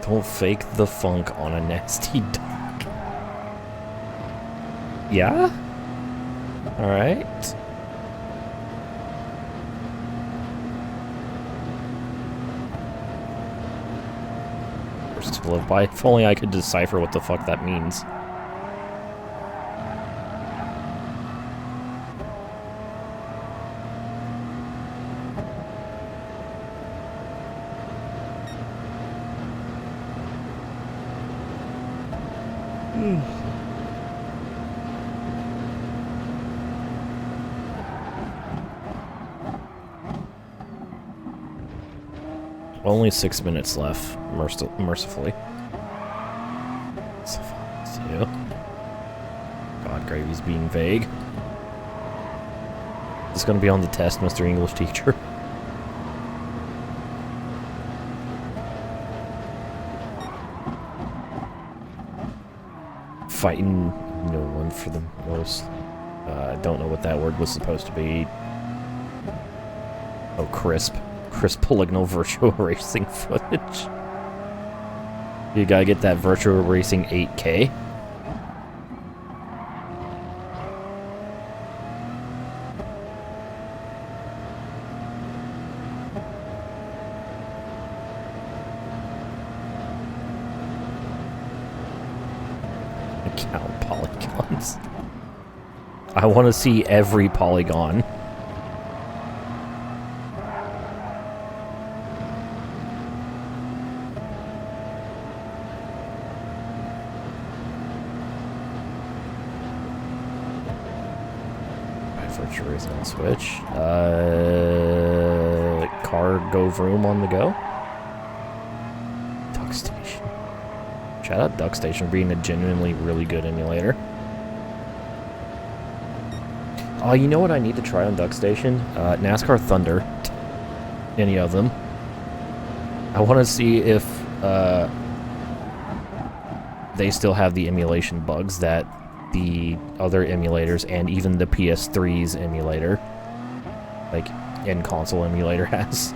Don't fake the funk on a nasty dog. Yeah? Alright. First to live by. If only I could decipher what the fuck that means. Only 6 minutes left, mercifully. God, Gravy's being vague. It's gonna be on the test, Mr. English teacher. Fighting no one for the most. I don't know what that word was supposed to be. Oh, crisp polygonal virtual racing footage. You gotta get that virtual racing 8K. Count polygons. I want to see every polygon. Virtual racing on Switch. Cargo Vroom on the go. Duck Station. Shout out Duck Station for being a genuinely really good emulator. Oh, you know what I need to try on Duck Station? NASCAR Thunder. Any of them. I want to see if they still have the emulation bugs that the other emulators and even the PS3's emulator, like in-console emulator, has.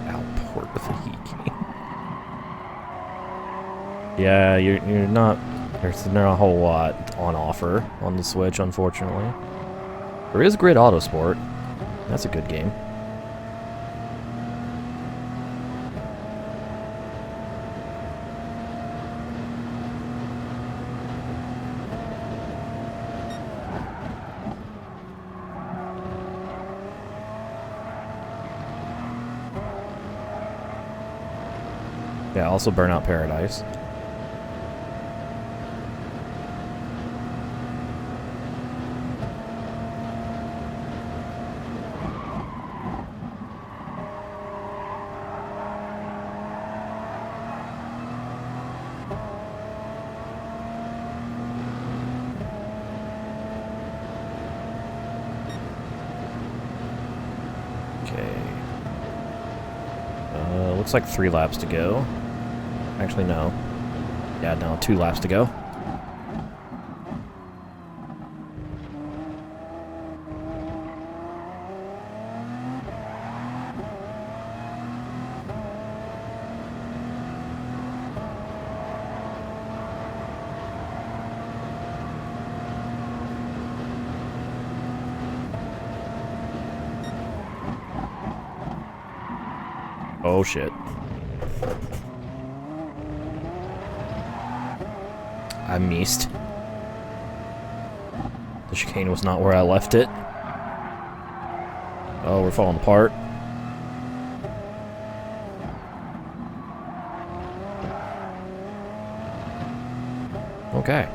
Outport with a heat gain. Yeah, you're not. There's not a whole lot on offer on the Switch, unfortunately. There is Grid Autosport. That's a good game. Yeah, also Burnout Paradise. Okay. Looks like 3 laps to go. Actually, no. Yeah, no, 2 laps to go. Oh, shit. I missed. The chicane was not where I left it. Oh, we're falling apart. Okay.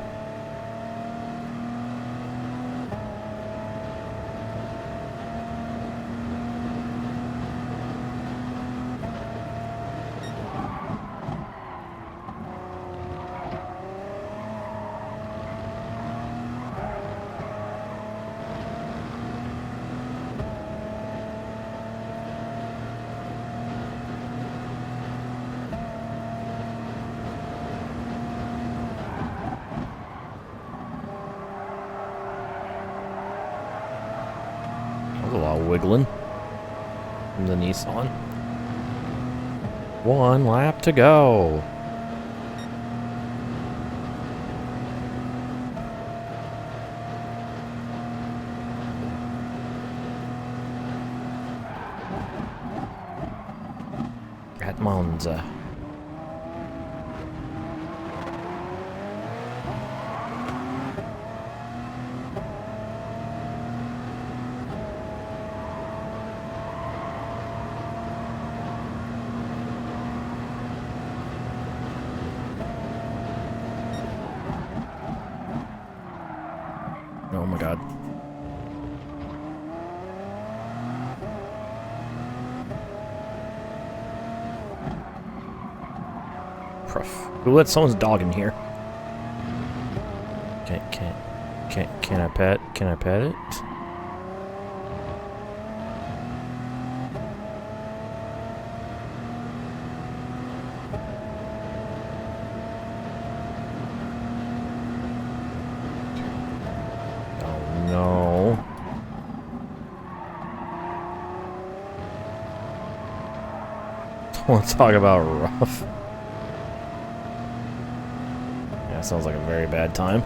A lot of wiggling from the Nissan. 1 lap to go. At Monza. Oh my god. Who let someone's dog in here? Can I pet it? Oh no. Don't want to talk about rough. Yeah, sounds like a very bad time.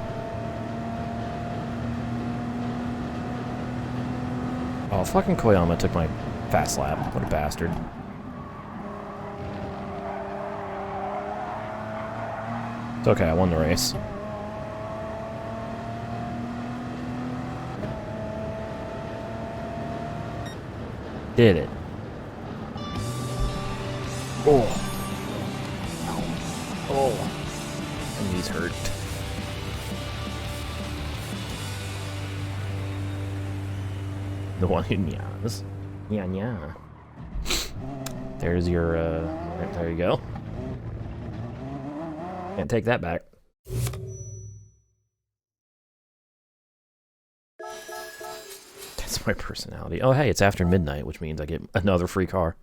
Oh, fucking Koyama took my fast lap. What a bastard. It's okay, I won the race. Did it. Oh. Oh. My knees hurt. The one who nyas. Yeah, yeah. There's your, there you go. Can't take that back. That's my personality. Oh, hey, it's after midnight, which means I get another free car.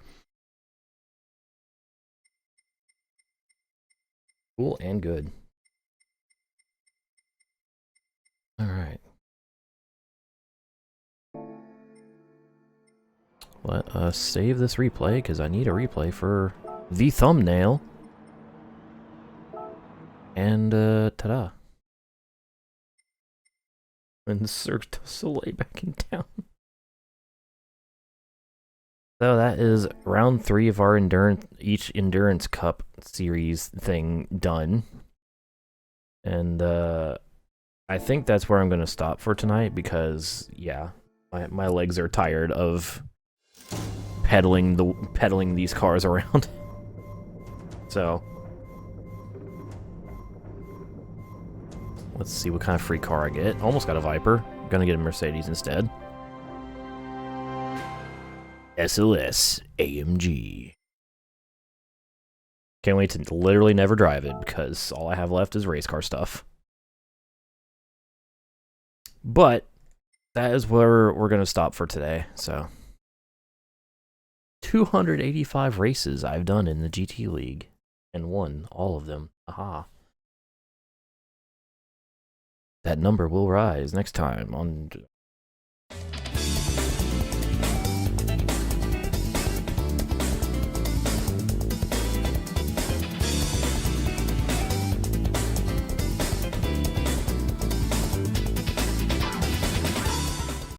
Cool and good. Alright. Let us save this replay, because I need a replay for the thumbnail. And, ta-da. And Cirque du Soleil back in town. So that is round 3 of our each Endurance Cup series thing done. And, I think that's where I'm going to stop for tonight, because, yeah, my legs are tired of pedaling these cars around. So let's see what kind of free car I get. Almost got a Viper. Gonna get a Mercedes instead. SLS AMG. Can't wait to literally never drive it, because all I have left is race car stuff. But that is where we're gonna stop for today. So 285 races I've done in the GT League, and won all of them. Aha. That number will rise next time on